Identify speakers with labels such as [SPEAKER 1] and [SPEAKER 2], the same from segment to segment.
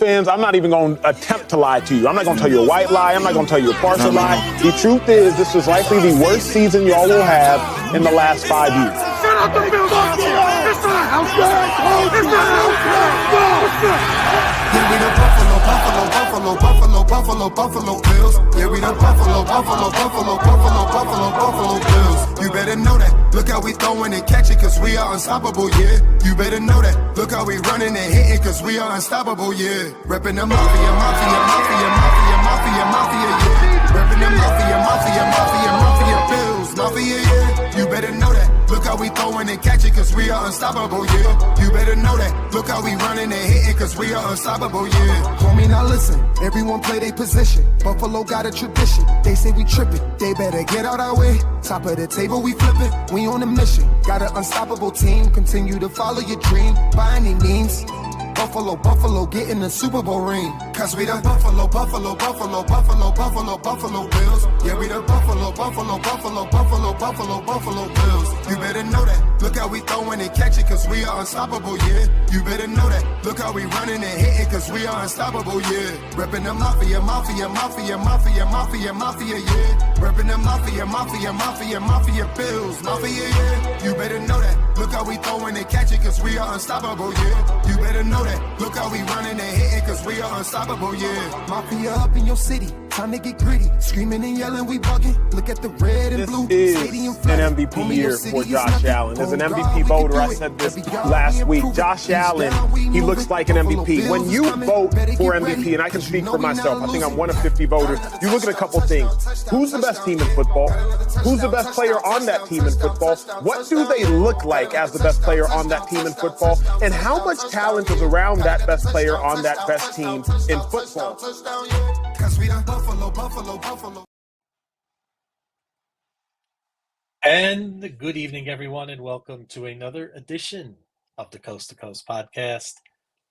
[SPEAKER 1] fans, I'm not even going to attempt to lie to you. I'm not going to tell you a white lie. I'm not going to tell you a partial lie. The truth is, this is likely the worst season y'all will have in the last 5 years.
[SPEAKER 2] Yeah, we the Buffalo Bills. Yeah, we the Buffalo Bills. You better know that. Look how we throwing and catching, cause we are unstoppable, yeah. You better know that. Look how we running and hitting, cause we are unstoppable, yeah. Reppin' the mafia, yeah. Reppin' the mafia Bills, yeah. You better know that. Look how we throwing and catching, cause we are unstoppable, yeah. You better know that. Look how we running and hitting, cause we are unstoppable, yeah. Homie, now listen, everyone play their position. Buffalo got a tradition. They say we tripping, they better get out our way. Top of the table, we flipping, we on a mission. Got an unstoppable team, continue to follow your dream by any means. Buffalo, get in the Super Bowl ring. Cause we the Buffalo Bills. Yeah, we the Buffalo Bills. You better know that. Look how we throwing and catching, cause we are unstoppable, yeah. You better know that. Look how we running and hitting, cause we are unstoppable, yeah. Reppin' the mafia, yeah. Reppin' the mafia Bills, yeah. You better know that. Look how we throwing and catching, cause we are unstoppable, yeah. You better know that. Look how we running and hitting, cause we are unstoppable, yeah. Mafia up in your city, time to get gritty. Screaming and yelling, we bugging. Look at the red and blue.
[SPEAKER 1] This is an MVP year for Josh Allen. As an MVP voter, I said this last week. Josh Allen, he looks like an MVP. When you vote for MVP, and I can speak for myself, I think I'm one of 50 voters, you look at a couple things. Who's the best team in football? Who's the best player on that team in football? What do they look like as the best player on that team in football? And how much talent is around that best player on that best team in football?
[SPEAKER 3] And good evening, everyone, and welcome to another edition of the Coast to Coast podcast.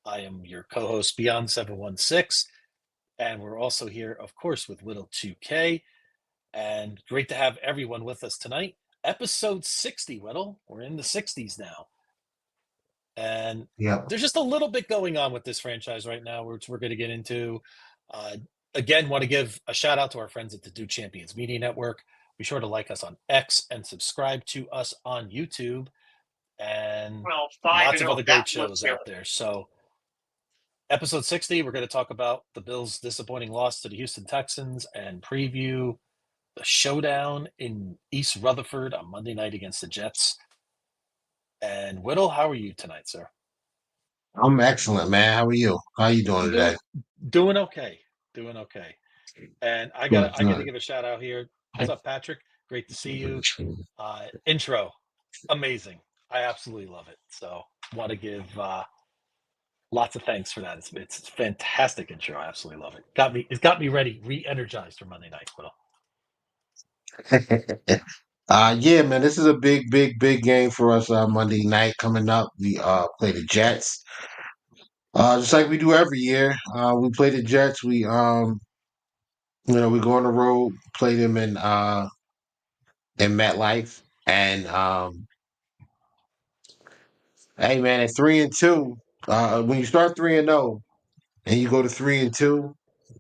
[SPEAKER 3] I am your co-host, Beyond716, and we're also here, of course, with Whittle 2K. And great to have everyone with us tonight. Episode 60, Whittle. We're in the 60s now. And there's just a little bit going on with this franchise right now, which we're going to get into. Again, want to give a shout out to our friends at the Do Champions Media Network. Be sure to like us on X and subscribe to us on YouTube. And lots of other great shows out there. So episode 60, we're going to talk about the Bills' disappointing loss to the Houston Texans and preview the showdown in East Rutherford on Monday night against the Jets. And Whittle, how are you tonight, sir?
[SPEAKER 4] I'm excellent, man. How are you? How are you doing today?
[SPEAKER 3] Doing okay. And I got to give a shout out here. What's up, Patrick? Great to see you. Intro, amazing. I absolutely love it. So want to give lots of thanks for that. It's a fantastic intro. I absolutely love it. It's got me ready, re-energized for Monday night, Whittle.
[SPEAKER 4] Yeah, man, this is a big game for us Monday night coming up. We play the Jets. Just like we do every year. We play the Jets. We we go on the road, play them in MetLife. And hey man, at 3-2, when you start 3-0 and you go to 3-2,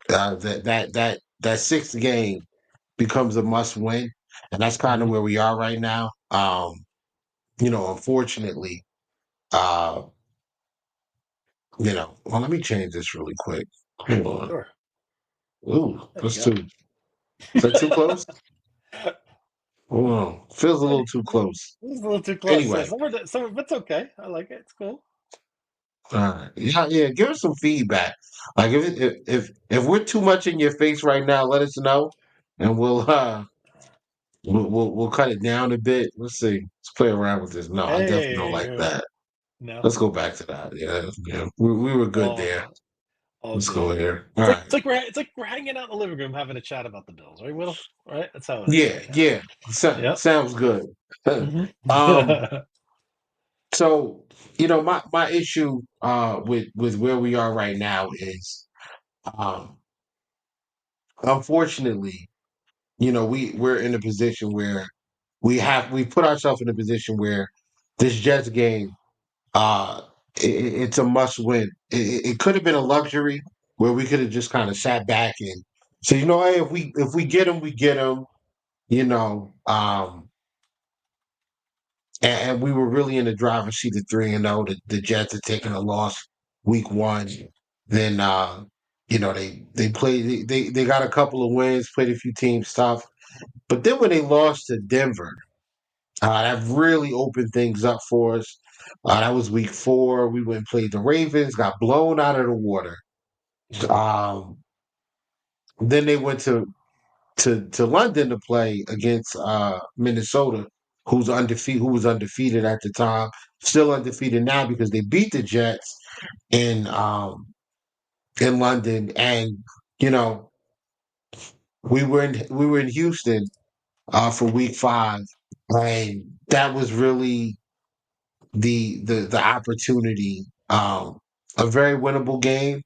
[SPEAKER 4] that sixth game becomes a must win. And that's kind of where we are right now. Unfortunately, well, let me change this really quick. Hold on.
[SPEAKER 3] Sure.
[SPEAKER 4] Ooh, that's too. Is that too close? Hold on. Feels a little too close.
[SPEAKER 3] It's a little too close.
[SPEAKER 4] Anyway.
[SPEAKER 3] So it's okay. I like it. It's cool.
[SPEAKER 4] All right. Yeah. Give us some feedback. Like if we're too much in your face right now, let us know, and we'll cut it down a bit. Let's see. Let's play around with this. No, I definitely don't like that.
[SPEAKER 3] No.
[SPEAKER 4] Let's go back to that. Yeah. We were good there. Let's go here.
[SPEAKER 3] It's like we're hanging out in the living room having a chat about the Bills, right, Will? Right? That's how it is.
[SPEAKER 4] Yeah. Sounds good.
[SPEAKER 3] Mm-hmm.
[SPEAKER 4] So, my issue with where we are right now is unfortunately, we're in a position where we put ourselves in a position where this Jets game it's a must win. It could have been a luxury where we could have just kind of sat back and said, hey, if we get them, we get them. You know, and we were really in the driver's seat at 3-0. The Jets had taken a loss week one. Then they played they got a couple of wins, played a few teams tough. But then when they lost to Denver, that really opened things up for us. That was week 4. We went and played the Ravens, got blown out of the water. Um, then they went to London to play against Minnesota, who was undefeated at the time, still undefeated now because they beat the Jets in London, and you know we were in Houston for week 5, and that was really the opportunity. A very winnable game,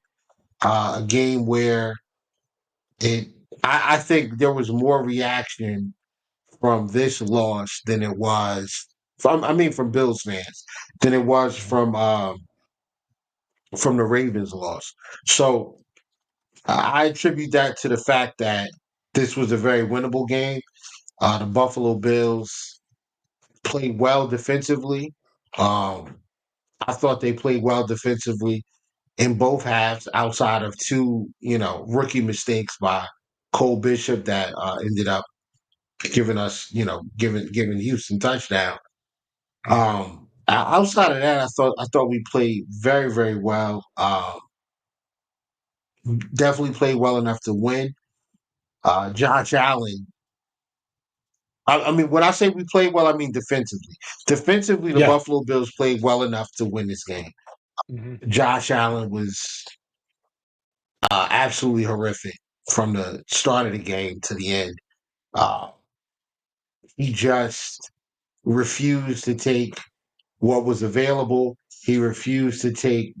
[SPEAKER 4] a game where it. I think there was more reaction from this loss than it was from Bills fans than it was
[SPEAKER 3] Mhm.
[SPEAKER 4] from the Ravens loss. So I attribute that to the fact that this was a very winnable game. The Buffalo Bills played well defensively. Um, I thought they played well defensively in both halves, outside of two, rookie mistakes by Cole Bishop that ended up giving us, giving Houston touchdown.
[SPEAKER 3] Mhm.
[SPEAKER 4] Outside of that, I thought we played very, very well. Definitely played well enough to win. Josh Allen. I mean, when I say we played well, I mean defensively. Defensively, the
[SPEAKER 3] Yeah.
[SPEAKER 4] Buffalo Bills played well enough to win this game.
[SPEAKER 3] Mhm.
[SPEAKER 4] Josh Allen was absolutely horrific from the start of the game to the end. Uh, he just refused to take what was available. He refused to take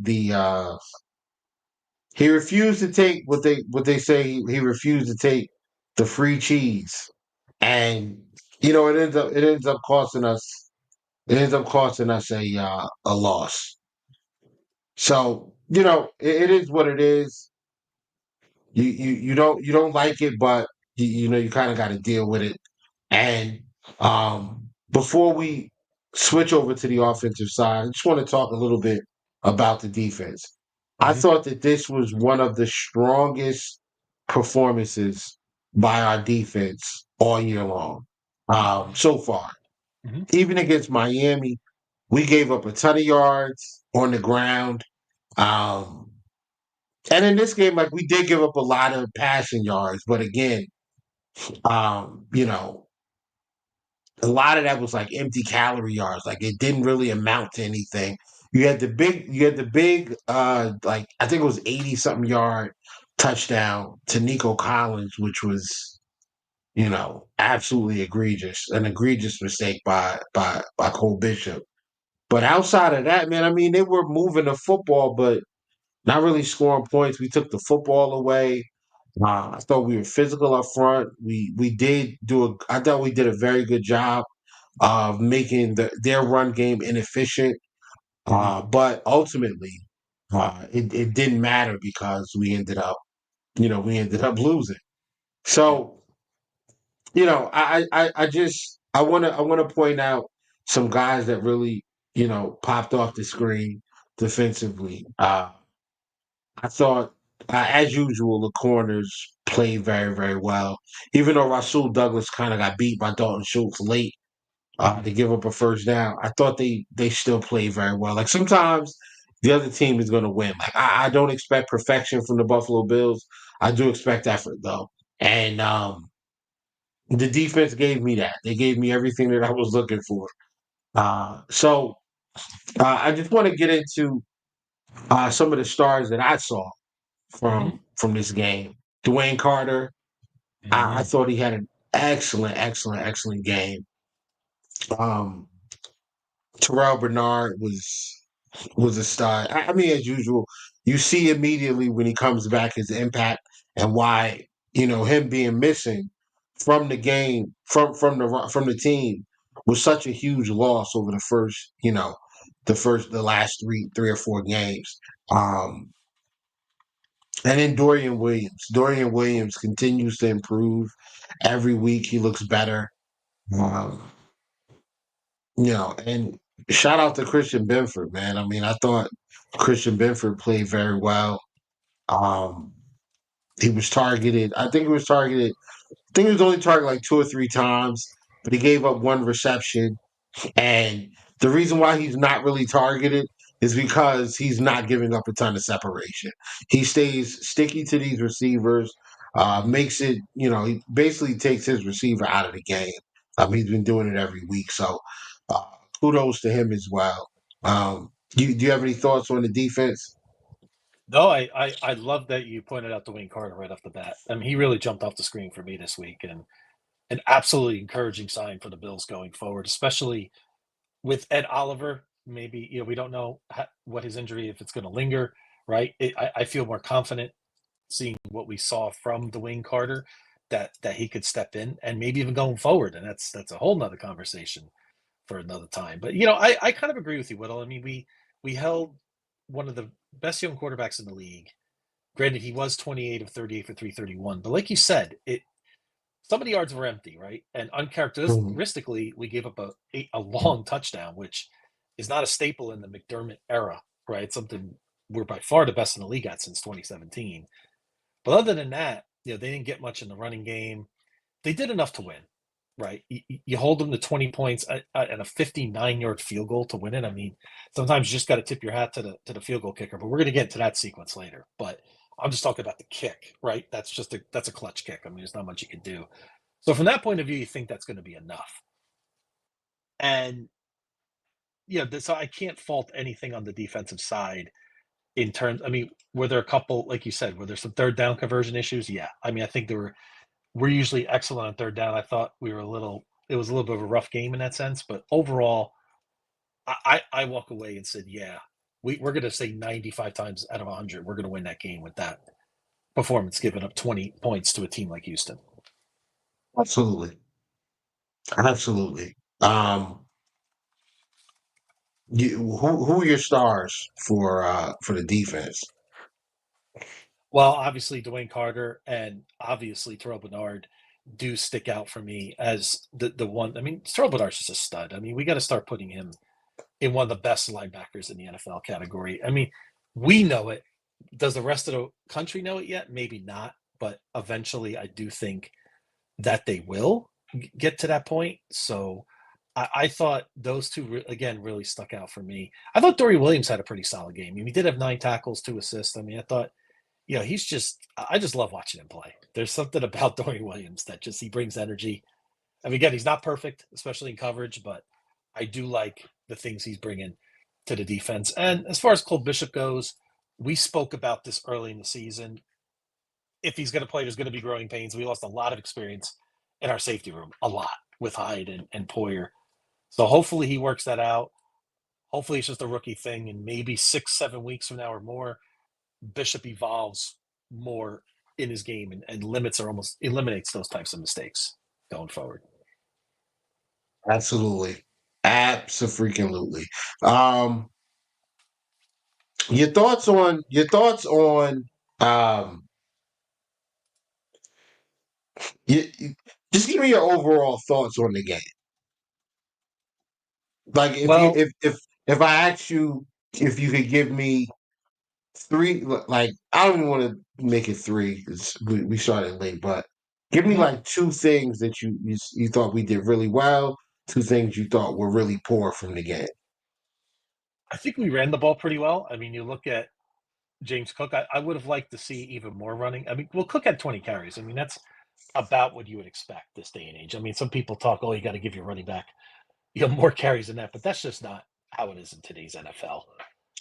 [SPEAKER 4] he refused to take what they say. He refused to take the free cheese, and it ends up costing us. It ends up costing us a loss. So it is what it is. You don't like it, but you kind of got to deal with it. And before we switch over to the offensive side, I just want to talk a little bit about the defense. I
[SPEAKER 3] Mhm.
[SPEAKER 4] thought that this was one of the strongest performances by our defense all year long, so far.
[SPEAKER 3] Mhm.
[SPEAKER 4] Even against Miami, we gave up a ton of yards on the ground. Um, and in this game, like, we did give up a lot of passing yards, but again, um, you know, a lot of that was like empty calorie yards. Like, it didn't really amount to anything. You had the big like, I think it was 80 something yard touchdown to Nico Collins, which was, absolutely egregious. An egregious mistake by Cole Bishop. But outside of that, man, I mean, they were moving the football, but not really scoring points. We took the football away. I thought we were physical up front. I thought we did a very good job of making their run game inefficient.
[SPEAKER 3] Mhm.
[SPEAKER 4] But ultimately, it didn't matter because we ended up losing.
[SPEAKER 3] Yeah.
[SPEAKER 4] So, I want to point out some guys that really, popped off the screen defensively. I thought, as usual, the corners played very, very well. Even though Rasul Douglas kind of got beat by Dalton Schultz late
[SPEAKER 3] Mhm.
[SPEAKER 4] to give up a first down, I thought they still played very well. Like, sometimes the other team is going to win. Like, I don't expect perfection from the Buffalo Bills. I do expect effort though, and the defense gave me that. They gave me everything that I was looking for. So I just want to get into some of the stars that I saw
[SPEAKER 3] Mhm.
[SPEAKER 4] from this game. Dwayne Carter, I
[SPEAKER 3] Mhm.
[SPEAKER 4] thought he had an excellent, excellent, excellent game. Um, Terrell Bernard was a star. I mean, as usual, you see immediately when he comes back his impact and why him being missing from the game from the team was such a huge loss over the first the last three or four games. Um, and then Dorian Williams. Dorian Williams continues to improve every week. He looks better. Um, and shout out to Christian Benford, man. I mean, I thought Christian Benford played very well. Um, he was targeted. I think he was targeted. I think he was only targeted like 2 or 3 times, but he gave up one reception. And the reason why he's not really targeted is because he's not giving up a ton of separation. He stays sticky to these receivers, makes it, he basically takes his receiver out of the game. He's been doing it every week. So uh, kudos to him as well. Do you have any thoughts on the defense?
[SPEAKER 3] No, I love that you pointed out Dwayne Carter right off the bat. I mean, he really jumped off the screen for me this week, and an absolutely encouraging sign for the Bills going forward, especially with Ed Oliver. Maybe we don't know what his injury, if it's going to linger, right? I feel more confident seeing what we saw from Dwayne Carter that he could step in and maybe even going forward, and that's a whole nother conversation for another time. But I kind of agree with you, Whittle. I mean, we held one of the best young quarterbacks in the league. Granted, he was 28 of 38 for 331, but like you said, some of the yards were empty, right? And
[SPEAKER 4] Mhm.
[SPEAKER 3] uncharacteristically, we gave up a long touchdown, which is not a staple in the McDermott era, right? Something we're by far the best in the league at since 2017. But other than that, they didn't get much in the running game. They did enough to win, right? You hold them to 20 points and a 59-yard field goal to win it. I mean, sometimes you just got to tip your hat to the field goal kicker. But we're going to get into that sequence later. But I'm just talking about the kick, right? That's a clutch kick. I mean, there's not much you can do. So from that point of view, you think that's going to be enough. And so I can't fault anything on the defensive side in terms. I mean, were there a couple, like you said, were there some third down conversion issues? Yeah. I mean, I think we're usually excellent on third down. I thought it was a little bit of a rough game in that sense, but overall, I walk away and said, yeah, we're going to say 95 times out of 100, we're going to win that game with that performance, giving up 20 points to a team like Houston.
[SPEAKER 4] Absolutely. Absolutely. Who are your stars for the defense?
[SPEAKER 3] Well, obviously Dwayne Carter and obviously Terrell Bernard do stick out for me as the one. I mean, Terrell Bernard's just a stud. I mean, we got to start putting him in one of the best linebackers in the NFL category. I mean, we know it. Does the rest of the country know it yet? Maybe not, but eventually I do think that they will get to that point. So I thought those two, again, really stuck out for me. I thought Dory Williams had a pretty solid game. I mean, he did have 9 tackles, 2 assists. I mean, I thought, I just love watching him play. There's something about Dory Williams that he brings energy. I mean, again, he's not perfect, especially in coverage, but I do like the things he's bringing to the defense. And as far as Cole Bishop goes, we spoke about this early in the season. If he's going to play, there's going to be growing pains. We lost a lot of experience in our safety room, a lot with Hyde and Poyer. So hopefully he works that out. Hopefully it's just a rookie thing, and maybe 6-7 weeks from now or more, Bishop evolves more in his game and eliminates those types of mistakes going forward.
[SPEAKER 4] Absolutely. Absolutely. Um, your thoughts on um just give me your overall thoughts on the game. Like if you
[SPEAKER 3] Well,
[SPEAKER 4] if I asked you if you could give me three, like I don't even want to make it three because we started late, but give me
[SPEAKER 3] mhm.
[SPEAKER 4] like two things that you thought we did really well, two things you thought were really poor from the game.
[SPEAKER 3] I think we ran the ball pretty well. I mean, you look at James Cook, I would have liked to see even more running. I mean, well, Cook had 20 carries. I mean, that's about what you would expect this day and age. I mean, some people talk, oh, you got to give your running back more carries than that, but that's just not how it is in today's NFL.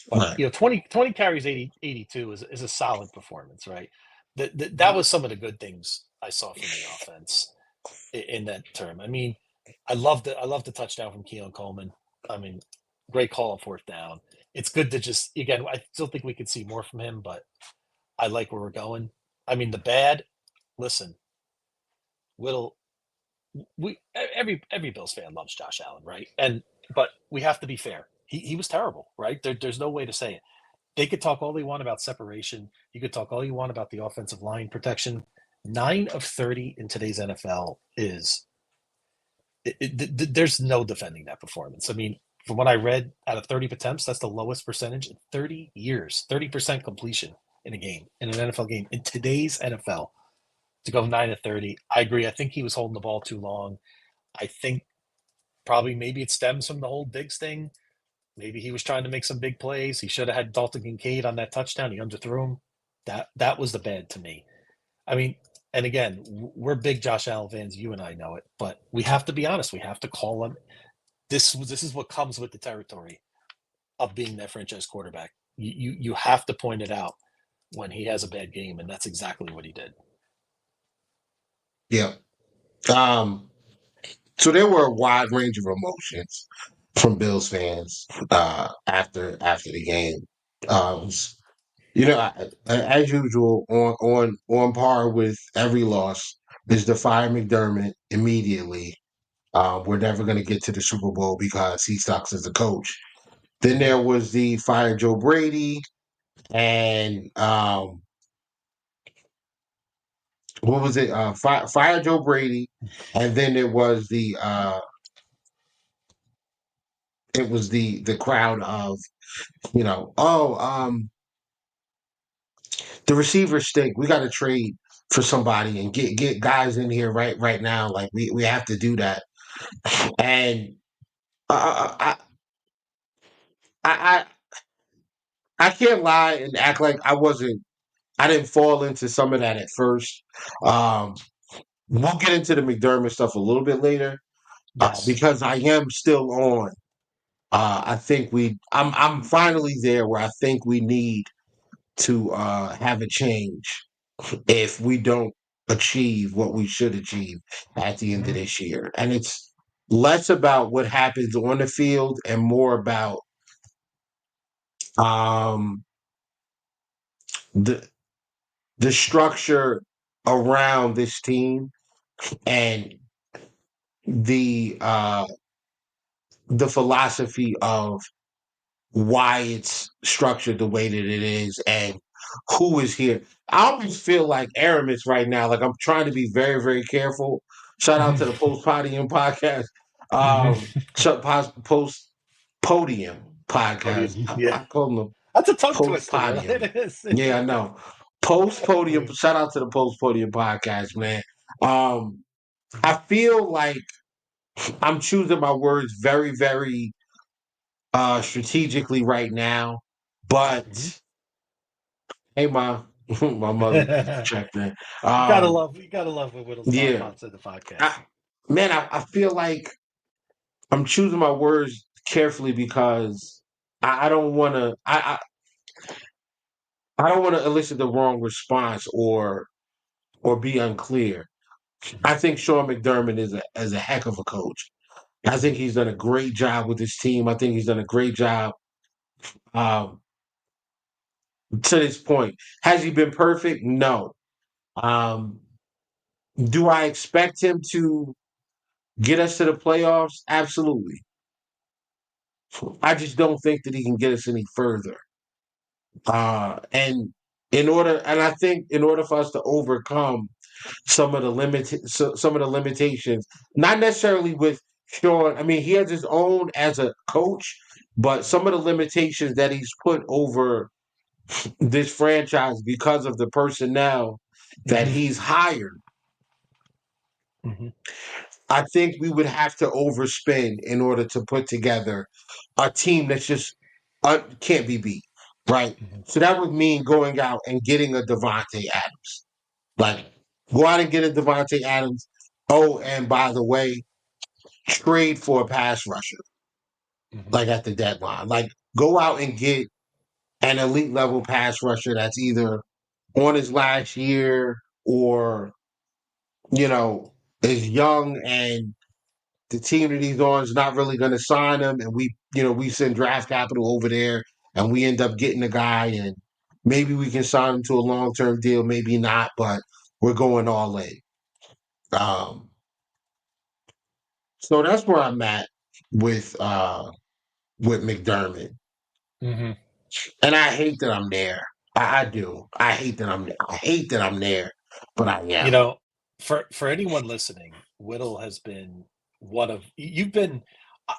[SPEAKER 3] But
[SPEAKER 4] Right.
[SPEAKER 3] 20 carries, 82 is a solid performance, right? That was some of the good things I saw from the offense in that term. I mean, I love the touchdown from Keon Coleman. I mean, great call on fourth down. It's good to just, again, I still think we could see more from him, but I like where we're going. I mean, the bad, listen, Whittle, every Bills fan loves Josh Allen, right? But we have to be fair. he was terrible, right? There's no way to say it. They could talk all they want about separation. You could talk all you want about the offensive line protection. 9 of 30 in today's NFL is there's no defending that performance. I mean, from what I read, out of 30 attempts, that's the lowest percentage in 30 years. 30% completion in a game, in an NFL game, in today's NFL, to go 9 of 30. I agree. I think he was holding the ball too long. I think probably maybe it stems from the whole Diggs thing. Maybe he was trying to make some big plays. He should have had Dalton Kincaid on that touchdown. He underthrew him. That was the bad to me. I mean, and again, we're big Josh Allen fans. You and I know it, but we have to be honest. We have to call him. This is what comes with the territory of being that franchise quarterback. You have to point it out when he has a bad game, and that's exactly what he did.
[SPEAKER 4] Yeah. So there were a wide range of emotions from Bills fans after the game. Um, as usual, on par with every loss is to fire McDermott immediately. We're never going to get to the Super Bowl because he sucks as a coach. Then there was the fire Joe Brady, and what was it? Fire Joe Brady, and then it was the crowd of the receiver stink. We got to trade for somebody and get guys in here right now. Like we have to do that. And I I can't lie and act like I didn't fall into some of that at first. Um, we'll get into the McDermott stuff a little bit later
[SPEAKER 3] Yes.
[SPEAKER 4] because I am still on. I think I'm finally there where I think we need to have a change if we don't achieve what we should achieve at the end of this year. And it's less about what happens on the field and more about um, the the structure around this team and the uh, the philosophy of why it's structured the way that it is and who is here. I almost feel like Aramis right now. Like I'm trying to be very, very careful. Shout out to the Post Podium podcast. Post Podium podcast.
[SPEAKER 3] Yeah.
[SPEAKER 4] I call them
[SPEAKER 3] That's a tongue
[SPEAKER 4] Post
[SPEAKER 3] twister.
[SPEAKER 4] Podium.
[SPEAKER 3] It is.
[SPEAKER 4] Yeah, I know. Post Podium. Shout out to the Post Podium podcast, man. I feel like I'm choosing my words very, very strategically right now. But hey, my mother checked in.
[SPEAKER 3] You gotta love when Whittles talk
[SPEAKER 4] Yeah,
[SPEAKER 3] on the podcast.
[SPEAKER 4] I feel like I'm choosing my words carefully because I don't want to I don't want to elicit the wrong response or be unclear. I think Sean McDermott is a heck of a coach. I think he's done a great job with his team. I think he's done a great job um, to this point. Has he been perfect? No. Um, do I expect him to get us to the playoffs? Absolutely. I just don't think that he can get us any further. And I think in order for us to overcome some of the limitations, not necessarily with Sean. I mean, he has his own as a coach, but some of the limitations that he's put over this franchise because of the personnel that he's hired. I think we would have to overspend in order to put together a team that's just can't be beat, right? So that would mean going out and getting a Devontae Adams. Like, go out and get a Devontae Adams. Oh, and by the way, trade for a pass rusher, like at the deadline. Like, go out and get an elite level pass rusher that's either on his last year or, you know, is young and the team that he's on is not really going to sign him, and we send draft capital over there, and we end up getting a guy, and maybe we can sign him to a long term deal, maybe not, but we're going all in. So that's where I'm at with with McDermott.
[SPEAKER 3] Mm-hmm.
[SPEAKER 4] And I hate that I'm there. I do. I hate that I'm there, but I
[SPEAKER 3] You
[SPEAKER 4] am.
[SPEAKER 3] know, for anyone listening, Whittle has been one of you've been.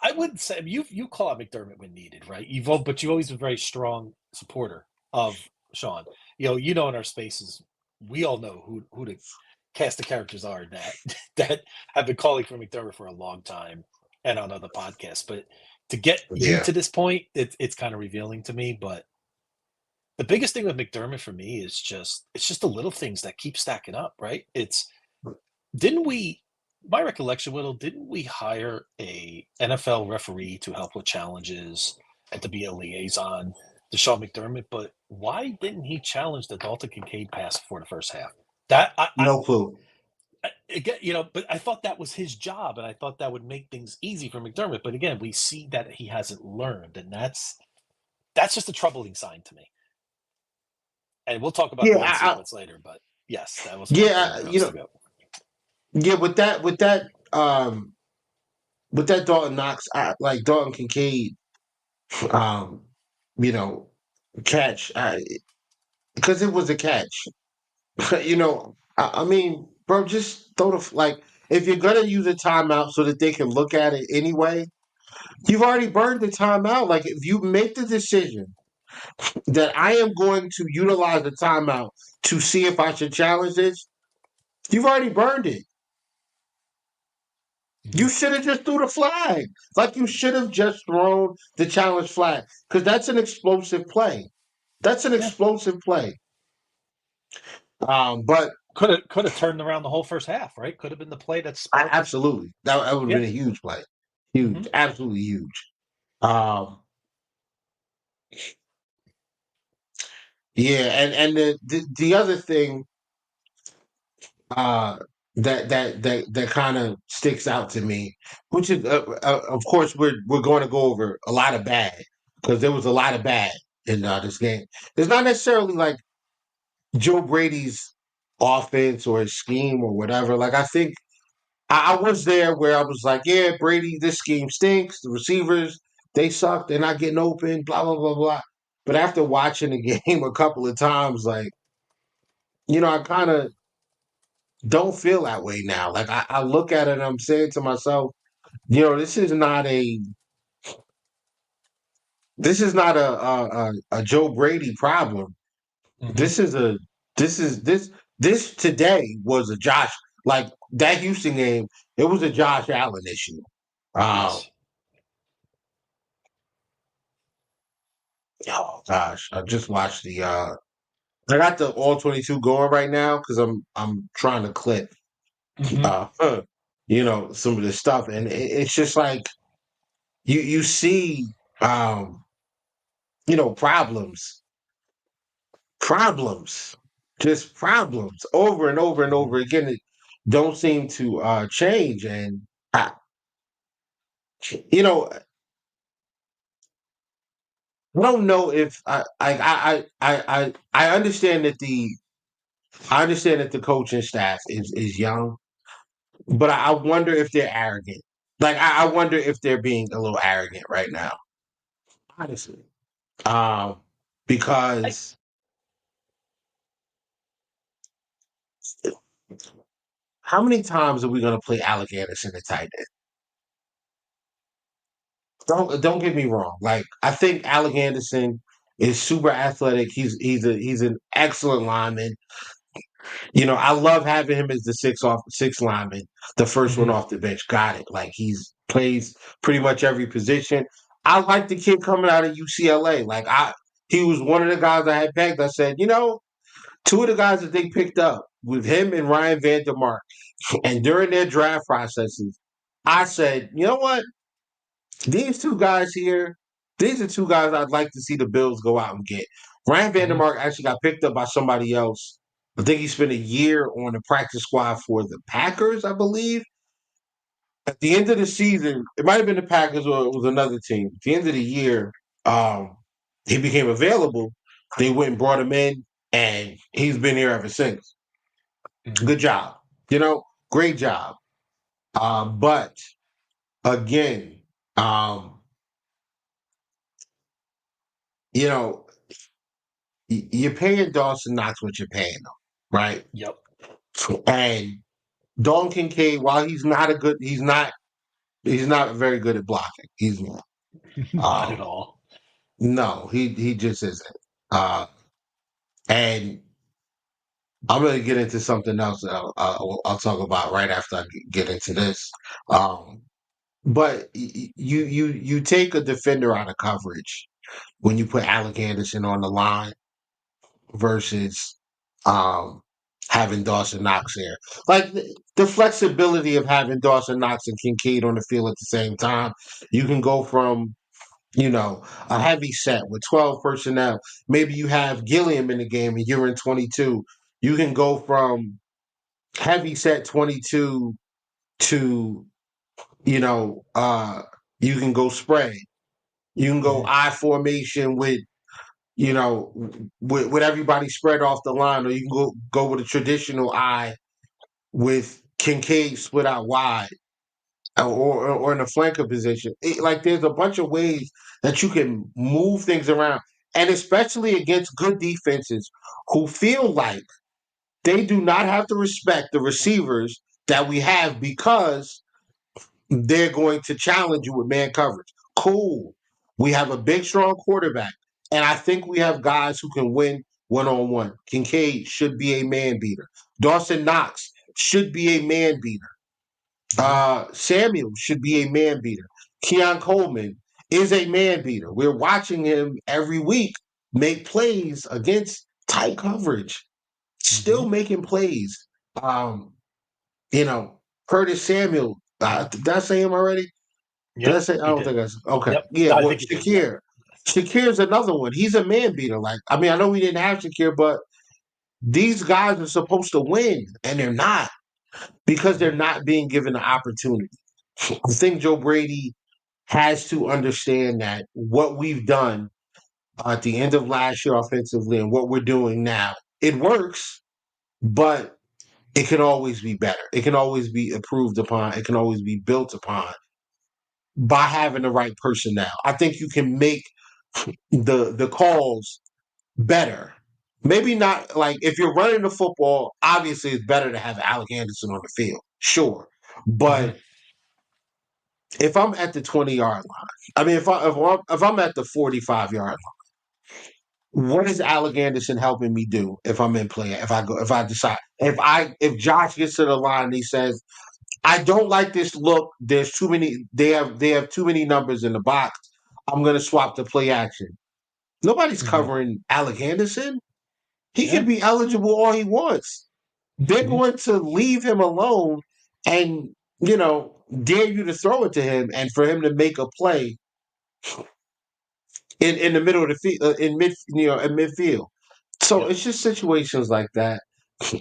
[SPEAKER 3] I wouldn't say you call out McDermott when needed, right? But you've always been a very strong supporter of Sean. You know, in our spaces, we all know who the cast of characters are that that have been calling for McDermott for a long time and on other podcasts. But to get you
[SPEAKER 4] Yeah.
[SPEAKER 3] to this point, it's kind of revealing to me. But the biggest thing with McDermott for me is it's just the little things that keep stacking up, right? It's didn't we my recollection, Whittle, didn't we hire a NFL referee to help with challenges and to be a liaison to Sean McDermott? But why didn't he challenge the Dalton Kincaid pass before the first half? That
[SPEAKER 4] No clue.
[SPEAKER 3] again, but I thought that was his job, and I thought that would make things easy for McDermott. But again, we see that he hasn't learned, and that's just a troubling sign to me. And we'll talk about
[SPEAKER 4] Yeah,
[SPEAKER 3] the end sequence later, but yes, that was one thing
[SPEAKER 4] yeah,
[SPEAKER 3] that stuck out.
[SPEAKER 4] yeah. With that Dalton Knox, like Dalton Kincaid, um, you know, catch, because it was a catch. I mean, bro, just throw like if you're gonna use a timeout so that they can look at it anyway, you've already burned the timeout. Like if you make the decision that I am going to utilize the timeout to see if I should challenge this, you've already burned it.
[SPEAKER 3] Mm-hmm.
[SPEAKER 4] You should have just threw the flag. Like you should have just thrown the challenge flag because that's an explosive play. That's an
[SPEAKER 3] Yeah,
[SPEAKER 4] explosive play. But
[SPEAKER 3] could have turned around the whole first half, right? Could have been the play that sparked this.
[SPEAKER 4] absolutely, that would have
[SPEAKER 3] Yeah.
[SPEAKER 4] been a huge play,
[SPEAKER 3] Mm-hmm.
[SPEAKER 4] huge, absolutely huge. Um, yeah, and the other thing uh, that kind of sticks out to me, which is of course we're going to go over a lot of bad because there was a lot of bad in this game. It's not necessarily like Joe Brady's offense or his scheme or whatever. Like I think I was there where I was like, yeah, Brady, this scheme stinks. The receivers they suck. They're not getting open. Blah blah blah blah. But after watching the game a couple of times, like I kind of don't feel that way now. Like I look at it and I'm saying to myself, this is not a Joe Brady problem.
[SPEAKER 3] Mm-hmm.
[SPEAKER 4] This is a this today was a Josh like that Houston game. It was a Josh Allen issue. Uh,
[SPEAKER 3] Yes.
[SPEAKER 4] oh gosh, I just watched the. I got the all 22 going right now because I'm trying to clip.
[SPEAKER 3] Mm-hmm.
[SPEAKER 4] Uh, some of the stuff, and it's just like you see um problems problems just problems over and over and
[SPEAKER 3] Mm-hmm.
[SPEAKER 4] over again that don't seem to change. And I, you know I don't know if I understand that the coaching staff is young, but I wonder if they're arrogant. Like I wonder if they're being a little arrogant right now, honestly. um
[SPEAKER 3] I,
[SPEAKER 4] because how many times are we going to play Alec Anderson at tight end? Don't get me wrong. Like I think Alec Anderson is super athletic. He's an excellent lineman. I love having him as the six lineman, the first one
[SPEAKER 3] mm-hmm.
[SPEAKER 4] off the bench. Got it. Like he's plays pretty much every position. I like the kid coming out of UCLA. He was one of the guys I had pegged. I said, two of the guys that they picked up with him and Ryan Vandermark, and during their draft processes, I said, you know what? These two guys here, these are two guys I'd like to see the Bills go out and get. Ryan
[SPEAKER 3] Mm-hmm.
[SPEAKER 4] Vandermark actually got picked up by somebody else. I think he spent a year on the practice squad for the Packers, I believe. At the end of the season, it might have been the Packers or it was another team. At the end of the year, um, he became available. They went and brought him in, and he's been here ever since.
[SPEAKER 3] Mm-hmm.
[SPEAKER 4] Good job. Great job. But again, um, you know, you're paying Dawson Knox what you're paying him, right?
[SPEAKER 3] Yep.
[SPEAKER 4] And Dalton Kincaid, while he's not very good at blocking. He's
[SPEAKER 3] Not at
[SPEAKER 4] um
[SPEAKER 3] all.
[SPEAKER 4] no, he just isn't. And I'm going to get into something else that I'll talk about right after I get into this. Um, but you take a defender out of coverage when you put Alec Anderson on the line versus um, having Dawson Knox there. Like the flexibility of having Dawson Knox and Kincaid on the field at the same time, you can go from a heavy set with 12 personnel. Maybe you have Gilliam in the game and you're in 22. You can go from heavy set 22 to, you know, uh, you can go spread. You can go
[SPEAKER 3] Mhm.
[SPEAKER 4] I formation with, with everybody spread off the line, or you can go with a traditional I with Kincaid split out wide, or in a flanker position. Like there's a bunch of ways that you can move things around, and especially against good defenses who feel like they do not have to respect the receivers that we have because they're going to challenge you with man coverage. Cool. We have a big, strong quarterback, and I think we have guys who can win one on one. Kincaid should be a man beater. Dawson Knox should be a man beater.
[SPEAKER 3] Mhm.
[SPEAKER 4] Samuel should be a man beater. Keon Coleman is a man beater. We're watching him every week make plays against tight coverage, still
[SPEAKER 3] Mhm.
[SPEAKER 4] making plays. Um, Curtis Samuel. Did I say him already? Did I
[SPEAKER 3] Yep.
[SPEAKER 4] say? I
[SPEAKER 3] You
[SPEAKER 4] don't
[SPEAKER 3] did.
[SPEAKER 4] think I said. Okay.
[SPEAKER 3] Yep.
[SPEAKER 4] Yeah.
[SPEAKER 3] I
[SPEAKER 4] Well,
[SPEAKER 3] think you did. Yep.
[SPEAKER 4] Shakir. Shakir's another one. He's a man beater. Like, I mean, I know we didn't have Shakir, but these guys are supposed to win, and they're not because they're
[SPEAKER 3] Mhm.
[SPEAKER 4] not being given the opportunity. I think Joe Brady has to understand that what we've done at the end of last year offensively and what we're doing now, it works, but it can always be better. It can always be improved upon. It can always be built upon by having the right personnel. I think you can make the calls better. Maybe not like if you're running the football, obviously it's better to have Alec Anderson on the field. Sure.
[SPEAKER 3] Mhm.
[SPEAKER 4] But if I'm at the 20-yard line, I mean if I'm at the 45-yard line, what is Alec Anderson helping me do if I'm in play? If I decide if Josh gets to the line and he says, I don't like this look. There's too many. They have too many numbers in the box. I'm gonna swap to play action. Nobody's
[SPEAKER 3] Mhm.
[SPEAKER 4] covering Alec Anderson. He
[SPEAKER 3] Yeah.
[SPEAKER 4] can be eligible all he wants. They're
[SPEAKER 3] Mhm.
[SPEAKER 4] going to leave him alone and dare you to throw it to him and for him to make a play in the middle of the field in midfield. So
[SPEAKER 3] Yep.
[SPEAKER 4] it's just situations like that.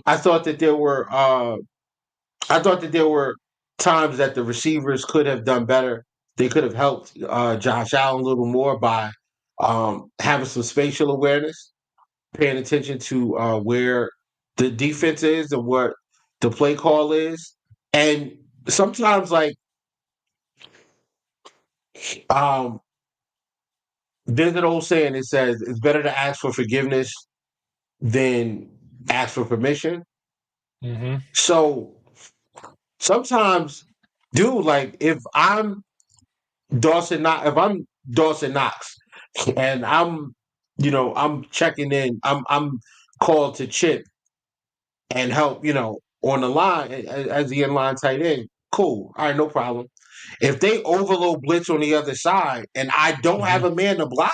[SPEAKER 4] I thought that there were I thought that there were times that the receivers could have done better. They could have helped Josh Allen a little more by having some spatial awareness, paying attention to where the defense is and what the play call is. And sometimes, like, um, there's an old saying that says it's better to ask for forgiveness than ask for permission.
[SPEAKER 3] Mhm.
[SPEAKER 4] So sometimes, dude, like, if I'm Dawson Knox and I'm checking in, I'm called to chip and help, on the line as the inline tight end. Cool. All right, no problem. If they overload blitz on the other side and I don't have
[SPEAKER 3] Mhm.
[SPEAKER 4] a man to block,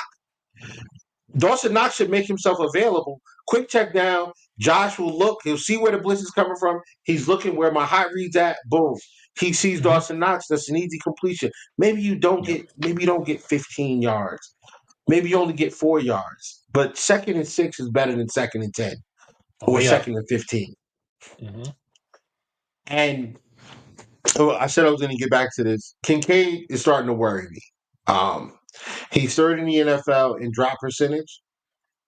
[SPEAKER 4] Dawson Knox should make himself available. Quick check down. Josh will look. He'll see where the blitz is coming from. He's looking where my hot read's at. Boom. He sees
[SPEAKER 3] Mhm.
[SPEAKER 4] Dawson Knox. That's an easy completion.
[SPEAKER 3] Yep.
[SPEAKER 4] Maybe you don't get 15 yards. Maybe you only get 4 yards. But 2nd and 6 is better than 2nd and 10
[SPEAKER 3] Oh
[SPEAKER 4] or
[SPEAKER 3] yeah.
[SPEAKER 4] 2nd and 15.
[SPEAKER 3] Mhm.
[SPEAKER 4] And I said I was going to get back to this. Kincaid is starting to worry me. Um, he's third in the NFL in drop percentage.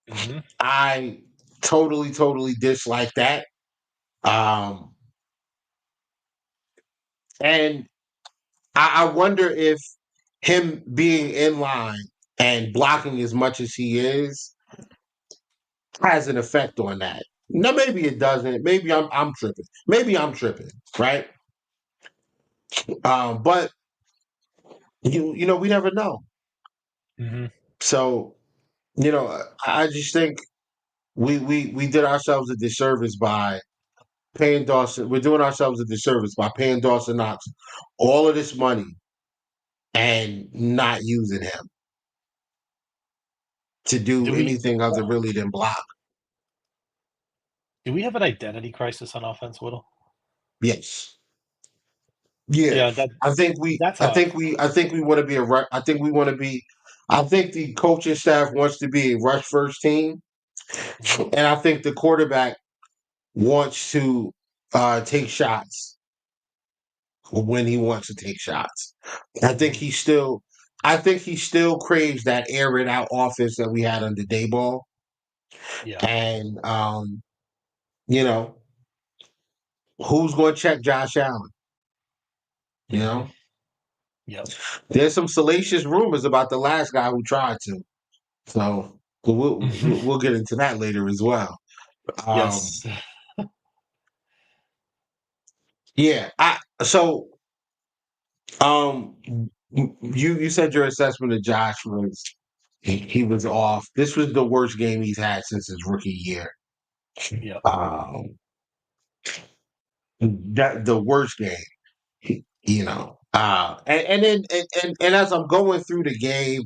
[SPEAKER 3] Mhm.
[SPEAKER 4] I totally dislike that. Um, and I wonder if him being in line and blocking as much as he is has an effect on that. Now maybe it doesn't. Maybe I'm tripping. Maybe I'm tripping, right? But you know we never know.
[SPEAKER 3] Mm-hmm.
[SPEAKER 4] So I just think we did ourselves a disservice by paying Dawson. We're doing ourselves a disservice by paying Dawson Knox all of this money and not using him to do
[SPEAKER 3] Do we
[SPEAKER 4] anything other really than block.
[SPEAKER 3] do we have an identity crisis on offense, Whittle?
[SPEAKER 4] Yes. Yeah.
[SPEAKER 3] Yeah, that
[SPEAKER 4] I think we
[SPEAKER 3] that's
[SPEAKER 4] I
[SPEAKER 3] how I
[SPEAKER 4] think
[SPEAKER 3] feel.
[SPEAKER 4] we I think we want to be a I think we want to be I think the coaching staff wants to be a rush first team.
[SPEAKER 3] Mhm.
[SPEAKER 4] And I think the quarterback wants to take shots when he wants to take shots. I think
[SPEAKER 3] Mhm.
[SPEAKER 4] he still I think he still craves that air it out offense that we had under Dayball.
[SPEAKER 3] Yeah.
[SPEAKER 4] And you know, who's going to check Josh Allen? You
[SPEAKER 3] Hmm.
[SPEAKER 4] know,
[SPEAKER 3] Yep.
[SPEAKER 4] there's some salacious rumors about the last guy who tried to. So we'll get into that later as well. Um,
[SPEAKER 3] Yes.
[SPEAKER 4] yeah, I so um, you said your assessment of Josh was he was off. This was the worst game he's had since his rookie year.
[SPEAKER 3] Yep.
[SPEAKER 4] Um, that the worst game. And then and as I'm going through the game,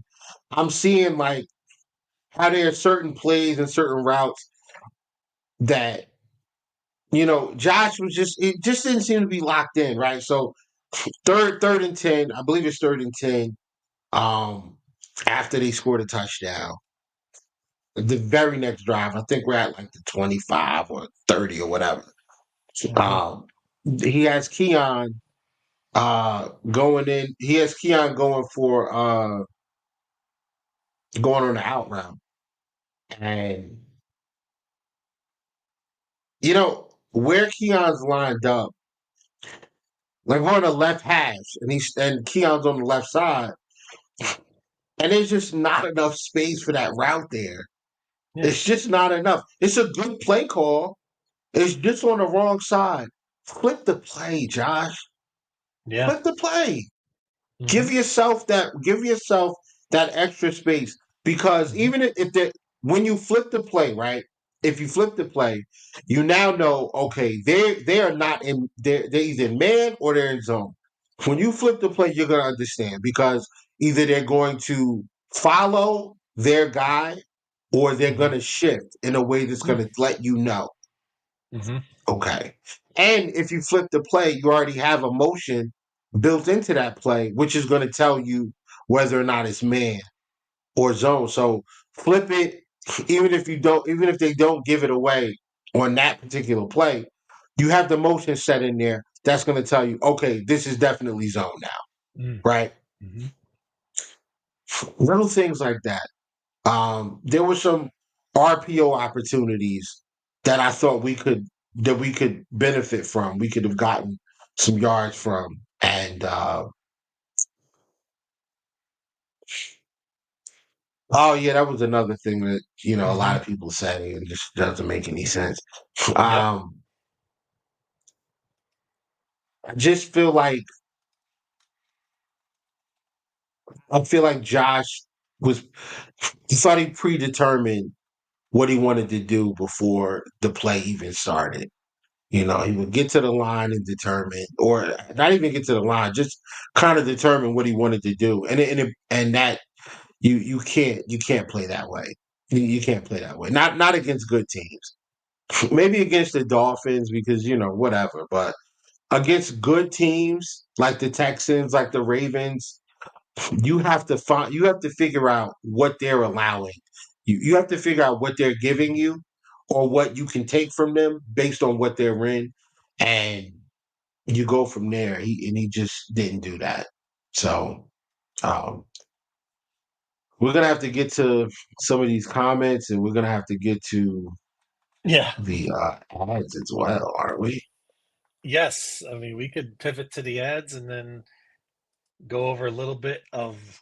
[SPEAKER 4] I'm seeing like how there are certain plays and certain routes that Josh was just it just didn't seem to be locked in, right? So third and 10, I believe it's 3rd and 10. Um, after they scored a touchdown, the very next drive, I think we're at like the 25 or 30 or whatever.
[SPEAKER 3] Hmm.
[SPEAKER 4] Um, he has Keon going in. He has Keon going on the out route. And where Keon's lined up, like we're on the left hash, and Keon's on the left side, and there's just not enough space for that route there.
[SPEAKER 3] Yeah.
[SPEAKER 4] It's just not enough. It's a good play call. It's just on the wrong side. Flip the play, Josh.
[SPEAKER 3] Yeah.
[SPEAKER 4] Flip the play.
[SPEAKER 3] Hmm.
[SPEAKER 4] Give yourself that extra space because
[SPEAKER 3] Hmm.
[SPEAKER 4] even if the when you flip the play, right? If you flip the play, you now know okay, they are not in they're either in man or they're in zone. When you flip the play, you're gonna understand because either they're going to follow their guy or they're
[SPEAKER 3] Hmm.
[SPEAKER 4] gonna shift in a way that's
[SPEAKER 3] Yeah.
[SPEAKER 4] gonna let you know.
[SPEAKER 3] Hmm.
[SPEAKER 4] Okay. And if you flip the play, you already have a motion built into that play, which is going to tell you whether or not it's man or zone. So flip it, even if they don't give it away on that particular play, you have the motion set in there that's going to tell you, okay, this is definitely zone now, right?
[SPEAKER 3] Hmm.
[SPEAKER 4] Little things like that. There were some RPO opportunities that I thought we could benefit from. We could have gotten some yards from, and oh yeah, that was another thing that a lot
[SPEAKER 3] Hmm.
[SPEAKER 4] of people say and just doesn't make any sense.
[SPEAKER 3] Yep.
[SPEAKER 4] I just feel like Josh was thought he predetermined what he wanted to do before the play even started. He would get to the line and determine, or not even get to the line, just kind of determine what he wanted to do. And that you can't play that way. You can't play that way. Not against good teams. Maybe against the Dolphins because whatever. But against good teams like the Texans, like the Ravens, you have to figure out what they're allowing. You have to figure out what they're giving you or what you can take from them based on what they're in. And you go from there. He just didn't do that. So um, we're gonna have to get to some of these comments, and we're gonna have to get to
[SPEAKER 3] Yeah.
[SPEAKER 4] the ads as well, aren't we?
[SPEAKER 3] Yes. I mean, we could pivot to the ads and then go over a little bit of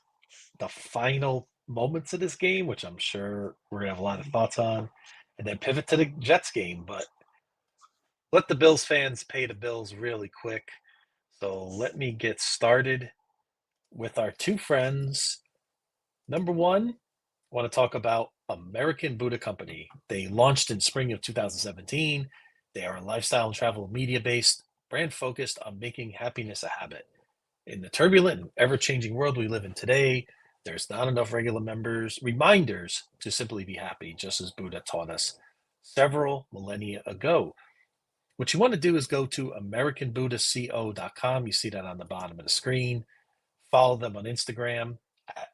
[SPEAKER 3] the final moments of this game, which I'm sure we're going to have a lot of thoughts on, and then pivot to the Jets game. But let the Bills fans pay the bills really quick. So let me get started with our two friends. Number one, I want to talk about American Buddha Company. They launched in spring of 2017. They are a lifestyle and travel media based brand focused on making happiness a habit. In the turbulent and ever changing world we live in today, there's not enough regular reminders to simply be happy, just as Buddha taught us several millennia ago. What you want to do is go to AmericanBuddhaCO.com. You see that on the bottom of the screen. Follow them on Instagram at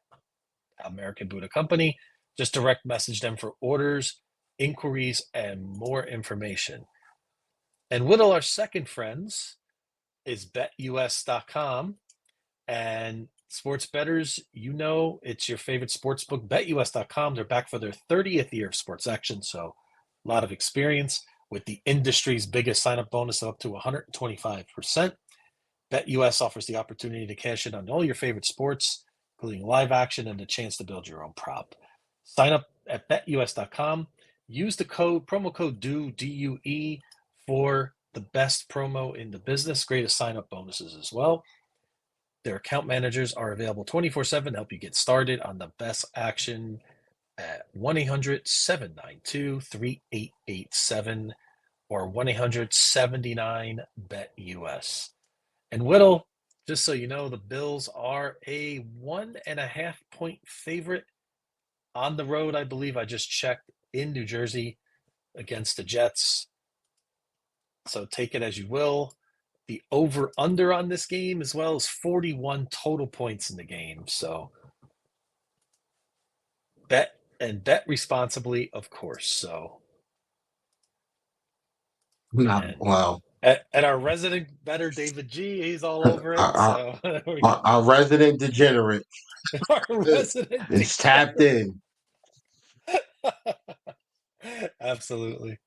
[SPEAKER 3] American Buddha Company. Just direct message them for orders, inquiries, and more information. And Whittle, our second friends, is BetUS.com. And sports bettors, it's your favorite sports book, BetUS.com. They're back for their 30th year of sports action, so a lot of experience with the industry's biggest sign-up bonus of up to 125%. BetUS offers the opportunity to cash in on all your favorite sports, including live action and the chance to build your own prop. Sign up at betus.com. Use the promo code DUE, D-U-E, for the best promo in the business. Greatest sign-up bonuses as well. Their account managers are available 24/7 to help you get started on the best action at 1-800-792-3887 or 1-800-79-BET-US. And Whittle, just so you know, the Bills are a 1.5-point favorite on the road. I believe I just checked in New Jersey against the Jets. So take it as you will. The over-under on this game as well is 41 total points in the game. So bet responsibly, of course. So
[SPEAKER 4] Well,
[SPEAKER 3] and our resident bettor David G, he's all over it.
[SPEAKER 4] our,
[SPEAKER 3] So
[SPEAKER 4] our resident degenerate
[SPEAKER 3] our resident
[SPEAKER 4] is tapped in.
[SPEAKER 3] Absolutely.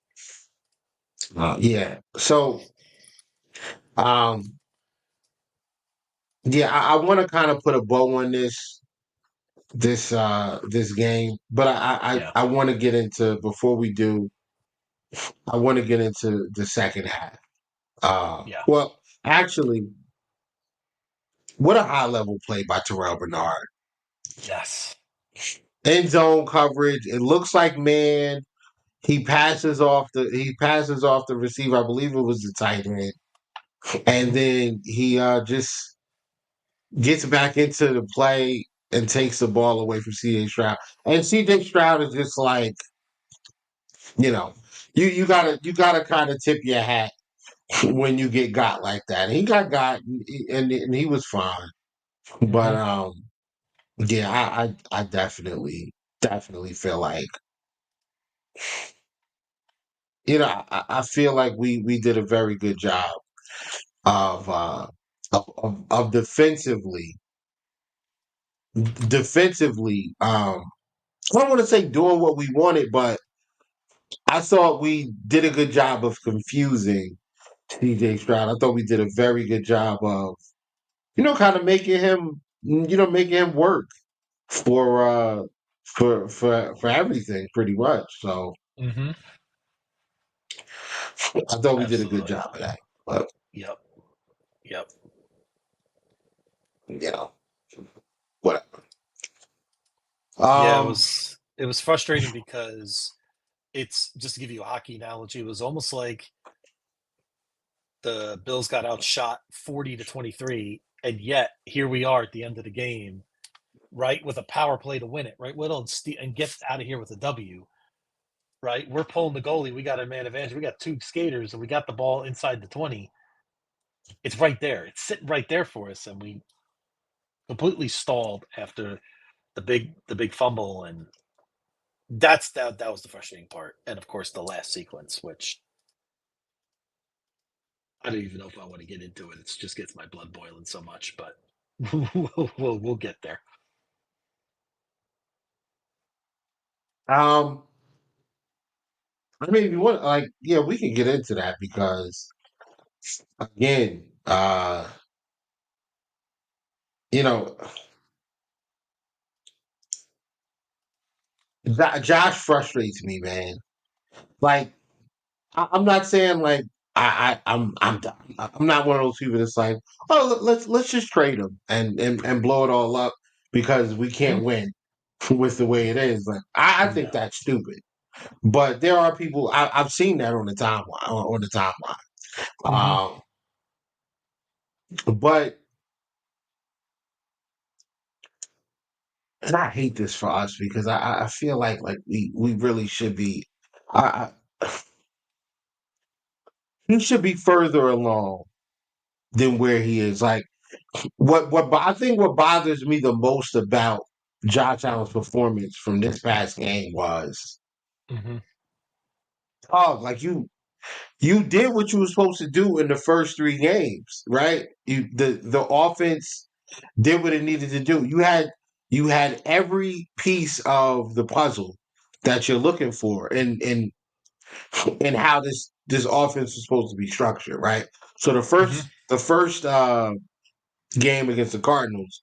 [SPEAKER 4] Yeah. So, um, yeah, I want to kind of put a bow on this game, but
[SPEAKER 3] Yeah.
[SPEAKER 4] I want to get into before we do. I want to get into the second half.
[SPEAKER 3] Yeah.
[SPEAKER 4] Well, actually, what a high level play by Terrell Bernard.
[SPEAKER 3] Yes.
[SPEAKER 4] End zone coverage. It looks like man. He passes off the receiver. I believe it was the tight end, and then he just gets back into the play and takes the ball away from C.J. Stroud. And C.J. Stroud is just like, you know, you gotta kind of tip your hat when you get got like that. He got and he was fine. But yeah, I definitely feel like, I feel like we did a very good job of defensively I don't want to say doing what we wanted, but I thought we did a good job of confusing CJ Stroud. I thought we did a very good job of, kind of making him work for for everything pretty much. So
[SPEAKER 3] Mm-hmm.
[SPEAKER 4] I thought we did a good
[SPEAKER 3] Absolutely.
[SPEAKER 4] job of that. But
[SPEAKER 3] Yep. Yep.
[SPEAKER 4] you know, whatever.
[SPEAKER 3] Yeah,
[SPEAKER 4] Um,
[SPEAKER 3] it was frustrating because it's just to give you a hockey analogy, it was almost like the Bills got outshot 40-23, and yet here we are at the end of the game, right, with a power play to win it, right, Whittle, and get out of here with a W, right? We're pulling the goalie, we got a man advantage, we got two skaters, and we got the ball inside the 20. It's right there, it's sitting right there for us, and we completely stalled after the big fumble, and that was the frustrating part, and of course the last sequence, which I don't even know if I want to get into it. It just gets my blood boiling so much, but we'll get there.
[SPEAKER 4] um, I mean, if you want, like, yeah, we can get into that because again, you know, Josh frustrates me, man. Like I'm not saying like I'm not one of those people that's like, oh, let's just trade him and blow it all up because we can't
[SPEAKER 3] Mhm.
[SPEAKER 4] win with the way it is. Like I think
[SPEAKER 3] No.
[SPEAKER 4] that's stupid. But there are people I've seen that on the timeline. On the timeline.
[SPEAKER 3] Hmm.
[SPEAKER 4] But and I hate this for us because I feel like we really should be. I he should be further along than where he is. Like I think what bothers me the most about Josh Allen's performance from this past game was,
[SPEAKER 3] Hmm.
[SPEAKER 4] oh, like you did what you were supposed to do in the first three games, right? The offense did what it needed to do. You had every piece of the puzzle that you're looking for and how this offense is supposed to be structured, right? So
[SPEAKER 3] Hmm.
[SPEAKER 4] the first game against the Cardinals,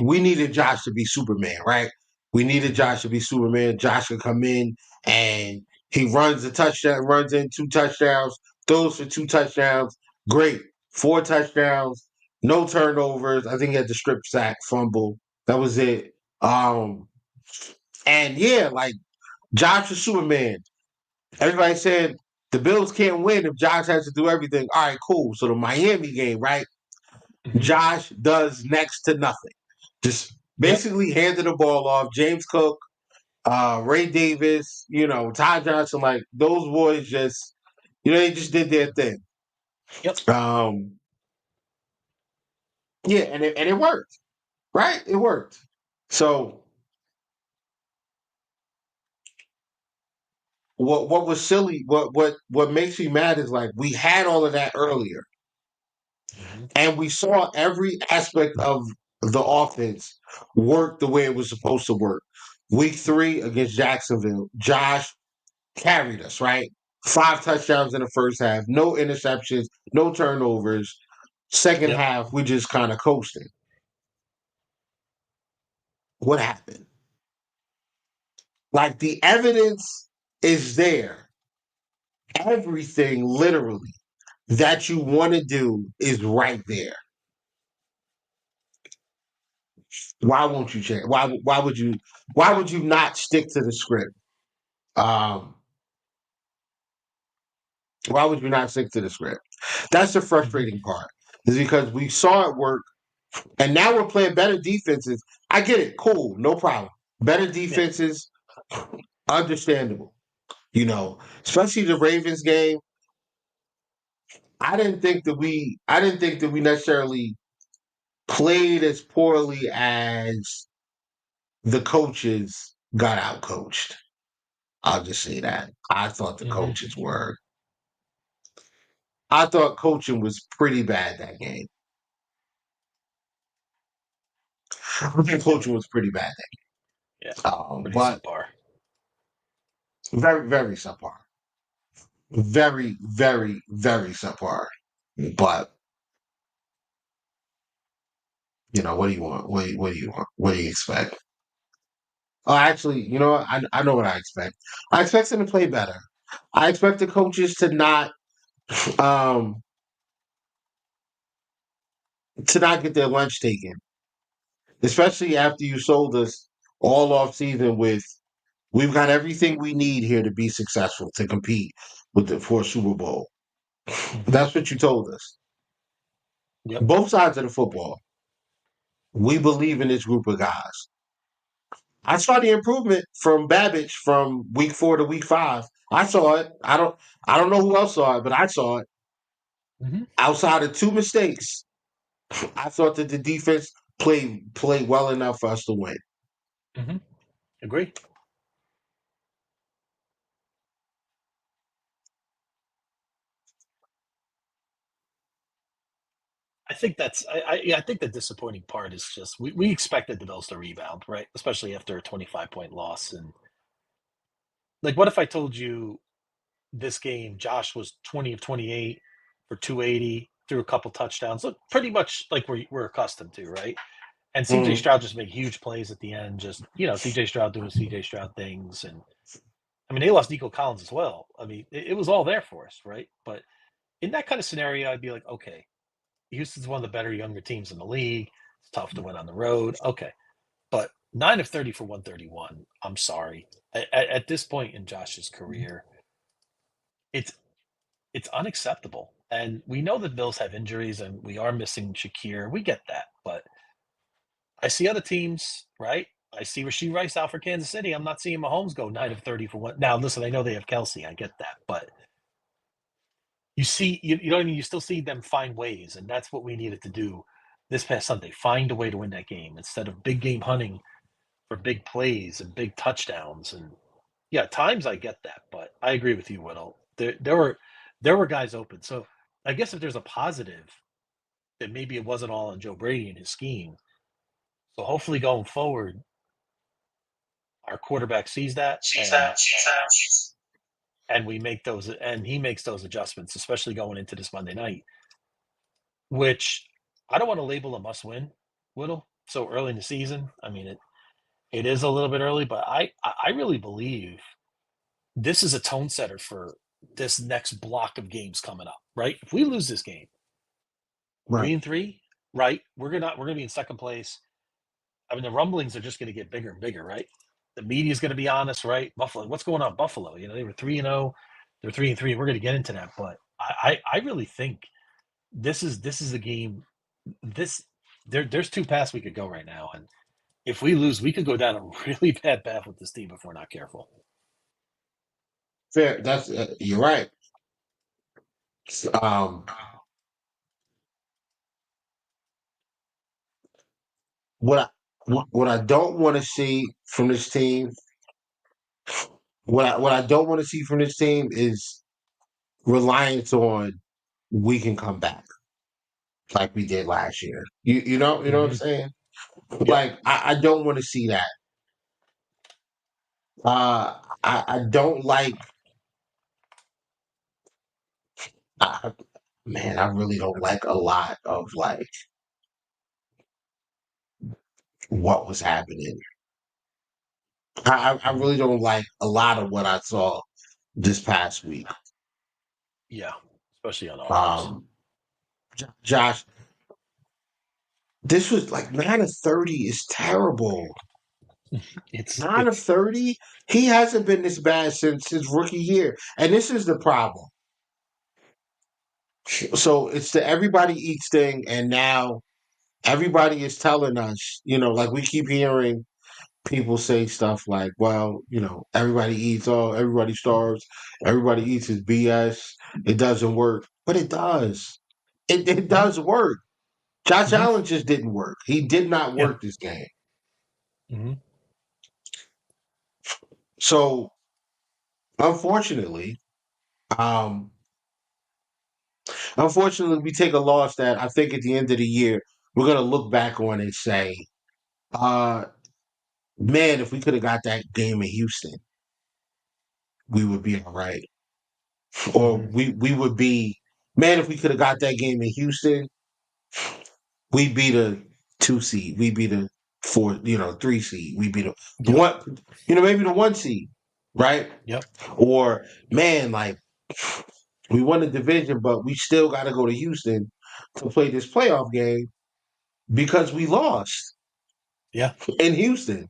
[SPEAKER 4] we needed Josh to be Superman, right? We needed
[SPEAKER 3] Hmm.
[SPEAKER 4] Josh to be Superman. Josh could come in and he runs a touchdown, runs in two touchdowns, throws for two touchdowns. Great. Four touchdowns, no turnovers. I think he had the strip sack fumble. That was it. Um, and yeah, like Josh is Superman. Everybody said the Bills can't win if Josh has to do everything. All right, cool. So the Miami game, right?
[SPEAKER 3] Hmm.
[SPEAKER 4] Josh does next to nothing. Just
[SPEAKER 3] Yep.
[SPEAKER 4] basically handed the ball off. James Cook, Ray Davis, Ty Johnson, like those boys just, they just did their thing.
[SPEAKER 3] Yep.
[SPEAKER 4] Um, yeah, and it worked, right? It worked. So what was silly, what makes me mad is like we had all of that earlier,
[SPEAKER 3] Hmm.
[SPEAKER 4] and we saw every aspect of the offense work the way it was supposed to work. Week 3 against Jacksonville, Josh carried us, right? 5 touchdowns in the first half, no interceptions, no turnovers. Second
[SPEAKER 3] Yep.
[SPEAKER 4] half, we just kind of coasting. What happened? Like the evidence is there. Everything literally that you want to do is right there. Why won't you change? Why would you not stick to the script? Um, why would you not stick to the script? That's the
[SPEAKER 3] Hmm.
[SPEAKER 4] frustrating part. Is because we saw it work. And now we're playing better defenses. I get it. Cool. No problem. Better
[SPEAKER 3] Yeah.
[SPEAKER 4] defenses, understandable. Especially the Ravens game. I didn't think that we necessarily played as poorly as the coaches got out coached. I'll just say that. I thought the
[SPEAKER 3] Hmm.
[SPEAKER 4] coaches were. I thought coaching was pretty bad that game. I think
[SPEAKER 3] It was,
[SPEAKER 4] coaching was pretty bad that
[SPEAKER 3] yeah,
[SPEAKER 4] game.
[SPEAKER 3] pretty
[SPEAKER 4] But
[SPEAKER 3] subpar.
[SPEAKER 4] very, very subpar. Very, very, very subpar. But what do you want? What do you want? What do you expect? Oh, actually, you know what? I know what I expect. I expect them to play better. I expect the coaches um to not get their lunch taken, especially after you sold us all off season with we've got everything we need here to be successful to compete for a Super Bowl.
[SPEAKER 3] Hmm.
[SPEAKER 4] That's what you told us.
[SPEAKER 3] Yep.
[SPEAKER 4] Both sides of the football. We believe in this group of guys. I saw the improvement from Babbage from week 4 to week 5. I saw it. I don't know who else saw it, but I saw it.
[SPEAKER 3] Hmm.
[SPEAKER 4] Outside of 2 mistakes, I thought that the defense played well enough for us to win.
[SPEAKER 3] Hmm. Agree. I think that's yeah, I think the disappointing part is just we expected the Bills to rebound, right? Especially after a 25-point loss. And like, what if I told you this game, Josh was 20 of 28 for 280, threw a couple touchdowns, look pretty much like we're accustomed to, right? And CJ Stroud just made huge plays at the end. Just, CJ Stroud doing CJ Stroud things. And I mean, they lost Nico Collins as well. I mean, it was all there for us, right? But in that kind of scenario, I'd be like, okay, Houston's one of the better younger teams in the league. It's tough to win on the road. Okay. But 9 of 30 for 131. I'm sorry. At this point in Josh's career, it's unacceptable. And we know the Bills have injuries and we are missing Shakir. We get that. But I see other teams, right? I see Rashee Rice out for Kansas City. I'm not seeing Mahomes go 9 of 30 for one. Now, listen, I know they have Kelsey. I get that. But you see, you know what I mean? You still see them find ways. And that's what we needed to do this past Sunday. Find a way to win that game instead of big game hunting for big plays and big touchdowns. And yeah, at times I get that. But I agree with you, Whittle. There were guys open. So I guess if there's a positive, that maybe it wasn't all on Joe Brady and his scheme. So hopefully going forward, our quarterback sees that, and we make those, and he makes those adjustments, especially going into this Monday night, which I don't want to label a must-win, Whittle, so early in the season. I mean, it is a little bit early, but I really believe this is a tone setter for this next block of games coming up, right? If we lose this game,
[SPEAKER 4] Right.
[SPEAKER 3] 3-3, right? We're gonna be in second place. I mean, the rumblings are just going to get bigger and bigger, right? The media is going to be on us, right? Buffalo, what's going on, Buffalo? They were 3-0, they're 3-3. We're going to get into that, but I really think this is a game. There's two paths we could go right now, and if we lose, we could go down a really bad path with this team if we're not careful.
[SPEAKER 4] Fair. That's you're right. Um, what I don't want to see from this team, what I don't want to see from this team is reliance on we can come back like we did last year. You know what I'm saying?
[SPEAKER 3] Yep.
[SPEAKER 4] Like I don't want to see that. I don't like. I, man, I really don't like a lot of like what was happening. I really don't like a lot of what I saw this past week.
[SPEAKER 3] Yeah, especially on offense.
[SPEAKER 4] Josh, this was like 9 of 30 is terrible.
[SPEAKER 3] It's
[SPEAKER 4] 9 of 30? He hasn't been this bad since his rookie year. And this is the problem. So it's the everybody eats thing, and now everybody is telling us, like we keep hearing people say stuff like, well, everybody eats everybody starves, everybody eats his BS. It doesn't work. But it does. It does work. Josh Allen just didn't work. He did not
[SPEAKER 3] Yeah.
[SPEAKER 4] work this game.
[SPEAKER 3] Mm-hmm.
[SPEAKER 4] So unfortunately, um, we take a loss that I think at the end of the year we're gonna look back on and say, uh, man, if we could have got that game in Houston, we would be all right. Or we would be, man, if we could have got that game in Houston, we'd be the 2 seed, we'd be the 3 seed, we'd be the
[SPEAKER 3] Yep.
[SPEAKER 4] one, maybe the 1 seed, right?
[SPEAKER 3] Yep.
[SPEAKER 4] Or man, like we won the division, but we still got to go to Houston to play this playoff game because we lost.
[SPEAKER 3] Yeah.
[SPEAKER 4] In Houston,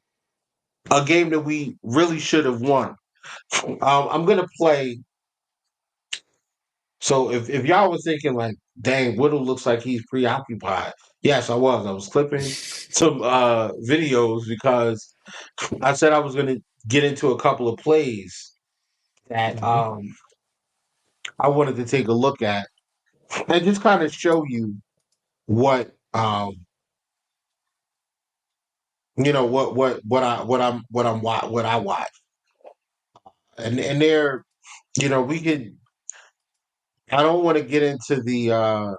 [SPEAKER 4] a game that we really should have won. I'm gonna play. So if y'all were thinking like, dang, Whittle looks like he's preoccupied. Yes, I was. I was clipping some videos because I said I was gonna get into a couple of plays that I wanted to take a look at and just kind of show you what what I watch. And there, we could. I don't want to get into the I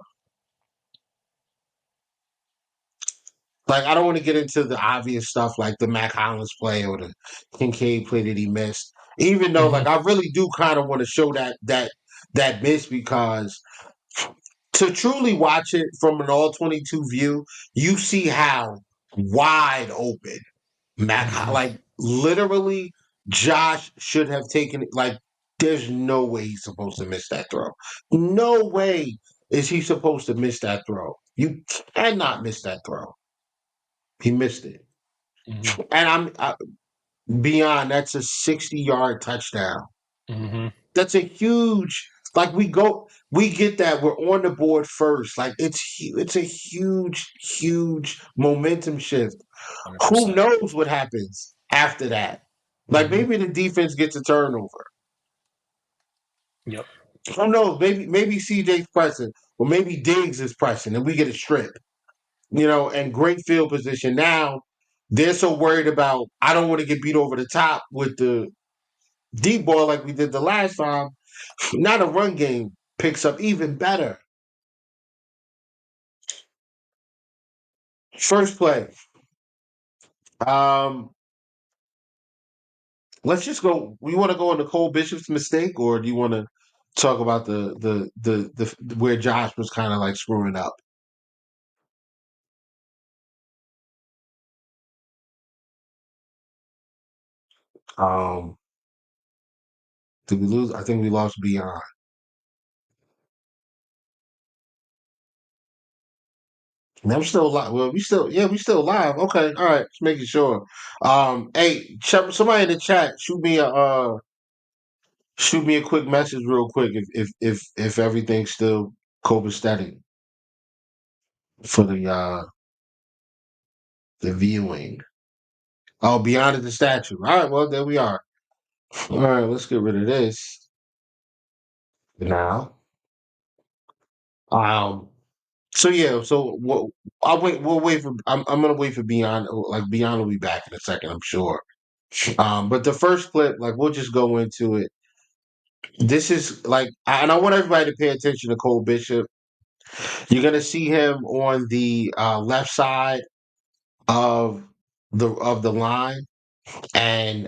[SPEAKER 4] don't want to get into the obvious stuff like the Mac Hollins play or the Kincaid play that he missed. Even though I really do kind of want to show that miss because to truly watch it from an all 22 view, you see how wide open. Like literally, Josh should have taken it. Like, there's no way he's supposed to miss that throw. No way is he supposed to miss that throw. You cannot miss that throw. He missed it, and beyond. That's a 60-yard touchdown. That's a huge. Like we get that we're on the board first. Like it's a huge momentum shift.
[SPEAKER 3] 100%.
[SPEAKER 4] Who knows what happens after that? Like maybe the defense gets a turnover.
[SPEAKER 3] Yep.
[SPEAKER 4] Who knows? Maybe CJ's pressing, or maybe Diggs is pressing, and we get a strip. And great field position. Now they're so worried about I don't want to get beat over the top with the deep ball like we did the last time. Now the run game picks up even better. First play. Let's just go. We want to go into Cole Bishop's mistake, or do you want to talk about the where Josh was kind of like screwing up? Um, did we lose? I think we lost Beyond. And I'm still alive. Well, we still alive. Okay, all right, just making sure. Hey, somebody in the chat, shoot me a quick message real quick if everything's still copacetic for the viewing. Oh, Beyond is the statue. All right, well there we are. All right, let's get rid of this now. So yeah, so what? I'll wait. We'll wait for. I'm gonna wait for Beyond. Like Beyond will be back in a second, I'm sure. But the first clip, like we'll just go into it. This is like, and I want everybody to pay attention to Cole Bishop. You're gonna see him on the left side of the line, and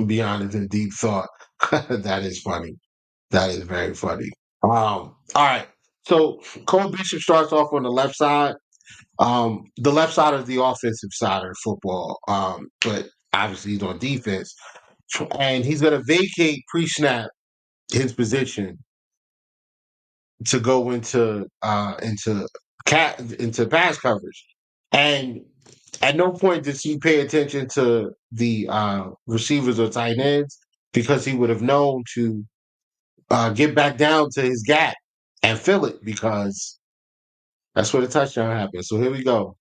[SPEAKER 4] Beyond is in deep thought. That is funny. That is very funny. All right. So Cole Bishop starts off on the left side. The left side is the offensive side of football. But obviously he's on defense. And he's gonna vacate pre-snap his position to go into pass coverage. And at no point does he pay attention to the receivers or tight ends because he would have known to get back down to his gap and fill it because that's where the touchdown happened. So here we go.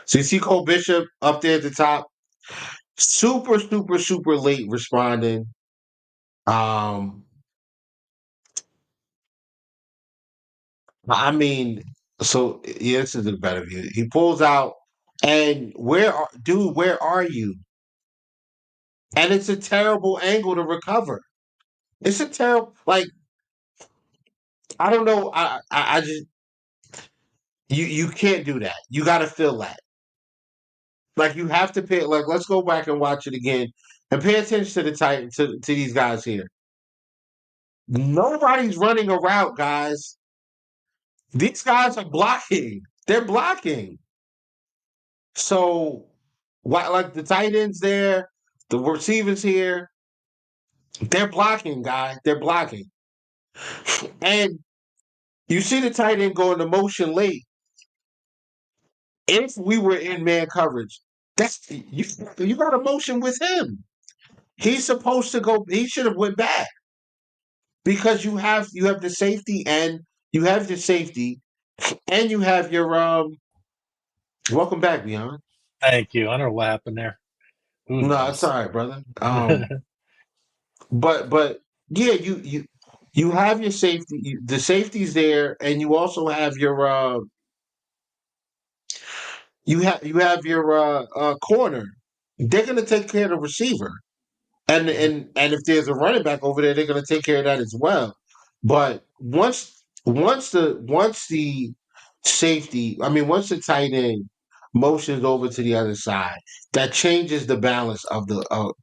[SPEAKER 4] So you see Cole Bishop up there at the top, super, super, super late responding. I mean, so yeah, this is a better view. He pulls out, and where are you? And it's a terrible angle to recover. It's a terrible, like, I don't know. I just you can't do that. You got to feel that. Like you have to pay. Like let's go back and watch it again and pay attention to the to these guys here. Nobody's running a route, guys. These guys are blocking. They're blocking. So, like the tight ends there, the receivers here, they're blocking, guys. They're blocking. And you see the tight end go into motion late. If we were in man coverage, that's you got a motion with him. He's supposed to go. He should have went back because you have the safety and you have the safety and you have your welcome back, Beyond.
[SPEAKER 3] Thank you. I don't know what happened there. Who
[SPEAKER 4] No,
[SPEAKER 3] knows?
[SPEAKER 4] it's all right, brother. But yeah, you have your safety. The safety's there, and you also have your you have your corner. They're gonna take care of the receiver. And if there's a running back over there, they're going to take care of that as well. But once the safety, I mean, once the tight end motions over to the other side, that changes the balance of the of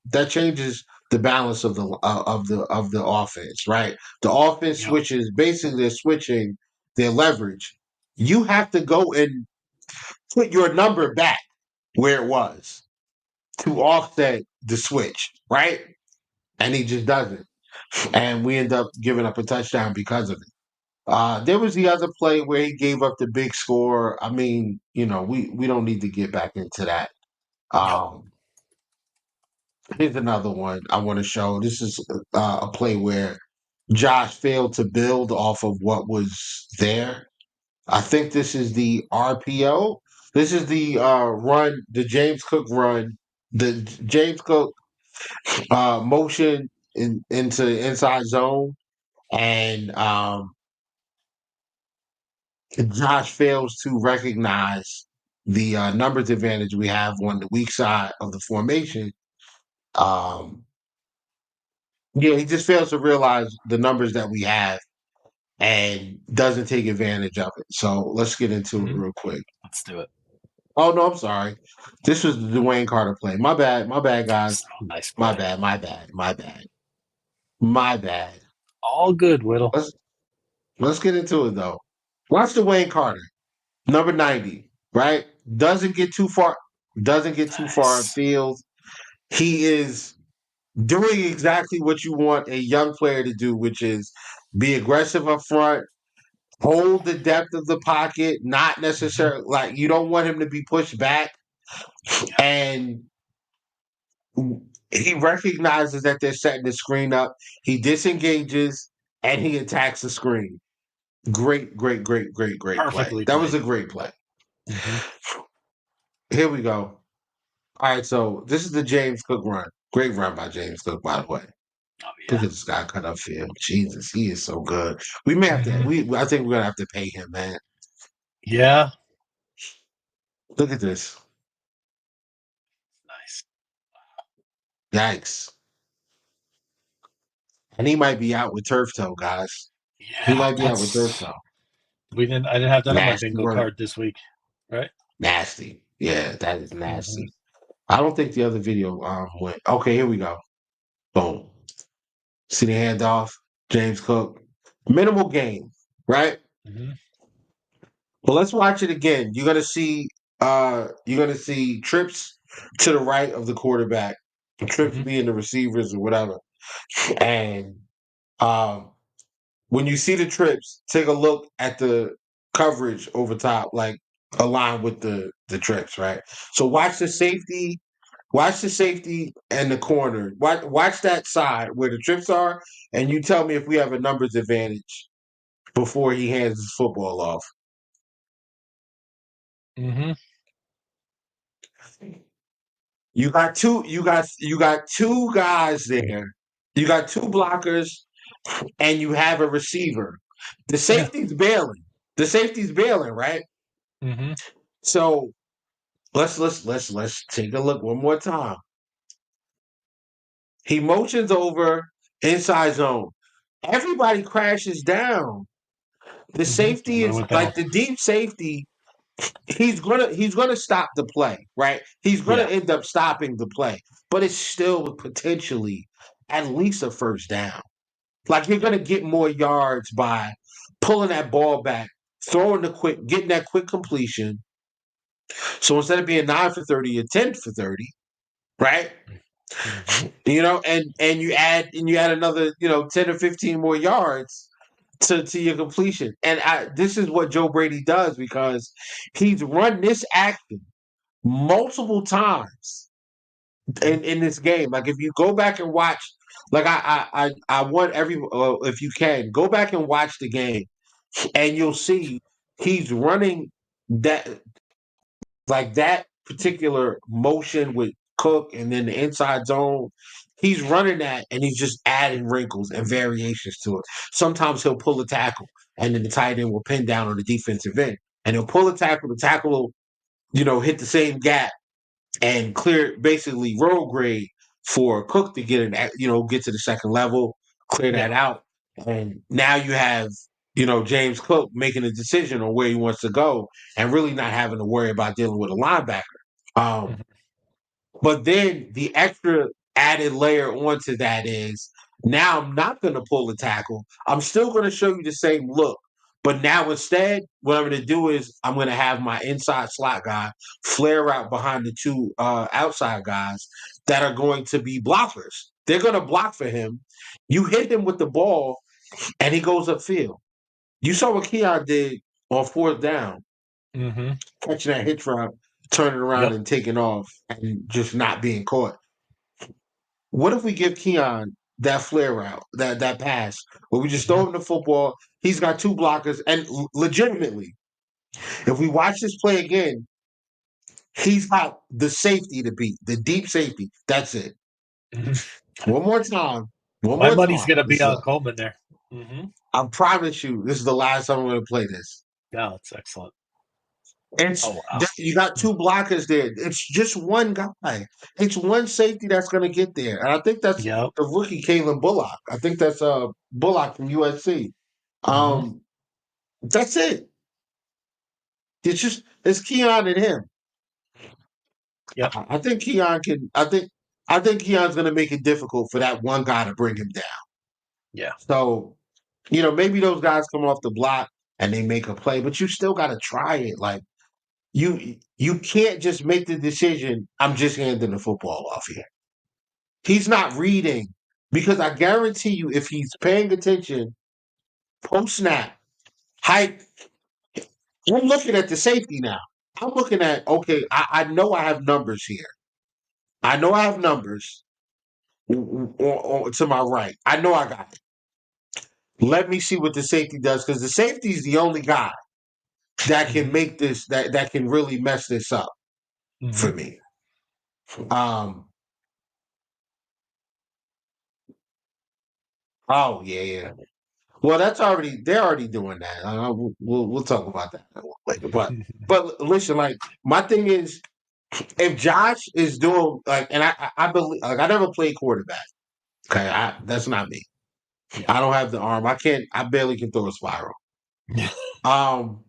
[SPEAKER 4] the offense, right? The offense switches. Basically, they're switching their leverage, you have to go and put your number back where it was to offset the switch, right? And he just doesn't. And we end up giving up a touchdown because of it. There was the other play where he gave up the big score. I mean, we don't need to get back into that.
[SPEAKER 3] Yep.
[SPEAKER 4] Here's another one I want to show. This is a play where Josh failed to build off of what was there. I think this is the RPO. This is the run, the James Cook run, the James Cook motion into inside zone, and Josh fails to recognize the numbers advantage we have on the weak side of the formation. Um, yeah, he just fails to realize the numbers that we have and doesn't take advantage of it. So let's get into it real quick.
[SPEAKER 3] Let's do it.
[SPEAKER 4] Oh no, I'm sorry. This was the Dwayne Carter play. My bad, guys.
[SPEAKER 3] So nice
[SPEAKER 4] My
[SPEAKER 3] play.
[SPEAKER 4] bad.
[SPEAKER 3] All good, Whittle.
[SPEAKER 4] Let's get into it though. Watch Dwayne Carter, number 90, right? Doesn't get too far. Doesn't get too far
[SPEAKER 3] Nice.
[SPEAKER 4] afield. He is doing exactly what you want a young player to do, which is be aggressive up front, hold the depth of the pocket, not necessarily like you don't want him to be pushed back. And he recognizes that they're setting the screen up. He disengages and he attacks the screen. Great play.
[SPEAKER 3] Perfectly
[SPEAKER 4] That was
[SPEAKER 3] played.
[SPEAKER 4] a great play.
[SPEAKER 3] Mm-hmm.
[SPEAKER 4] Here we go. All right, so this is the James Cook run. Great run by James Cook, by the way.
[SPEAKER 3] Oh,
[SPEAKER 4] Look
[SPEAKER 3] yeah.
[SPEAKER 4] at this guy cut up field. Jesus, he is so good. We may have to. I think we're gonna have to pay him, man.
[SPEAKER 3] Yeah.
[SPEAKER 4] Look at this.
[SPEAKER 3] Nice.
[SPEAKER 4] Yikes. And he might be out with turf toe, guys. He
[SPEAKER 3] Yeah.
[SPEAKER 4] might be out with turf toe.
[SPEAKER 3] I didn't have that on my
[SPEAKER 4] Nasty
[SPEAKER 3] bingo
[SPEAKER 4] work.
[SPEAKER 3] card this week, right?
[SPEAKER 4] Nasty. Yeah, that is nasty. I don't think the other video went. Okay, here we go. Boom. See the handoff, James Cook. Minimal gain, right?
[SPEAKER 3] Mm-hmm.
[SPEAKER 4] But let's watch it again. You're gonna see trips to the right of the quarterback, trips being the receivers or whatever. And when you see the trips, take a look at the coverage over top, like aligned with the trips, right? So watch the safety and the corner. Watch that side where the trips are, and you tell me if we have a numbers advantage before he hands his football off.
[SPEAKER 3] Mm-hmm.
[SPEAKER 4] You got two guys there. You got two blockers, and you have a receiver. The
[SPEAKER 3] Yeah.
[SPEAKER 4] safety's bailing. The safety's bailing, right?
[SPEAKER 3] Mm-hmm.
[SPEAKER 4] So let's take a look one more time. He motions over inside zone. Everybody crashes down. The safety
[SPEAKER 3] I
[SPEAKER 4] is
[SPEAKER 3] went down.
[SPEAKER 4] like the deep safety. He's gonna stop the play, right? He's gonna
[SPEAKER 3] Yeah.
[SPEAKER 4] end up stopping the play, but it's still potentially at least a first down. Like you're gonna get more yards by pulling that ball back, getting that quick completion. So instead of being 9 for 30, you're 10 for 30, right?
[SPEAKER 3] Mm-hmm.
[SPEAKER 4] And you add another 10 or 15 more yards to your completion. And this is what Joe Brady does because he's run this action multiple times in this game. Like if you go back and watch, like I want if you can go back and watch the game, and you'll see he's running that like that particular motion with Cook and then the inside zone. He's running that and he's just adding wrinkles and variations to it. Sometimes he'll pull a tackle and then the tight end will pin down on the defensive end. And he'll pull a tackle, the tackle will, hit the same gap and clear basically road grade for Cook to get to the second level, clear that
[SPEAKER 3] Yeah.
[SPEAKER 4] out. And now you have, James Cook making a decision on where he wants to go and really not having to worry about dealing with a linebacker. Um, but then the extra added layer onto that is now I'm not going to pull the tackle. I'm still going to show you the same look, But now instead, what I'm going to do is I'm going to have my inside slot guy flare out behind the two outside guys that are going to be blockers. They're going to block for him. You hit him with the ball, and he goes upfield. You saw what Keon did on fourth down,
[SPEAKER 3] Mm-hmm.
[SPEAKER 4] catching that hitch route, turning around
[SPEAKER 3] Yep.
[SPEAKER 4] and taking off, and just not being caught. What if we give Keon that flare route, that pass, where we just throw him the football? He's got two blockers, and legitimately, if we watch this play again, he's got the safety to beat, the deep safety. That's it.
[SPEAKER 3] Mm-hmm.
[SPEAKER 4] One more time. One
[SPEAKER 3] My
[SPEAKER 4] more
[SPEAKER 3] money's
[SPEAKER 4] time.
[SPEAKER 3] going to be on Coleman there. Mm-hmm.
[SPEAKER 4] I promise you, this is the last time I'm going to play this.
[SPEAKER 3] No, it's excellent.
[SPEAKER 4] It's
[SPEAKER 3] Oh, wow.
[SPEAKER 4] you got two blockers there. It's just one guy. It's one safety that's going to get there, and I think that's
[SPEAKER 3] Yep.
[SPEAKER 4] the rookie Kalen Bullock. I think that's Bullock from USC.
[SPEAKER 3] Mm-hmm.
[SPEAKER 4] That's it. It's Keon and him.
[SPEAKER 3] Yep.
[SPEAKER 4] I think Keon can. I think Keon's going to make it difficult for that one guy to bring him down.
[SPEAKER 3] Yeah.
[SPEAKER 4] So, maybe those guys come off the block and they make a play, but you still got to try it. Like you can't just make the decision. I'm just handing the football off here. He's not reading because I guarantee you, if he's paying attention post snap, height. I'm looking at the safety now. I'm looking at okay. I know I have numbers here. I know I have numbers to my right. I know I got it. Let me see what the safety does because the safety is the only guy that can
[SPEAKER 3] Mm-hmm.
[SPEAKER 4] make this that can really mess this up
[SPEAKER 3] Mm-hmm.
[SPEAKER 4] for me. Um. Oh yeah. Well, they're already doing that. We'll talk about that later. But listen, like my thing is, if Josh is doing like, and I believe like I never played quarterback. Okay, that's not me.
[SPEAKER 3] Yeah.
[SPEAKER 4] I don't have the arm. I can't. I barely can throw a spiral. Um,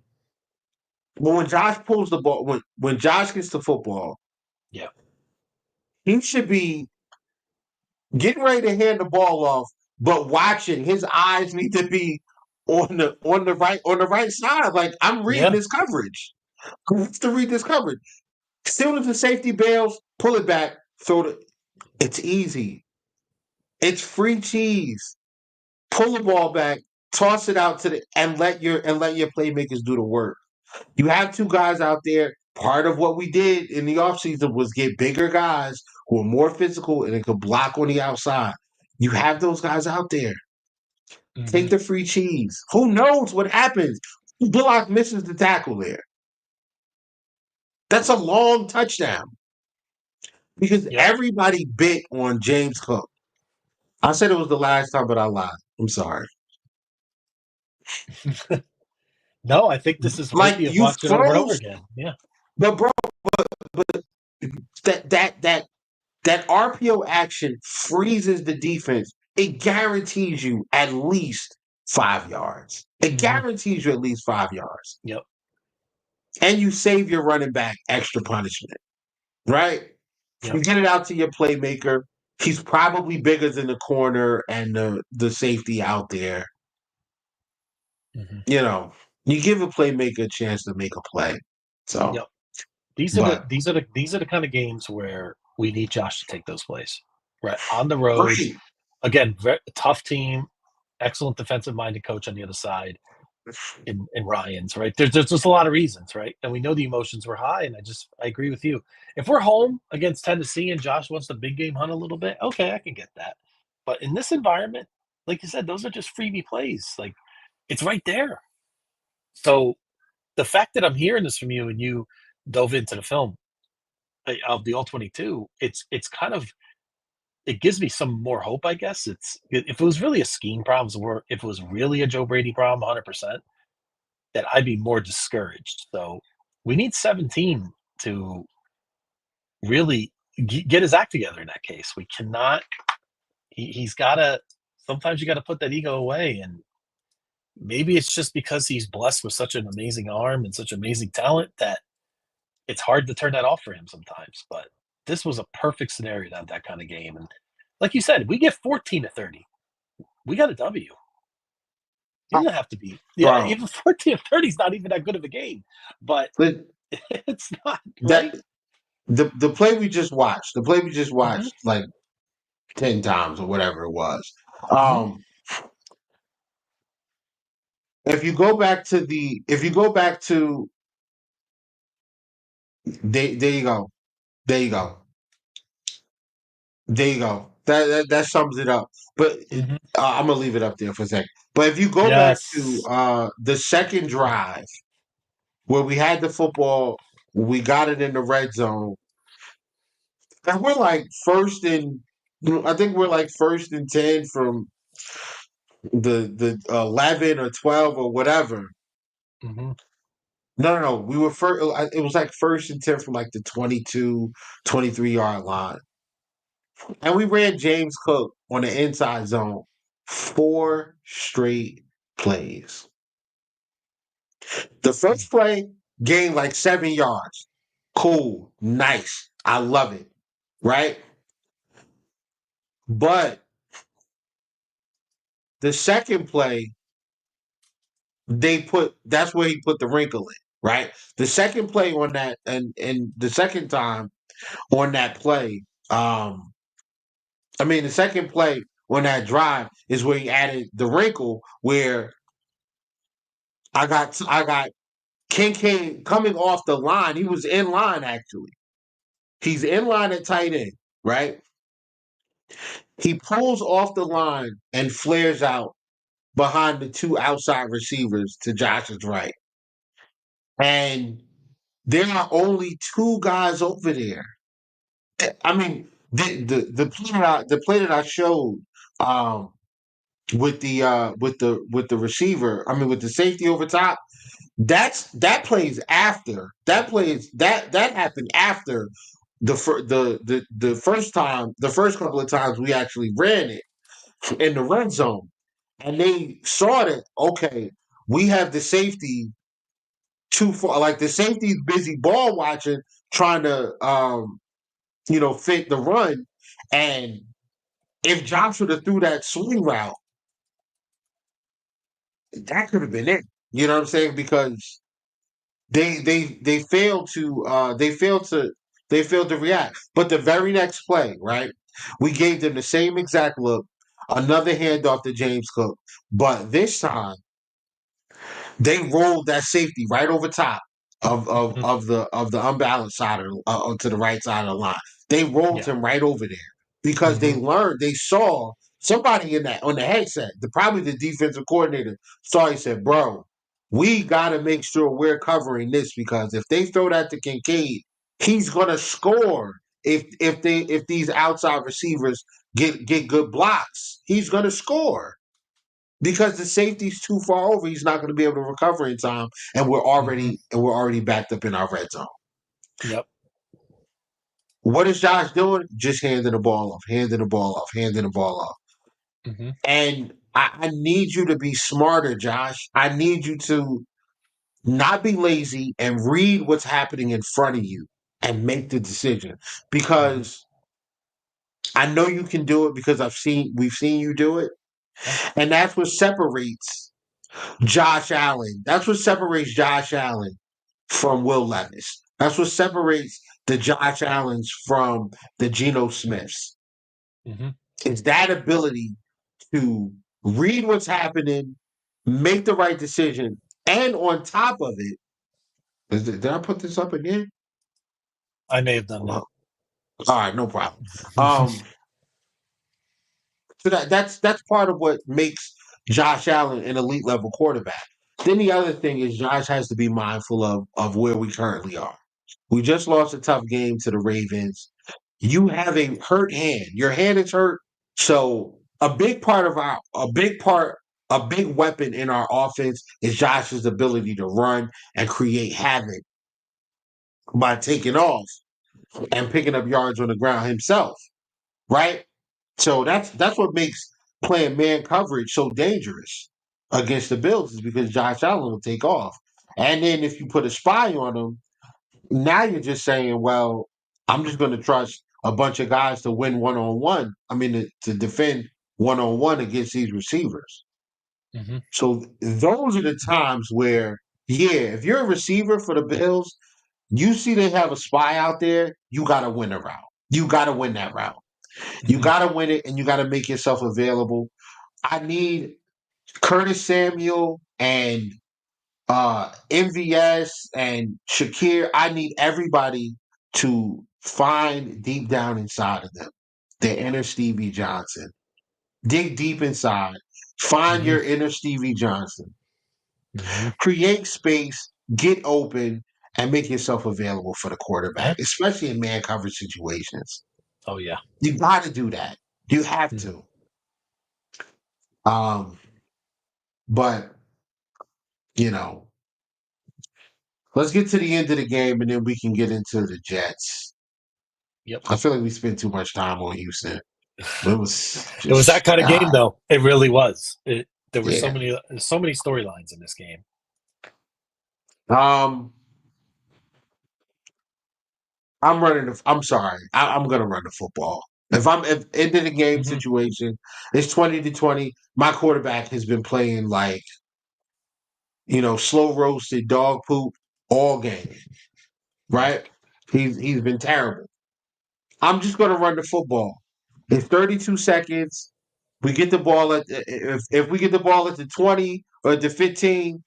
[SPEAKER 4] but when Josh pulls the ball, when Josh gets the football,
[SPEAKER 3] Yeah.
[SPEAKER 4] he should be getting ready to hand the ball off, but watching. His eyes need to be on the right side. Like I'm reading
[SPEAKER 3] Yeah.
[SPEAKER 4] this coverage. I have to read this coverage. Still, if the safety bails, pull it back. It's easy. It's free cheese. Pull the ball back, toss it out and let your playmakers do the work. You have two guys out there. Part of what we did in the offseason was get bigger guys who are more physical and they could block on the outside. You have those guys out there.
[SPEAKER 3] Mm-hmm.
[SPEAKER 4] Take the free cheese. Who knows what happens? Bullock misses the tackle there. That's a long touchdown because
[SPEAKER 3] Yep.
[SPEAKER 4] everybody bit on James Cook. I said it was the last time, but I lied. I'm sorry.
[SPEAKER 3] No, I think this is
[SPEAKER 4] Like
[SPEAKER 3] worthy of
[SPEAKER 4] you
[SPEAKER 3] watching over and over
[SPEAKER 4] froze,
[SPEAKER 3] again. Yeah.
[SPEAKER 4] but bro, but that RPO action freezes the defense. It guarantees you at least 5 yards. It
[SPEAKER 3] Mm-hmm.
[SPEAKER 4] guarantees you at least 5 yards.
[SPEAKER 3] Yep.
[SPEAKER 4] And you save your running back extra punishment, right? You
[SPEAKER 3] Yep.
[SPEAKER 4] get it out to your playmaker. He's probably bigger than the corner and the safety out there.
[SPEAKER 3] Mm-hmm.
[SPEAKER 4] You give a playmaker a chance to make a play. So,
[SPEAKER 3] Yep. These are
[SPEAKER 4] but
[SPEAKER 3] the kind of games where we need Josh to take those plays. Right on the road.
[SPEAKER 4] right.
[SPEAKER 3] Again, tough team, excellent defensive minded coach on the other side in Ryan's, right? There's just a lot of reasons, right? And we know the emotions were high, and I agree with you. If we're home against Tennessee and Josh wants the big game hunt a little bit, okay, I can get that. But in this environment, like you said, those are just freebie plays. Like it's right there. So the fact that I'm hearing this from you and you dove into the film of the All 22, it's kind of it gives me some more hope, I guess. If it was really a scheme problem, or if it was really a Joe Brady problem, 100%, that I'd be more discouraged. So we need 17 to really get his act together in that case. We cannot. He's got to. Sometimes you got to put that ego away, and maybe it's just because he's blessed with such an amazing arm and such amazing talent that it's hard to turn that off for him sometimes. But this was a perfect scenario to have that kind of game. And like you said, we get 14 to 30. We got a W. He doesn't have to be. Yeah,
[SPEAKER 4] Bro,
[SPEAKER 3] even 14 of 30 is not even that good of a game, but
[SPEAKER 4] but
[SPEAKER 3] it's not,
[SPEAKER 4] that
[SPEAKER 3] right?
[SPEAKER 4] the play we just watched,
[SPEAKER 3] Hmm.
[SPEAKER 4] like 10 times or whatever it was.
[SPEAKER 3] Hmm.
[SPEAKER 4] Um, if you go back to there you go, there you go, there you go. That sums it up. But
[SPEAKER 3] Hmm.
[SPEAKER 4] I'm gonna leave it up there for a second. But if you go back to
[SPEAKER 3] Yes.
[SPEAKER 4] the second drive where we had the football, we got it in the red zone, and we're like first in. I think we're like first and 10 from the 11 or 12 or whatever.
[SPEAKER 3] Hmm.
[SPEAKER 4] No. We were first. It was like first and 10 from like the 22, 23-yard line. And we ran James Cook on the inside zone 4 straight plays. The first play gained like 7 yards. Cool. Nice. I love it. Right? But the second play, that's where he put the wrinkle in. Right? The second play on that, and the second time on that play, the second play on that drive is where he added the wrinkle where I got Kincaid coming off the line. He was in line actually. He's in line at tight end, right? He pulls off the line and flares out behind the two outside receivers to Josh's right. And there are only two guys over there. I mean, the play that I showed um, with the receiver, with the safety over top, that plays after. That happened after the first time, the first couple of times we actually ran it in the red zone, and they saw that okay, we have the safety too far. Like the safety's busy ball watching, trying to fit the run, and if Josh would have threw that swing route, that could have been it. You know what I'm saying? Because they failed to they failed to react. But the very next play, right? We gave them the same exact look, another handoff to James Cook, but this time they rolled that safety right over top
[SPEAKER 3] Hmm.
[SPEAKER 4] of the unbalanced side to the right side of the line. They rolled
[SPEAKER 3] Yeah.
[SPEAKER 4] him right over there because
[SPEAKER 3] Hmm.
[SPEAKER 4] they saw somebody in that on the headset, probably the defensive coordinator saw. He said, "Bro, we got to make sure we're covering this because if they throw that to Kincaid, he's gonna score. If these outside receivers get good blocks, he's gonna score." Because the safety's too far over, he's not going to be able to recover in time, and
[SPEAKER 3] Hmm.
[SPEAKER 4] we're already backed up in our red zone.
[SPEAKER 3] Yep.
[SPEAKER 4] What is Josh doing? Just handing the ball off, handing the ball off, handing the ball off.
[SPEAKER 3] Hmm.
[SPEAKER 4] And I need you to be smarter, Josh. I need you to not be lazy and read what's happening in front of you and make the decision.
[SPEAKER 3] Hmm.
[SPEAKER 4] Because I know you can do it because we've seen you do it.
[SPEAKER 3] Yeah.
[SPEAKER 4] And that's what separates Josh Allen. That's what separates Josh Allen from Will Levis. That's what separates the Josh Allens from the Geno Smiths.
[SPEAKER 3] Hmm.
[SPEAKER 4] It's that ability to read what's happening, make the right decision, and on top of it, did I put this up again?
[SPEAKER 3] I may have done that.
[SPEAKER 4] All right, no problem. Um, so that's part of what makes Josh Allen an elite level quarterback. Then the other thing is Josh has to be mindful of where we currently are. We just lost a tough game to the Ravens. You have a hurt hand. Your hand is hurt. So a big weapon in our offense is Josh's ability to run and create havoc by taking off and picking up yards on the ground himself. Right? So that's what makes playing man coverage so dangerous against the Bills is because Josh Allen will take off. And then if you put a spy on him, now you're just saying, well, I'm just going to trust a bunch of guys to win one on one. To defend one on one against these receivers.
[SPEAKER 3] Mm-hmm.
[SPEAKER 4] So those are the times where, yeah, if you're a receiver for the Bills, you see they have a spy out there, you got to win a route. You got to win that route. You
[SPEAKER 3] Mm-hmm.
[SPEAKER 4] got to win it, and you got to make yourself available. I need Curtis Samuel and MVS and Shakir. I need everybody to find deep down inside of them their inner Stevie Johnson. Dig deep inside. Find
[SPEAKER 3] Mm-hmm.
[SPEAKER 4] your inner Stevie Johnson.
[SPEAKER 3] Mm-hmm.
[SPEAKER 4] Create space, get open, and make yourself available for the
[SPEAKER 3] Yeah.
[SPEAKER 4] quarterback, especially in man coverage situations.
[SPEAKER 3] Oh yeah.
[SPEAKER 4] You got to do that. You have
[SPEAKER 3] Mm-hmm.
[SPEAKER 4] to. Um, but you know, let's get to the end of the game and then we can get into the Jets.
[SPEAKER 3] Yep.
[SPEAKER 4] I feel like we spent too much time on Houston. It was
[SPEAKER 3] It was that
[SPEAKER 4] just
[SPEAKER 3] kind of game, though. It really was. There were
[SPEAKER 4] yeah.
[SPEAKER 3] so many storylines in this game.
[SPEAKER 4] Um, I'm running. I'm sorry. I'm gonna run the football. If end of the game
[SPEAKER 3] Mm-hmm.
[SPEAKER 4] situation, it's 20-20. My quarterback has been playing like slow roasted dog poop all game.
[SPEAKER 3] Yep.
[SPEAKER 4] Right? He's been terrible. I'm just gonna run the football. It's 32 seconds. We get the ball if we get the ball at the 20 or at the 15.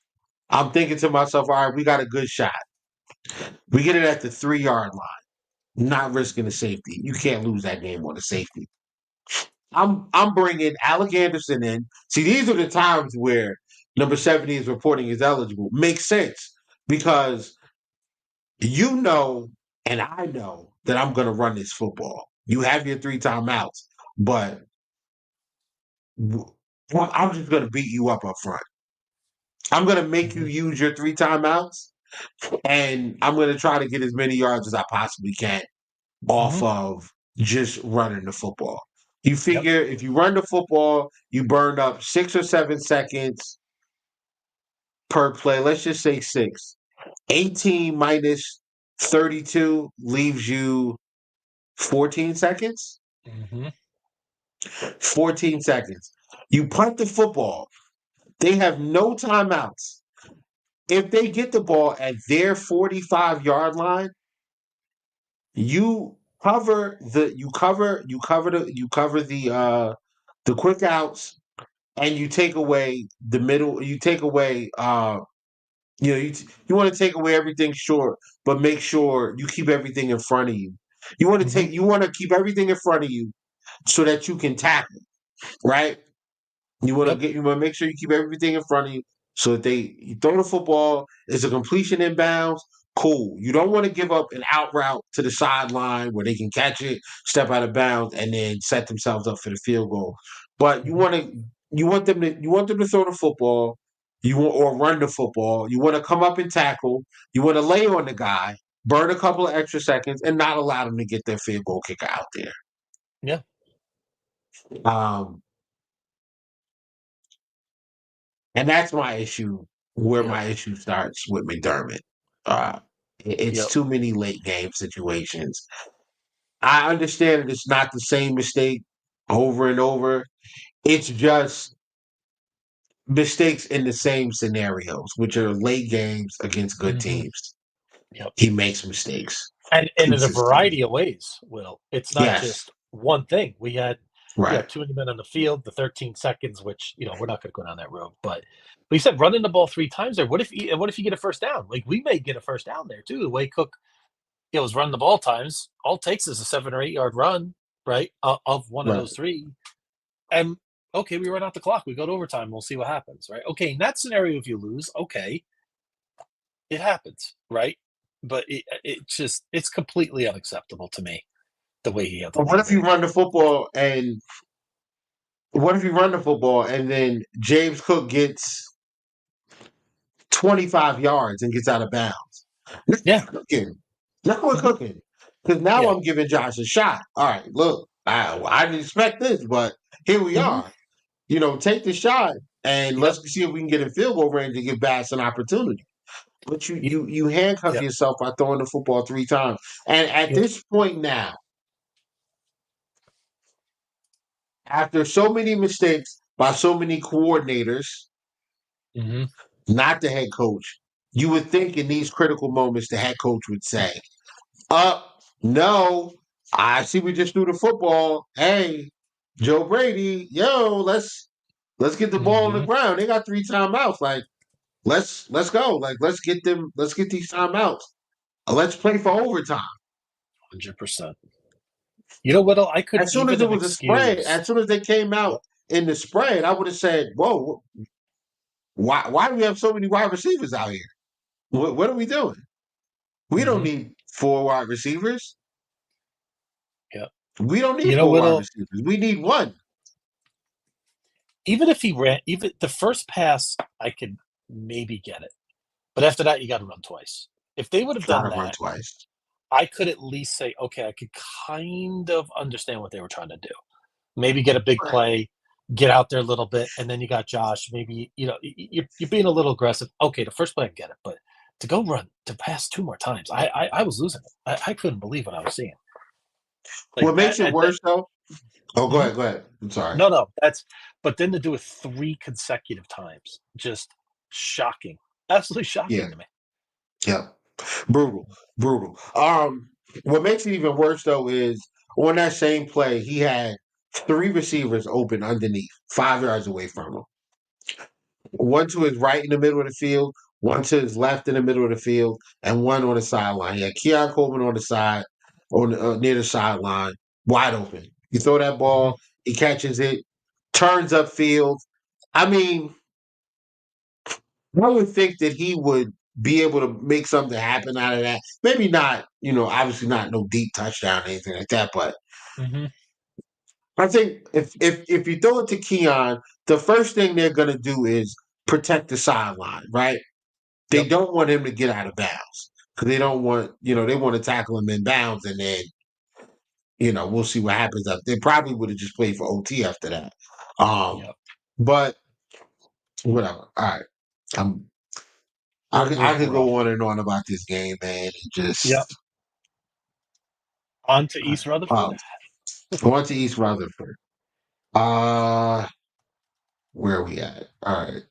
[SPEAKER 4] I'm thinking to myself, all right, we got a good shot. We get it at the 3-yard line. Not risking the safety. You can't lose that game on the safety. I'm bringing Alec Anderson in. See, these are the times where number 70 is reporting is eligible. Makes sense because you know, and I know that I'm going to run this football. You have your 3 timeouts, but I'm just going to beat you up front. I'm going to make you
[SPEAKER 3] Mm-hmm.
[SPEAKER 4] use your 3 timeouts, and I'm going to try to get as many yards as I possibly can off
[SPEAKER 3] Mm-hmm.
[SPEAKER 4] of just running the football. You
[SPEAKER 3] Yep.
[SPEAKER 4] figure if you run the football, you burn up 6 or 7 seconds per play. Let's just say 6. 18 minus 32 leaves you 14 seconds.
[SPEAKER 3] Mm-hmm.
[SPEAKER 4] 14 seconds. You punt the football. They have no timeouts. If they get the ball at their 45-yard line, you cover the quick outs, and you take away the middle. You take away you want to take away everything short, but make sure you keep everything in front of you.
[SPEAKER 3] Mm-hmm.
[SPEAKER 4] You want to keep everything in front of you so that you can tackle, right?
[SPEAKER 3] Yep.
[SPEAKER 4] You want to make sure you keep everything in front of you so that you throw the football, it's a completion inbounds. Cool. You don't want to give up an out route to the sideline where they can catch it, step out of bounds, and then set themselves up for the field goal. But
[SPEAKER 3] Mm-hmm.
[SPEAKER 4] you want them to throw the football, or run the football. You want to come up and tackle. You want to lay on the guy, burn a couple of extra seconds, and not allow them to get their field goal kicker out there.
[SPEAKER 3] Yeah.
[SPEAKER 4] Um, And that's my issue, where
[SPEAKER 3] Yep.
[SPEAKER 4] my issue starts with McDermott. Uh, it's
[SPEAKER 3] Yep.
[SPEAKER 4] too many late game situations. I understand that it's not the same mistake over and over. It's just mistakes in the same scenarios, which are late games against good
[SPEAKER 3] Mm-hmm.
[SPEAKER 4] teams.
[SPEAKER 3] Yep.
[SPEAKER 4] He makes mistakes
[SPEAKER 3] And in a
[SPEAKER 4] consistently.
[SPEAKER 3] variety of ways, Will. It's not
[SPEAKER 4] Yes,
[SPEAKER 3] just one thing. We had,
[SPEAKER 4] right,
[SPEAKER 3] 200 men on the field, the 13 seconds, which, we're not going to go down that road. But we said running the ball 3 times there. What if you get a first down? Like we may get a first down there too. The way Cook, was running the ball times. All it takes is a 7 or 8 yard run, right? Of one of
[SPEAKER 4] right.
[SPEAKER 3] those three. And okay, we run out the clock. We go to overtime. We'll see what happens, right? Okay, in that scenario, if you lose, okay, it happens, right? But it's completely unacceptable to me the way he
[SPEAKER 4] But
[SPEAKER 3] handled that there.
[SPEAKER 4] what if you run the football and then James Cook gets 25 yards and gets out of bounds? Now
[SPEAKER 3] Yeah.
[SPEAKER 4] we're cooking. Now we're
[SPEAKER 3] Mhm.
[SPEAKER 4] cooking. Because now
[SPEAKER 3] Yeah.
[SPEAKER 4] I'm giving Josh a shot. All right, look, I didn't expect this, but here we
[SPEAKER 3] Mhm.
[SPEAKER 4] are. Take the shot and
[SPEAKER 3] Yep.
[SPEAKER 4] let's see if we can get a field goal range to give Bass an opportunity. But
[SPEAKER 3] Y-
[SPEAKER 4] you handcuff
[SPEAKER 3] Yep.
[SPEAKER 4] yourself by throwing the football 3 times. And at
[SPEAKER 3] Yep.
[SPEAKER 4] this point now, after so many mistakes by so many coordinators,
[SPEAKER 3] Mm-hmm.
[SPEAKER 4] not the head coach. You would think in these critical moments the head coach would say, no, I see we just threw the football. Hey, Joe Brady, yo, let's get the ball on the
[SPEAKER 3] Mm-hmm.
[SPEAKER 4] ground. They got 3 timeouts. Like, let's go. Like, let's get these timeouts. Let's play for overtime.
[SPEAKER 3] 100%. You know what? I could
[SPEAKER 4] As soon
[SPEAKER 3] even
[SPEAKER 4] as it
[SPEAKER 3] have
[SPEAKER 4] was a spread,
[SPEAKER 3] excused.
[SPEAKER 4] as soon as they came out
[SPEAKER 3] Yep.
[SPEAKER 4] in the spread, I would have said, "Whoa, why do we have so many wide receivers out here? What are we doing? We don't
[SPEAKER 3] Mm-hmm.
[SPEAKER 4] need 4 wide receivers.
[SPEAKER 3] Yep.
[SPEAKER 4] We don't need
[SPEAKER 3] You know
[SPEAKER 4] 4 wide
[SPEAKER 3] what?
[SPEAKER 4] receivers. We need one."
[SPEAKER 3] Even if he ran, even the first pass, I could maybe get it. But after that, you got to run twice. If they would have
[SPEAKER 4] Got
[SPEAKER 3] done
[SPEAKER 4] to run
[SPEAKER 3] that,
[SPEAKER 4] twice.
[SPEAKER 3] I could at least say, okay, I could kind of understand what they were trying to do. Maybe get a big
[SPEAKER 4] Right.
[SPEAKER 3] play, get out there a little bit, and then you got Josh. Maybe you're being a little aggressive. Okay, the first play I get it, but to pass 2 more times, I was losing it. I couldn't believe what I was seeing. Like
[SPEAKER 4] What makes it
[SPEAKER 3] at that.
[SPEAKER 4] worse, though? Oh, go
[SPEAKER 3] Mhm.
[SPEAKER 4] ahead. Go ahead. I'm sorry.
[SPEAKER 3] No, but then to do it 3 consecutive times, just shocking, absolutely
[SPEAKER 4] Yeah.
[SPEAKER 3] shocking to me.
[SPEAKER 4] Yeah. Brutal. Brutal. What makes it even worse, though, is on that same play, he had 3 receivers open underneath, 5 yards away from him. One to his right in the middle of the field, one to his left in the middle of the field, and one on the sideline. He had Keon Coleman on the side, near the sideline, wide open. You throw that
[SPEAKER 3] Mhm.
[SPEAKER 4] ball, he catches it, turns upfield. I mean, I would think that he would be able to make something happen out of that. Maybe not, obviously not no deep touchdown or anything like that, but
[SPEAKER 3] Mhm.
[SPEAKER 4] I think if you throw it to Keon, the first thing they're gonna do is protect the sideline, right? They
[SPEAKER 3] Yep.
[SPEAKER 4] don't want him to get out of bounds because they don't want, they want to tackle him in bounds, and then we'll see what happens. They probably would have just played for OT after that.
[SPEAKER 3] Yep.
[SPEAKER 4] But whatever. All right, I'm. I could
[SPEAKER 3] We're off.
[SPEAKER 4] go on and on about this game, man. And
[SPEAKER 3] Yep.
[SPEAKER 4] just
[SPEAKER 3] On to East Rutherford.
[SPEAKER 4] um, going to East Rutherford. Uh, where are we at? All right.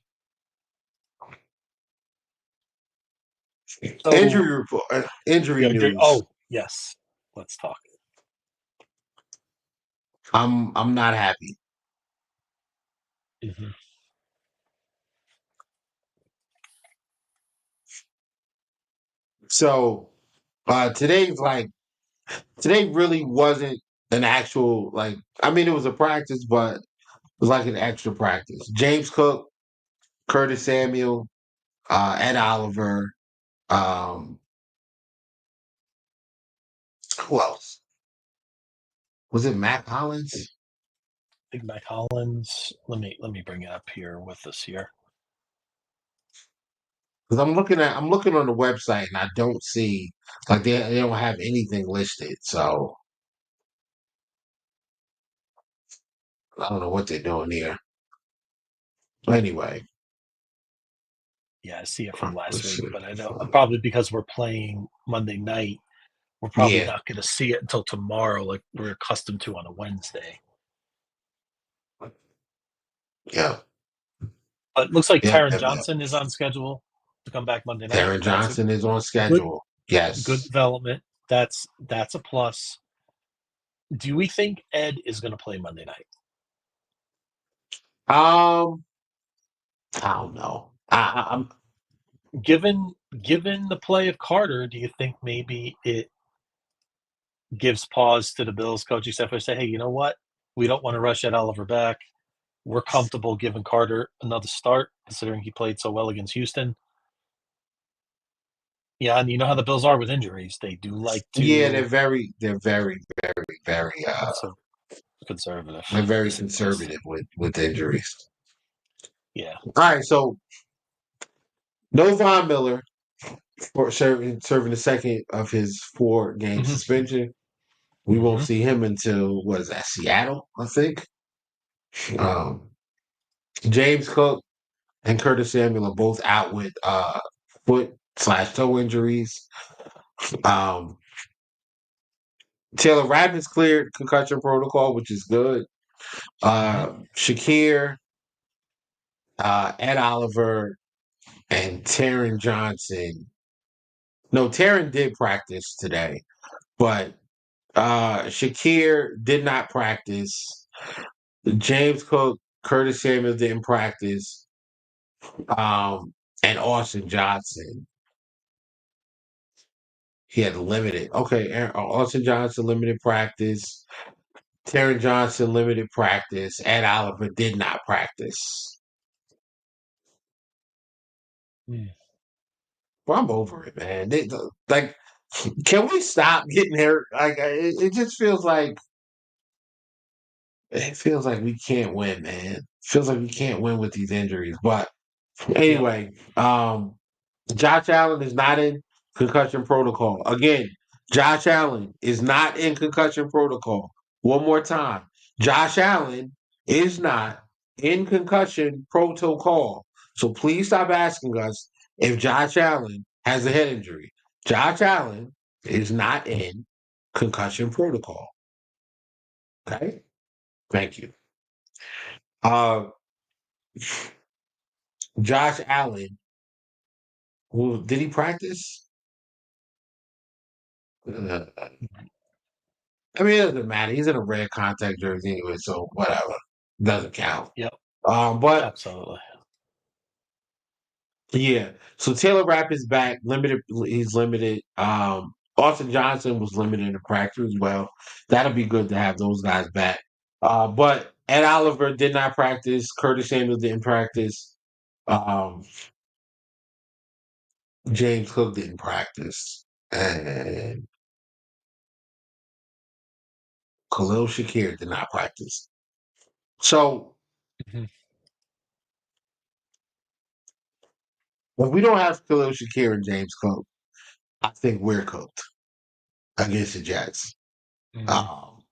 [SPEAKER 3] So
[SPEAKER 4] Injury report. Injury
[SPEAKER 3] yeah.
[SPEAKER 4] news.
[SPEAKER 3] Oh yes. Let's talk.
[SPEAKER 4] I'm not happy.
[SPEAKER 3] Mhm.
[SPEAKER 4] So today really wasn't an actual like. I mean, it was a practice, but it was like an extra practice. James Cook, Curtis Samuel, Ed Oliver. Um, who else? Was it Matt Collins?
[SPEAKER 3] Big Mac Hollins. Let me bring it up here with us here.
[SPEAKER 4] Because I'm looking on the website and I don't see like they don't have anything listed. So I don't know what they're doing here. Anyway,
[SPEAKER 3] Yeah, I see it from last
[SPEAKER 4] let's
[SPEAKER 3] week,
[SPEAKER 4] see.
[SPEAKER 3] but I know probably because we're playing Monday night, we're probably
[SPEAKER 4] Yeah,
[SPEAKER 3] not going to see it until tomorrow, like we're accustomed to on a Wednesday.
[SPEAKER 4] yeah,
[SPEAKER 3] But it looks like
[SPEAKER 4] yeah,
[SPEAKER 3] Taron
[SPEAKER 4] yeah, yeah.
[SPEAKER 3] Johnson is on schedule to come back Monday night.
[SPEAKER 4] Taron
[SPEAKER 3] That's a
[SPEAKER 4] Johnson is on
[SPEAKER 3] good
[SPEAKER 4] schedule.
[SPEAKER 3] good
[SPEAKER 4] Yes.
[SPEAKER 3] development. That's a plus. Do we think Ed is going to play Monday night?
[SPEAKER 4] Um, I don't know. I'm
[SPEAKER 3] Given the play of Carter, do you think maybe it gives pause to the Bills coaching staff and say, hey, you know what? We don't want to rush Ed Oliver back. We're comfortable giving Carter another start, considering he played so well against Houston. Yeah, and you know how the Bills are with injuries. They do like
[SPEAKER 4] yeah,
[SPEAKER 3] to
[SPEAKER 4] they're very
[SPEAKER 3] conser- conservative,
[SPEAKER 4] they're
[SPEAKER 3] to
[SPEAKER 4] very
[SPEAKER 3] say the least.
[SPEAKER 4] conservative with injuries.
[SPEAKER 3] Yeah.
[SPEAKER 4] All right, so no Von Miller for serving the second of his 4-game
[SPEAKER 3] Hmm.
[SPEAKER 4] suspension. We won't
[SPEAKER 3] Hmm.
[SPEAKER 4] see him until what is that, Seattle, I think. Um, James Cook and Curtis Samuel are both out with foot/toe injuries. Um, Taylor Radman's cleared concussion protocol, which is good.
[SPEAKER 3] Hmm.
[SPEAKER 4] Shakir, Ed Oliver and Taron Johnson. No, Taron did practice today, but Shakir did not practice. James Cook, Curtis Samuel didn't practice. And Austin Johnson. He had limited. Okay, Austin Johnson limited practice. Taron Johnson limited practice. Ed Oliver did not practice.
[SPEAKER 3] Mm.
[SPEAKER 4] Well, I'm over it, man. Like, can we stop getting hurt? Like, it just feels like we can't win, man. It feels like we can't win with these injuries. But
[SPEAKER 3] Yep.
[SPEAKER 4] anyway, Josh Allen is not in concussion protocol. Again, Josh Allen is not in concussion protocol. One more time. Josh Allen is not in concussion protocol. So please stop asking us if Josh Allen has a head injury. Josh Allen is not in concussion protocol. Okay? Thank you. Josh Allen, did he practice? Uh, I mean, it doesn't matter. He's in a red contact jersey anyway, so whatever. Doesn't count.
[SPEAKER 3] Yep.
[SPEAKER 4] But
[SPEAKER 3] Absolutely.
[SPEAKER 4] yeah. So Taylor Rapp is back. Limited. He's limited. Austin Johnson was limited in practice as well. That'll be good to have those guys back. But Ed Oliver did not practice. Curtis Samuel didn't practice. Um, James Cook didn't practice, and Khalil Shakir did not practice. So
[SPEAKER 3] Mhm.
[SPEAKER 4] if we don't have Khalil Shakir and James Cook, I think we're cooked against the Jets.
[SPEAKER 3] Mhm.
[SPEAKER 4] Um,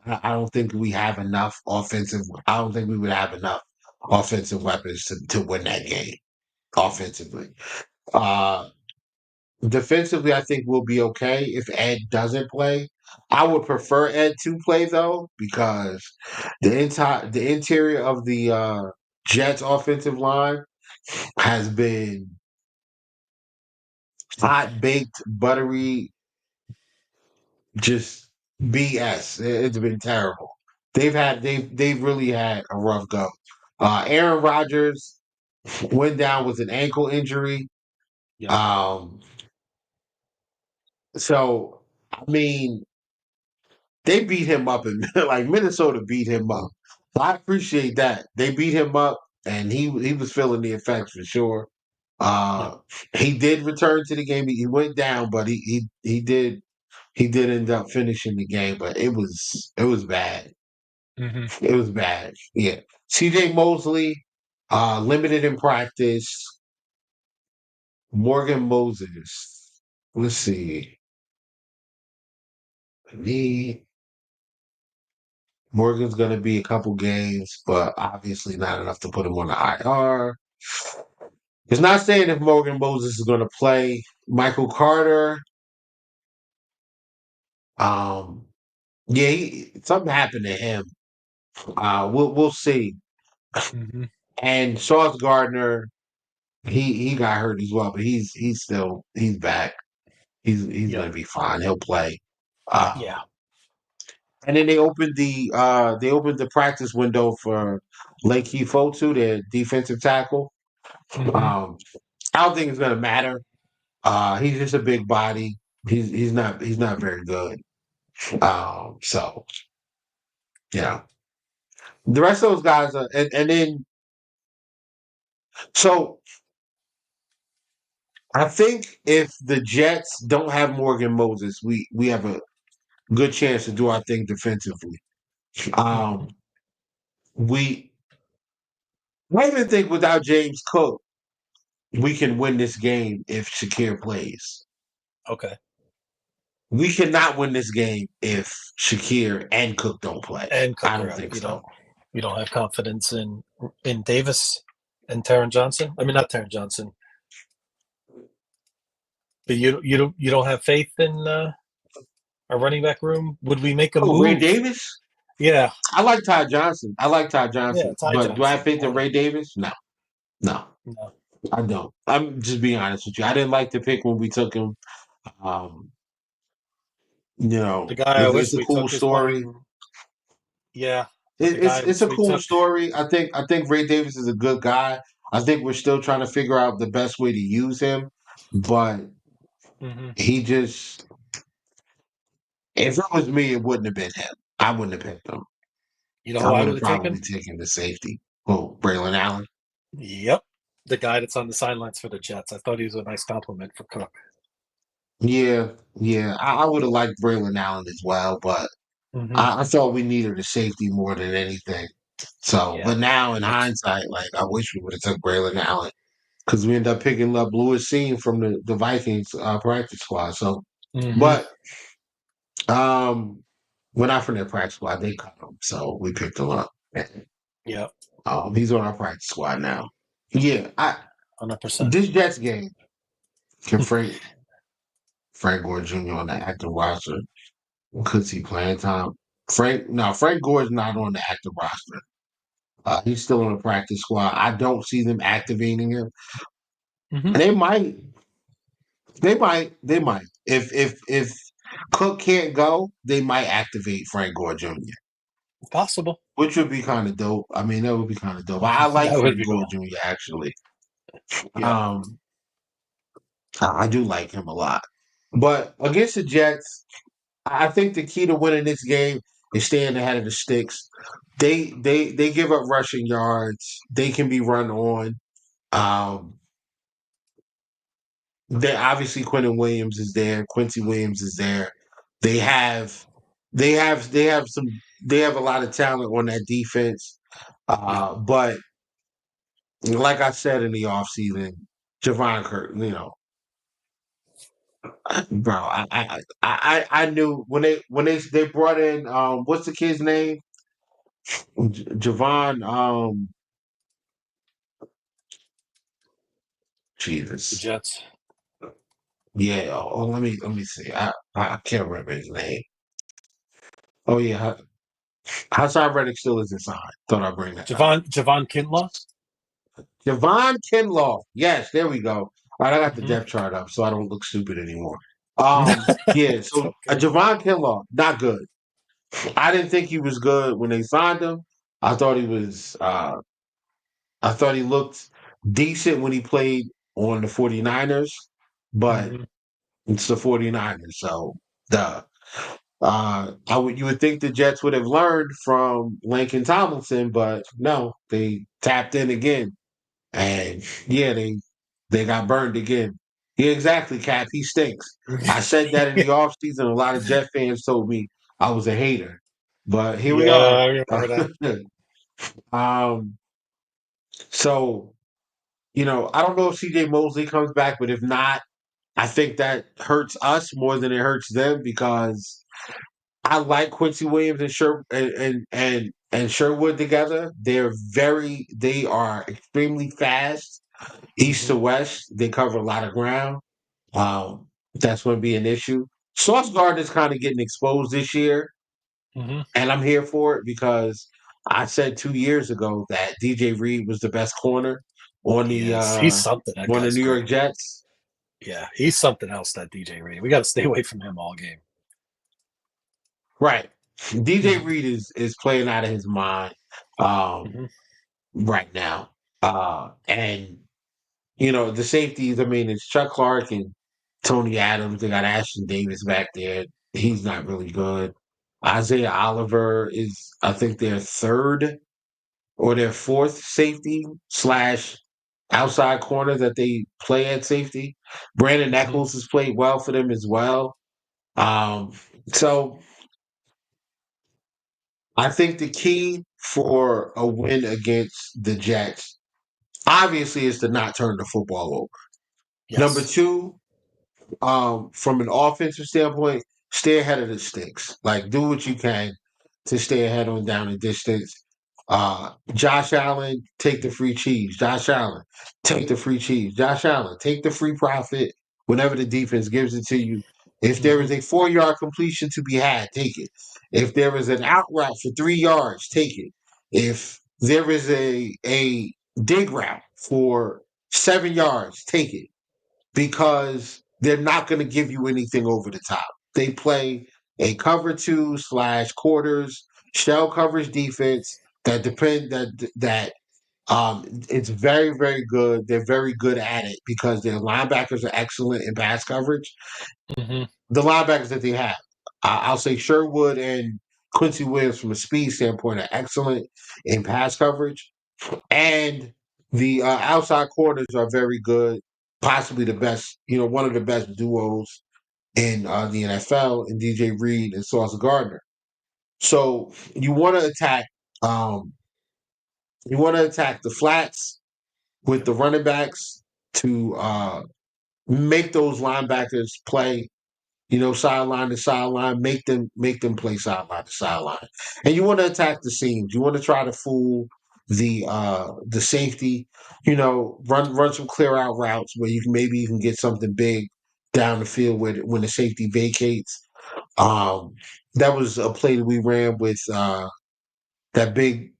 [SPEAKER 4] I don't think we have enough offensive. I don't think we would have enough offensive weapons to win that game offensively. Uh, Defensively, I think we'll be okay if Ed doesn't play. I would prefer Ed to play though because the interior of the Jets offensive line has been hot baked, buttery, just BS. It's been terrible. They've really had a rough go. Aaron Rodgers went down with an ankle injury.
[SPEAKER 3] Yep.
[SPEAKER 4] Um, so I mean, they beat him up and like Minnesota beat him up. So I appreciate that. They beat him up and he was feeling the effects for sure.
[SPEAKER 3] Yep.
[SPEAKER 4] Uh he did return to the game. He went down, but he did end up finishing the game, but it was bad.
[SPEAKER 3] Mhm.
[SPEAKER 4] It was bad. Yeah. CJ Mosley, limited in practice. Morgan Moses. Let's see. He Morgan's gonna be a couple games, but obviously not enough to put him on the IR. It's not saying if Morgan Moses is gonna play. Michael Carter, um, yeah, something happened to him. We'll see.
[SPEAKER 3] Mhm.
[SPEAKER 4] And Sauce Gardner, he got hurt as well, but he's back. He's
[SPEAKER 3] Yep.
[SPEAKER 4] gonna be fine. He'll play. Uh,
[SPEAKER 3] Yeah.
[SPEAKER 4] and then they opened the practice window for Lake Fotu, their defensive tackle.
[SPEAKER 3] Mhm.
[SPEAKER 4] Um, I don't think it's gonna matter. He's just a big body. He's not very good. So yeah, the rest of those guys are, and then so I think if the Jets don't have Morgan Moses, we have a good chance to do our thing defensively.
[SPEAKER 3] Mhm.
[SPEAKER 4] Um, we I even think without James Cook, we can win this game if Shakir plays.
[SPEAKER 3] Okay.
[SPEAKER 4] We cannot win this game if Shakir and Cook don't play.
[SPEAKER 3] And
[SPEAKER 4] I
[SPEAKER 3] Cook
[SPEAKER 4] don't
[SPEAKER 3] out.
[SPEAKER 4] think so.
[SPEAKER 3] You don't have confidence in Davis and Taron Johnson. I mean, not Taron Johnson, but you don't have faith in our running back room. Would we make a
[SPEAKER 4] Oh, Ray
[SPEAKER 3] move?
[SPEAKER 4] Davis?
[SPEAKER 3] Yeah.
[SPEAKER 4] I like Ty Johnson.
[SPEAKER 3] Yeah. Ty
[SPEAKER 4] But do I
[SPEAKER 3] Johnson.
[SPEAKER 4] pick the Ray Davis? No, no,
[SPEAKER 3] No.
[SPEAKER 4] I don't. I'm just being honest with you. I didn't like the pick when we took him. Um,
[SPEAKER 3] The guy I
[SPEAKER 4] it's
[SPEAKER 3] wish
[SPEAKER 4] a
[SPEAKER 3] we
[SPEAKER 4] cool
[SPEAKER 3] took is
[SPEAKER 4] story.
[SPEAKER 3] one. Yeah. But the guy I
[SPEAKER 4] It's
[SPEAKER 3] wish
[SPEAKER 4] a
[SPEAKER 3] we
[SPEAKER 4] cool
[SPEAKER 3] took.
[SPEAKER 4] story. I think Ray Davis is a good guy. I think we're still trying to figure out the best way to use him. But
[SPEAKER 3] Hmm.
[SPEAKER 4] he just, if it was me, it wouldn't have been him. I wouldn't have picked him.
[SPEAKER 3] You know
[SPEAKER 4] I
[SPEAKER 3] who I
[SPEAKER 4] would
[SPEAKER 3] would
[SPEAKER 4] have
[SPEAKER 3] have
[SPEAKER 4] probably
[SPEAKER 3] taken?
[SPEAKER 4] taken the safety. Oh, Braylon Allen.
[SPEAKER 3] Yep. The guy that's on the sidelines for the Jets. I thought he was a nice compliment for Cook.
[SPEAKER 4] Yeah, yeah. I would have liked Braylon Allen as well, but
[SPEAKER 3] Hmm.
[SPEAKER 4] I thought we needed a safety more than anything. So,
[SPEAKER 3] Yeah.
[SPEAKER 4] but now in
[SPEAKER 3] Me too.
[SPEAKER 4] hindsight, like I wish we would have took Braylon Allen because we ended up picking up Lewis Seen from the Vikings practice squad. So,
[SPEAKER 3] Hmm.
[SPEAKER 4] but we're not from their practice squad. They cut him, so we picked him up.
[SPEAKER 3] Yep.
[SPEAKER 4] He's on our practice squad now. Yeah, I
[SPEAKER 3] 100%.
[SPEAKER 4] this Jets game can Frank Gore Jr. on the active roster. Could see playing time. Frank Gore's not on the active roster. He's still on the practice squad. I don't see them activating him.
[SPEAKER 3] Hmm.
[SPEAKER 4] And they might. If Cook can't go, they might activate Frank Gore Jr.,
[SPEAKER 3] Possible.
[SPEAKER 4] which would be kind of dope. I mean, that would be kind of dope. I like
[SPEAKER 3] That would
[SPEAKER 4] Frank
[SPEAKER 3] be
[SPEAKER 4] Gore
[SPEAKER 3] cool.
[SPEAKER 4] Jr. actually.
[SPEAKER 3] Yep.
[SPEAKER 4] Um, I do like him a lot. But against the Jets, I think the key to winning this game is staying ahead of the sticks. They give up rushing yards. They can be run on. Um, they obviously Quentin Williams is there. Quincy Williams is there. They have they have some they have a lot of talent on that defense.
[SPEAKER 3] Yep.
[SPEAKER 4] But like I said in the offseason, Javon Kirk, bro, I knew when they brought in what's the kid's name? Javon
[SPEAKER 3] The
[SPEAKER 4] Jesus.
[SPEAKER 3] Jets.
[SPEAKER 4] Yeah, let me see. I can't remember his name. Oh yeah, Hassan Reddick still isn't signed. Thought I'd bring that up.
[SPEAKER 3] Javon Kinlaw.
[SPEAKER 4] Javon Kinlaw. Yes, there we go. All right, I got the
[SPEAKER 3] Hmm.
[SPEAKER 4] depth chart up so I don't look stupid anymore. Yeah,
[SPEAKER 3] It's
[SPEAKER 4] so
[SPEAKER 3] okay.
[SPEAKER 4] Javon Kinlaw, not good. I didn't think he was good when they signed him. I thought he was I thought he looked decent when he played on the 49ers, but
[SPEAKER 3] Hmm.
[SPEAKER 4] it's the 49ers, so duh. You would think the Jets would have learned from Lincoln Tomlinson, but no, they tapped in again. And yeah, they got burned again. Yeah, exactly, Cap. He stinks. I said that in the offseason. A lot of Jet fans told me I was a hater. But here we
[SPEAKER 3] Yeah,
[SPEAKER 4] are.
[SPEAKER 3] I remember that.
[SPEAKER 4] um, so, I don't know if CJ Mosley comes back, but if not, I think that hurts us more than it hurts them because I like Quincy Williams and and Sherwood together. They are extremely fast. East
[SPEAKER 3] Hmm.
[SPEAKER 4] to west, they cover a lot of ground. That's going to be an issue. Sauce Gardner is kind of getting exposed this year,
[SPEAKER 3] Hmm.
[SPEAKER 4] and I'm here for it because I said 2 years ago that DJ Reed was the best corner on
[SPEAKER 3] He
[SPEAKER 4] the
[SPEAKER 3] is. He's something. That
[SPEAKER 4] New
[SPEAKER 3] guy's
[SPEAKER 4] York
[SPEAKER 3] great.
[SPEAKER 4] Jets.
[SPEAKER 3] Yeah, he's something else. That DJ Reed. We got to stay away from him all game.
[SPEAKER 4] Right, DJ
[SPEAKER 3] Hmm.
[SPEAKER 4] Reed is playing out of his mind um,
[SPEAKER 3] Hmm.
[SPEAKER 4] right now, and the safeties. I mean, it's Chuck Clark and Tony Adams. They got Ashton Davis back there. He's not really good. Isaiah Oliver is, I think, their third or their fourth safety slash outside corner that they play at safety. Brandon
[SPEAKER 3] Hmm.
[SPEAKER 4] Eccles has played well for them as well. Um, so I think the key for a win against the Jets obviously is to not turn the football over. Number
[SPEAKER 3] Yes.
[SPEAKER 4] two, from an offensive standpoint, stay ahead of the sticks. Like, do what you can to stay ahead on down the distance. Josh Allen, take the free cheese. Josh Allen, take the free cheese. Josh Allen, take the free profit whenever the defense gives it to you. If there is a 4-yard completion to be had, take it. If there is an out route for 3 yards, take it. If there is a dig route for 7 yards, take it. Because they're not going to give you anything over the top. They play a cover 2 / quarters shell coverage defense that it's very, very good. They're very good at it because their linebackers are excellent in pass coverage.
[SPEAKER 3] Mm-hmm.
[SPEAKER 4] The linebackers that they have, I'll say Sherwood and Quincy Williams from a speed standpoint are excellent in pass coverage. And the outside corners are very good, possibly the best, one of the best duos in the NFL, and DJ Reed and Sauce Gardner. So you want to attack the flats with the running backs to make those linebackers play, sideline to sideline, make them play sideline to sideline. And you want to attack the seams. You want to try to fool the safety, run some clear out routes where you can get something big down the field when the safety vacates. That was a play that we ran with that big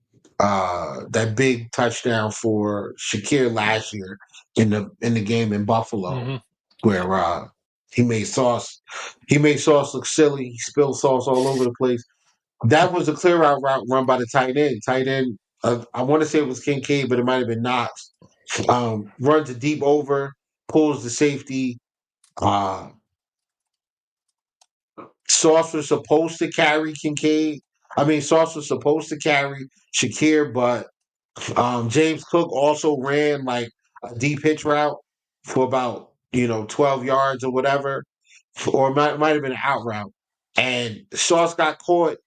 [SPEAKER 4] touchdown for Shakir last year in the game in Buffalo, where he made Sauce look silly. He spilled sauce all over the place. That was a clear out route run by the tight end. Tight end, I want to say it was Kincaid, but it might have been Knox. Runs a deep over, pulls the safety. Sauce was supposed to carry Kincaid. Sauce was supposed to carry Shakir, but James Cook also ran like a deep hitch route for about 12 yards or whatever, or it might have been an out route, and Sauce got caught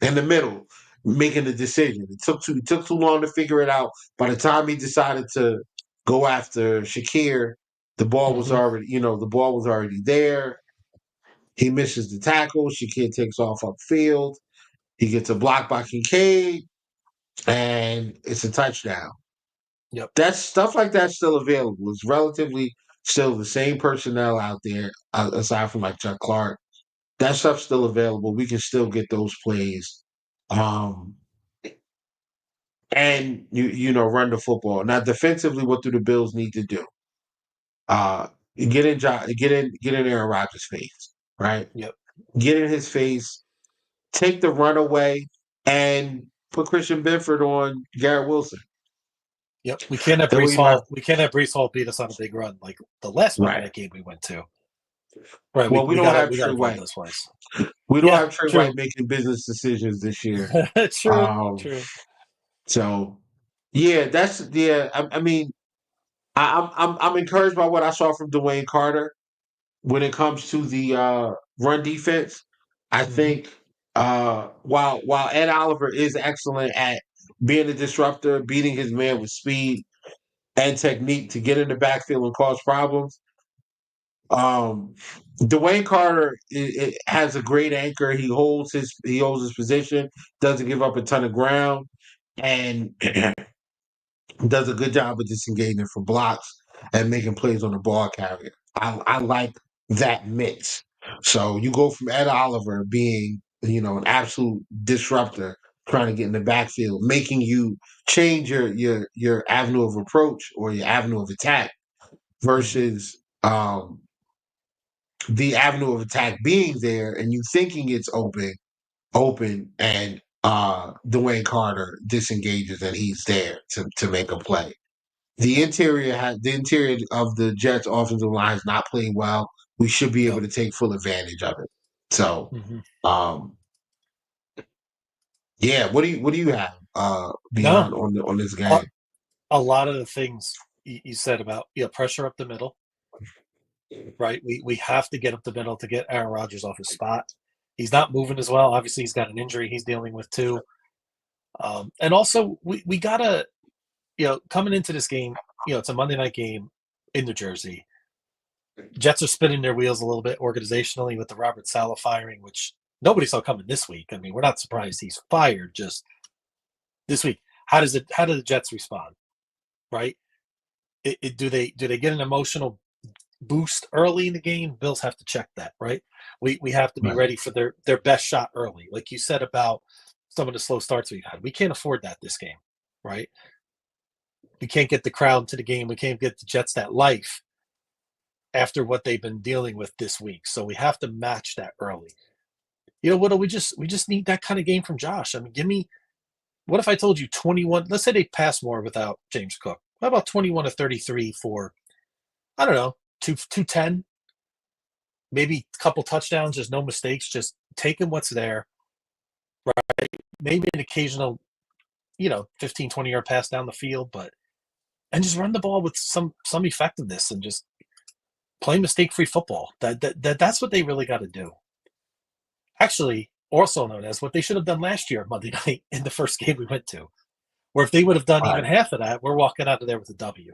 [SPEAKER 4] in the middle making the decision. It took too long to figure it out. By the time he decided to go after Shakir, the ball was already there. He misses the tackle. Shakir takes off upfield. He gets a block by Kincaid, and it's a touchdown.
[SPEAKER 3] Yep.
[SPEAKER 4] That's stuff like that's still available. It's relatively still the same personnel out there, aside from like Chuck Clark. That stuff's still available. We can still get those plays, and run the football. Now, defensively, what do the Bills need to do? Get in Aaron Rodgers' face, right?
[SPEAKER 3] Yep.
[SPEAKER 4] Get in his face. Take the run away and put Christian Benford on Garrett Wilson.
[SPEAKER 3] Yep. We can't have Brees Hall. We can't have Brees Hall beat us on a big run like the last Monday night game we went to. Right.
[SPEAKER 4] Well, we don't have Trey White. We don't have Trey White making business decisions this year.
[SPEAKER 3] True.
[SPEAKER 4] So, yeah, I'm encouraged by what I saw from Dwayne Carter when it comes to the run defense. I think while Ed Oliver is excellent at being a disruptor, beating his man with speed and technique to get in the backfield and cause problems, Dwayne Carter has a great anchor. He holds his position, doesn't give up a ton of ground, and does a good job of disengaging from blocks and making plays on the ball carrier. I like that mix. So you go from Ed Oliver being, an absolute disruptor, trying to get in the backfield, making you change your avenue of approach or your avenue of attack versus the avenue of attack being there and you thinking it's open, and Dwayne Carter disengages and he's there to make a play. The interior of the Jets' offensive line is not playing well. We should be able to take full advantage of it. So, yeah. What do you have beyond on this game?
[SPEAKER 3] A lot of the things you said about pressure up the middle, right? We have to get up the middle to get Aaron Rodgers off his spot. He's not moving as well. Obviously, he's got an injury he's dealing with too. And also, we gotta, coming into this game, it's a Monday night game in New Jersey. Jets are spinning their wheels a little bit organizationally with the Robert Saleh firing, which nobody saw coming this week. I mean, we're not surprised he's fired just this week. How do the Jets respond? Right? Do they get an emotional boost early in the game? Bills have to check that, right? We have to be
[SPEAKER 4] Right.
[SPEAKER 3] ready for their best shot early. Like you said about some of the slow starts we've had. We can't afford that this game, right? We can't get the crowd into the game. We can't get the Jets that life after what they've been dealing with this week. So we have to match that early. You know what? We just need that kind of game from Josh. I mean, give me. What if I told you 21? Let's say they pass more without James Cook. How about 21 to 33 for, I don't know, 210, maybe a couple touchdowns, just no mistakes, just taking what's there. Right? Maybe an occasional, 15, 20-yard pass down the field, and just run the ball with some effectiveness and just play mistake-free football. That's what they really got to do. Actually, also known as what they should have done last year Monday night in the first game we went to, where if they would have done even
[SPEAKER 4] Right.
[SPEAKER 3] half of that, we're walking out of there with a W.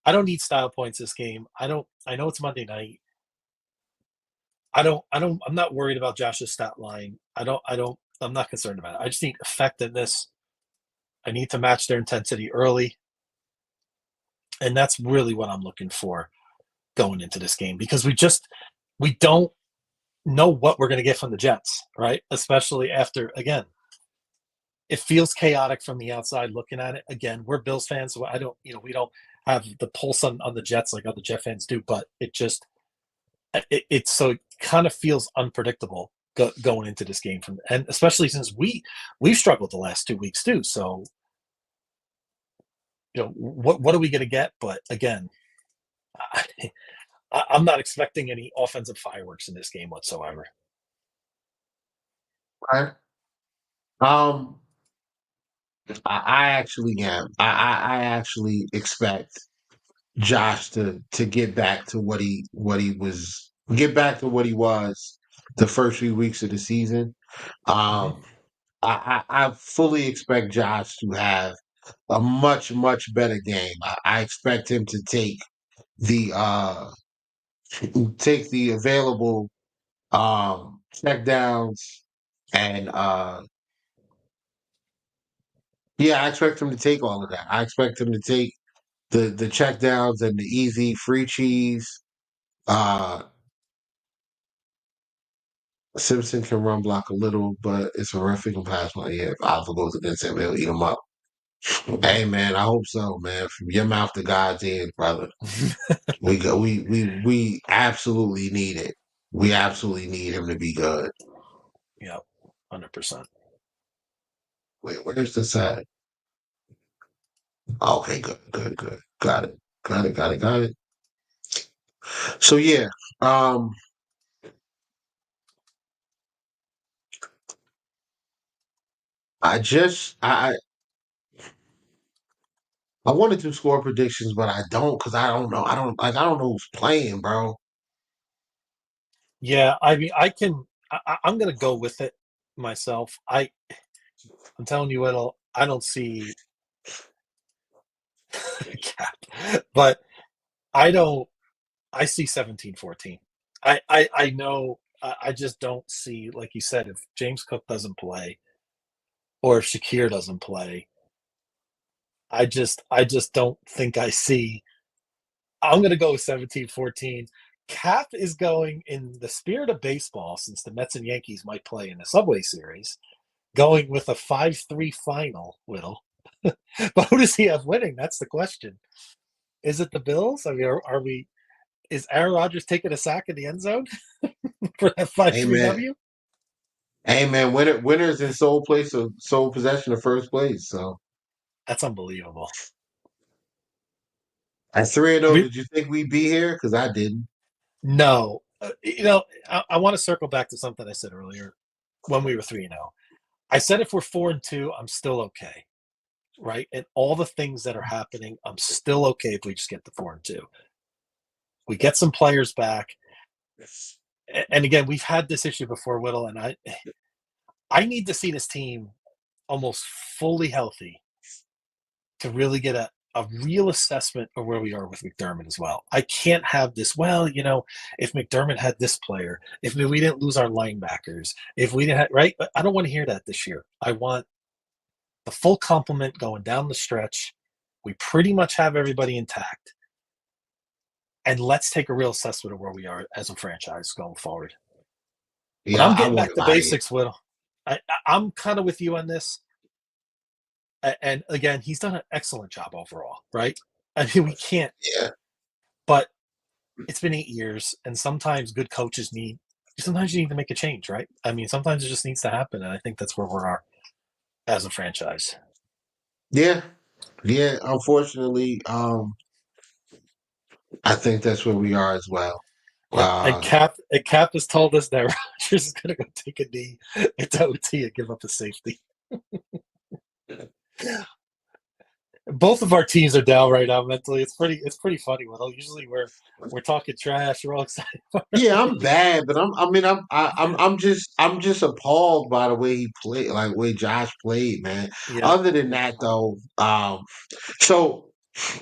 [SPEAKER 3] I don't need style points this game. I know it's Monday night. I'm not worried about Josh's stat line. I'm not concerned about it. I just need effectiveness. I need to match their intensity early. And that's really what I'm looking for going into this game, because we don't know what we're going to get from the Jets, right? Especially after, again, it feels chaotic from the outside looking at it. Again, we're Bills fans, so we don't have the pulse on the Jets like other Jet fans do, but so it kind of feels unpredictable going into this game, and especially since we've struggled the last 2 weeks too. So, what are we going to get? But again, I'm not expecting any offensive fireworks in this game whatsoever.
[SPEAKER 4] Right. Um, I actually am. I actually expect Josh to get back to what he was the first few weeks of the season.
[SPEAKER 3] Mhm.
[SPEAKER 4] Um, I fully expect Josh to have a much better game. I expect him to take the available check downs and yeah, I expect him to take all of that. I expect him to take the check downs and the easy free cheese. Uh Simpson can run block a little, but it's horrific and pass my yeah. If Alpha goes against him, he'll eat him up. Hey man, I hope so, man. From your mouth to God's ears, brother. We absolutely need it. We absolutely need him to be good.
[SPEAKER 3] Yeah, 100%.
[SPEAKER 4] Wait, where's this at? Okay, good. Got it. So yeah, um, I just I wanted to score predictions, but I don't because I don't know. I don't know who's playing, bro.
[SPEAKER 3] Yeah, I mean, I'm going to go with it myself. I'm telling you what, I don't see Cap, but I don't. I see 17-14. I know. I just don't see, like you said, if James Cook doesn't play or if Shakir doesn't play. I just don't think I see. I'm going to go with 17-14. Cap is going in the spirit of baseball, since the Mets and Yankees might play in the Subway Series, going with a 5-3 final, Whittle. But who does he have winning? That's the question. Is it the Bills? I mean, are we? Is Aaron Rodgers taking a sack in the end zone for that 5-3
[SPEAKER 4] Amen.
[SPEAKER 3] W?
[SPEAKER 4] Amen. Winners in sole possession of first place. So
[SPEAKER 3] That's unbelievable.
[SPEAKER 4] at 3-0,
[SPEAKER 3] We
[SPEAKER 4] did you think we'd be here? Because I didn't.
[SPEAKER 3] no, I want to circle back to something I said earlier when we were 3-0. I said if we're 4-2, I'm still okay, right? And all the things that are happening, I'm still okay if we just get the 4-2. We get some players back, and again, we've had this issue before, Whittle, and I need to see this team almost fully healthy to really get a real assessment of where we are with McDermott as well. I can't have this, well, if McDermott had this player, if we didn't lose our linebackers, if we didn't have, right? I don't want to hear that this year. I want the full complement going down the stretch. We pretty much have everybody intact. And let's take a real assessment of where we are as a franchise going forward. But
[SPEAKER 4] Yeah,
[SPEAKER 3] I'm
[SPEAKER 4] I
[SPEAKER 3] getting back
[SPEAKER 4] wouldn't
[SPEAKER 3] to
[SPEAKER 4] lie to you.
[SPEAKER 3] basics, Will. I'm kind of with you on this. And again, he's done an excellent job overall, right? I mean, we can't,
[SPEAKER 4] Yeah.
[SPEAKER 3] but it's been 8 years, and sometimes you need to make a change, right? I mean, sometimes it just needs to happen, and I think that's where we are as a franchise.
[SPEAKER 4] Yeah. Yeah. Unfortunately, I think that's where we are as well.
[SPEAKER 3] Yep. And
[SPEAKER 4] Uh,
[SPEAKER 3] Cap has told us that Rodgers is going to go take a knee into OT and give up a safety. Both of our teams are down right now mentally. It's pretty funny. Well, usually we're talking trash. We're all excited.
[SPEAKER 4] yeah, I'm bad, but I'm just appalled by the way he played, like the way Josh played, man.
[SPEAKER 3] Yep.
[SPEAKER 4] Other than that, though, so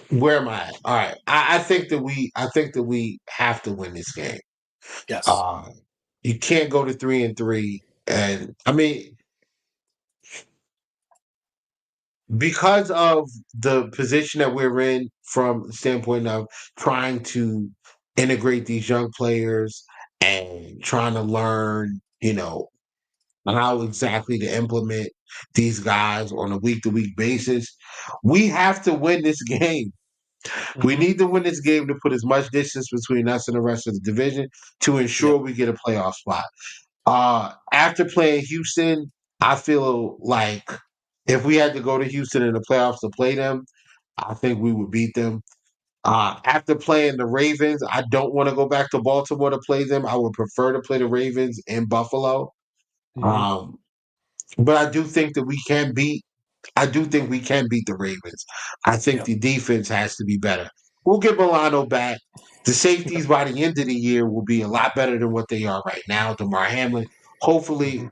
[SPEAKER 4] where am I at? All right, I think that we have to win this game.
[SPEAKER 3] Yes.
[SPEAKER 4] Uh, you can't go to 3-3, and I mean, because of the position that we're in from the standpoint of trying to integrate these young players and trying to learn, how exactly to implement these guys on a week to week basis, we have to win this game. We
[SPEAKER 3] Hmm.
[SPEAKER 4] need to win this game to put as much distance between us and the rest of the division to ensure
[SPEAKER 3] Yep.
[SPEAKER 4] we get a playoff spot. After playing Houston, I feel like if we had to go to Houston in the playoffs to play them, I think we would beat them. After playing the Ravens, I don't want to go back to Baltimore to play them. I would prefer to play the Ravens in Buffalo.
[SPEAKER 3] Hmm.
[SPEAKER 4] Um, but I do think that we can beat. I do think we can beat the Ravens. I think
[SPEAKER 3] Yep.
[SPEAKER 4] the defense has to be better. We'll get Milano back. The
[SPEAKER 3] Yep.
[SPEAKER 4] safeties by the end of the year will be a lot better than what they are right now. Damar Hamlin,
[SPEAKER 3] Hmm.
[SPEAKER 4] hopefully,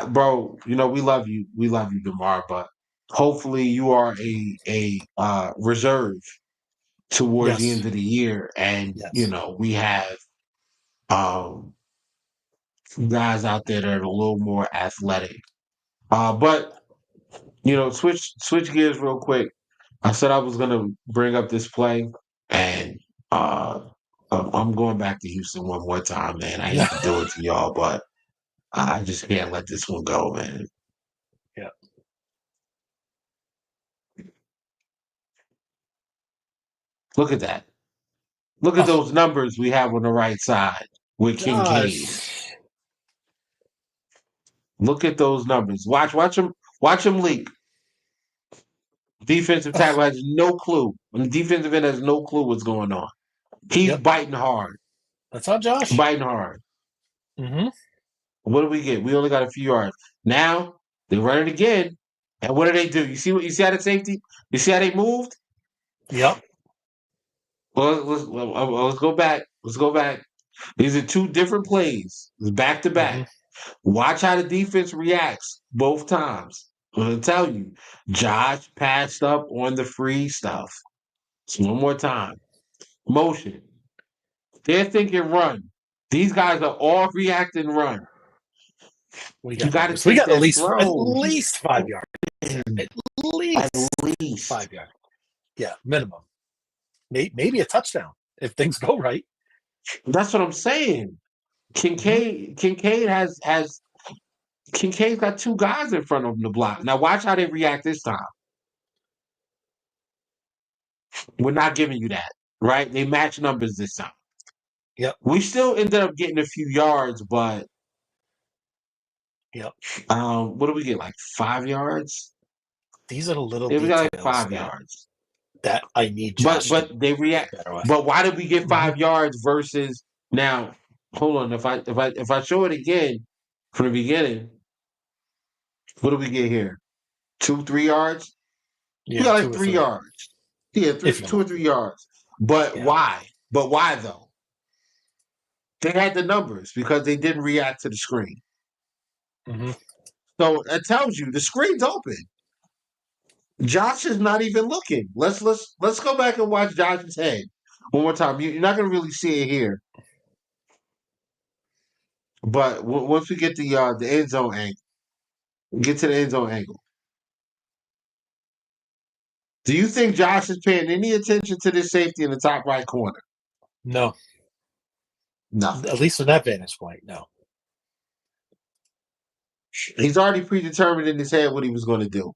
[SPEAKER 4] bro. We love you. We love you, Damar. But hopefully, you are a reserve towards the
[SPEAKER 3] Yes.
[SPEAKER 4] end of the year, and
[SPEAKER 3] Yes.
[SPEAKER 4] we have um, guys out there that are a little more athletic. But switch gears real quick. I said I was gonna bring up this play, and uh, I'm going back to Houston one more time, man. I
[SPEAKER 3] Yeah.
[SPEAKER 4] hate to do it to y'all, but I just can't let this one go, man.
[SPEAKER 3] Yeah.
[SPEAKER 4] Look at that. Look at
[SPEAKER 3] Oh,
[SPEAKER 4] those numbers we have on the right side with Kincaid.
[SPEAKER 3] Josh.
[SPEAKER 4] Look at those numbers. Watch him leak. Defensive
[SPEAKER 3] Oh,
[SPEAKER 4] tackle has no clue. And the defensive end has no clue what's going on. He's
[SPEAKER 3] yep.
[SPEAKER 4] biting hard,
[SPEAKER 3] That's on Josh.
[SPEAKER 4] biting hard.
[SPEAKER 3] Hmm.
[SPEAKER 4] What do we get? We only got a few yards. Now they run it again. And what do they do? You see how the safety? You see how they moved?
[SPEAKER 3] Yep.
[SPEAKER 4] Well, let's go back. Let's go back. These are two different plays. It's back to back.
[SPEAKER 3] Hmm.
[SPEAKER 4] Watch how the defense reacts both times. I'm gonna tell you, Josh passed up on the free stuff. So one more time. Motion. They're thinking run. These guys are all reacting run.
[SPEAKER 3] We
[SPEAKER 4] You
[SPEAKER 3] got
[SPEAKER 4] got to
[SPEAKER 3] numbers. We
[SPEAKER 4] take
[SPEAKER 3] got at
[SPEAKER 4] that
[SPEAKER 3] least at
[SPEAKER 4] throw.
[SPEAKER 3] least 5 yards. At
[SPEAKER 4] At
[SPEAKER 3] least
[SPEAKER 4] least.
[SPEAKER 3] 5 yards. Yeah, minimum. Maybe a touchdown if things go right.
[SPEAKER 4] That's what I'm saying.
[SPEAKER 3] Hmm.
[SPEAKER 4] Kincaid's got two guys in front of him to block. Now watch how they react this time. We're not giving you that, right? They match numbers this time.
[SPEAKER 3] Yep.
[SPEAKER 4] We still ended up getting a few yards, but
[SPEAKER 3] Yep.
[SPEAKER 4] what do we get? Like 5 yards?
[SPEAKER 3] These are the little
[SPEAKER 4] Yeah, we got like
[SPEAKER 3] details
[SPEAKER 4] 5 yards.
[SPEAKER 3] that I need
[SPEAKER 4] But
[SPEAKER 3] Josh to
[SPEAKER 4] but they
[SPEAKER 3] get
[SPEAKER 4] react.
[SPEAKER 3] better with.
[SPEAKER 4] But why did we get
[SPEAKER 3] Hmm.
[SPEAKER 4] 5 yards versus now? Hold on. If I show it again from the beginning, what do we get here? 2, 3 yards? We
[SPEAKER 3] Yeah,
[SPEAKER 4] got
[SPEAKER 3] two
[SPEAKER 4] like
[SPEAKER 3] or
[SPEAKER 4] three
[SPEAKER 3] three,
[SPEAKER 4] yards. Yeah,
[SPEAKER 3] if you're
[SPEAKER 4] two or
[SPEAKER 3] lucky.
[SPEAKER 4] 3 yards. But
[SPEAKER 3] Yeah.
[SPEAKER 4] why? But why though? They had the numbers because they didn't react to the screen.
[SPEAKER 3] Hmm.
[SPEAKER 4] So it tells you the screen's open. Josh is not even looking. Let's go back and watch Josh's head one more time. You're not going to really see it here, but once we get the end zone angle, get to the end zone angle. Do you think Josh is paying any attention to this safety in the top right corner?
[SPEAKER 3] No,
[SPEAKER 4] Nothing.
[SPEAKER 3] at least from that vantage point, no.
[SPEAKER 4] He's already predetermined in his head what he was going to do.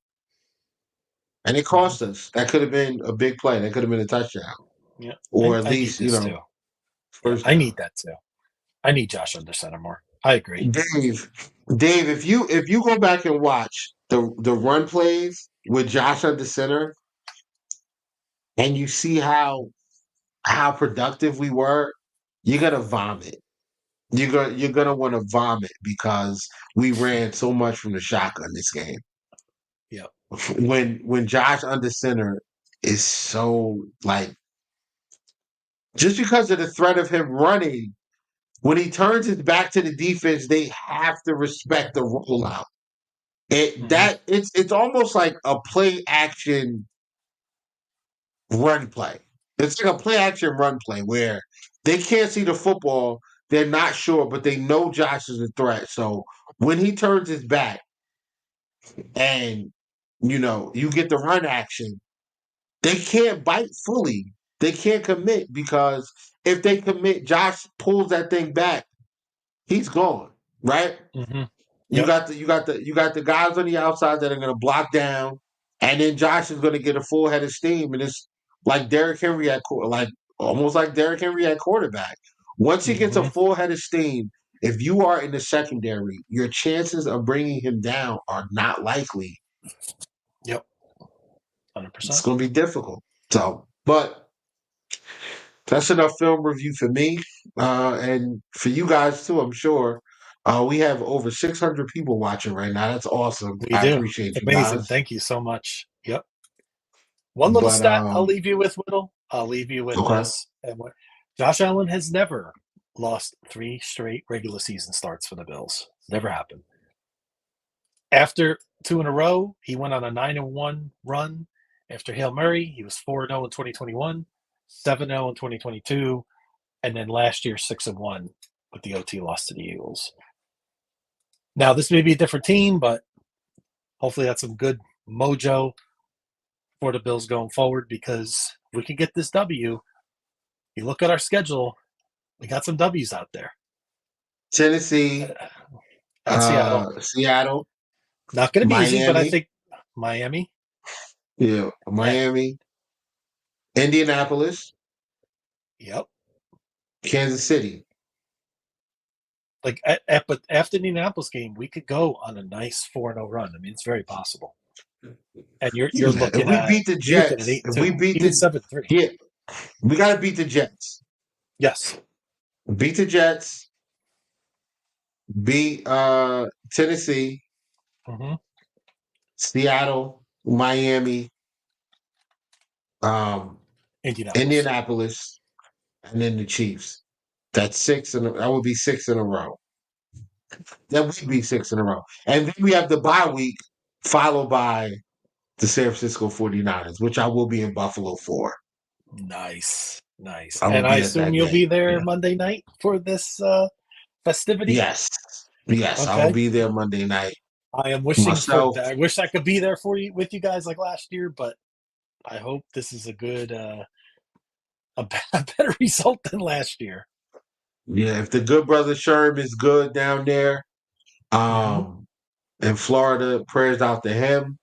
[SPEAKER 4] And it cost us. That could have been a big play. That could have been a touchdown.
[SPEAKER 3] Yeah.
[SPEAKER 4] Or at
[SPEAKER 3] I need
[SPEAKER 4] least,
[SPEAKER 3] this too. Yeah,
[SPEAKER 4] first
[SPEAKER 3] I
[SPEAKER 4] down.
[SPEAKER 3] need that too. I need Josh under center more. I agree.
[SPEAKER 4] Dave, if you go back and watch the run plays with Josh under center, and you see how productive we were, you're gonna vomit. You're gonna want to vomit because we ran so much from the shotgun this game.
[SPEAKER 3] Yep.
[SPEAKER 4] When Josh under center is so like just because of the threat of him running, when he turns his back to the defense, they have to respect the rollout. It's almost like a play action run play. It's like a play action run play where they can't see the football, they're not sure, but they know Josh is a threat. So when he turns his back and you get the run action, they can't bite fully. They can't commit because if they commit, Josh pulls that thing back, he's gone. Right?
[SPEAKER 3] Mm-hmm.
[SPEAKER 4] You got the guys on the outside that are going to block down, and then Josh is going to get a full head of steam, and it's like Derrick Henry almost like Derrick Henry at quarterback. Once he gets a full head of steam, if you are in the secondary, your chances of bringing him down are not likely.
[SPEAKER 3] Yep, 100%.
[SPEAKER 4] It's going to be difficult. So, but that's enough film review for me, and for you guys too. I'm sure. We have over 600 people watching right now. That's awesome.
[SPEAKER 3] We
[SPEAKER 4] I
[SPEAKER 3] do.
[SPEAKER 4] appreciate you
[SPEAKER 3] Amazing.
[SPEAKER 4] guys.
[SPEAKER 3] Thank you so much. Yep. One little stat I'll leave you with, Whittle. I'll leave you with this. And Josh Allen has never lost 3 straight regular season starts for the Bills. Never happened. After 2 in a row, he went on a 9-1 run. After Hail Mary, he was 4-0 in 2021, 7-0 in 2022, and then last year 6-1 with the OT loss to the Eagles. Now, this may be a different team, but hopefully that's some good mojo for the Bills going forward because if we can get this W, you look at our schedule, we got some W's out there.
[SPEAKER 4] Tennessee,
[SPEAKER 3] and
[SPEAKER 4] Seattle.
[SPEAKER 3] Not going to be easy, but I think Miami.
[SPEAKER 4] Yeah, Miami. Indianapolis.
[SPEAKER 3] Yep.
[SPEAKER 4] Kansas City.
[SPEAKER 3] Like, but after the Indianapolis game, we could go on a nice 4-0 run. I mean, it's very possible. And you're looking
[SPEAKER 4] if we beat the Jets, if we beat the
[SPEAKER 3] 7-3.
[SPEAKER 4] Yeah, we got to beat the Jets.
[SPEAKER 3] Yes.
[SPEAKER 4] Beat the Jets. Beat Tennessee.
[SPEAKER 3] Mm-hmm.
[SPEAKER 4] Seattle, Miami, Indianapolis, and then the Chiefs. That's 6 that would be 6 in a row. That would be 6 in a row. And then we have the bye week followed by the San Francisco 49ers, which I will be in Buffalo for.
[SPEAKER 3] Nice.
[SPEAKER 4] And
[SPEAKER 3] I assume you'll be there Monday night for this festivity?
[SPEAKER 4] Yes. Okay. I will be there Monday night.
[SPEAKER 3] I am wishing I wish I could be there with you guys like last year, but I hope this is a good a better result than last year.
[SPEAKER 4] Yeah, if the good brother Sherm is good down there, in Florida, prayers out to him.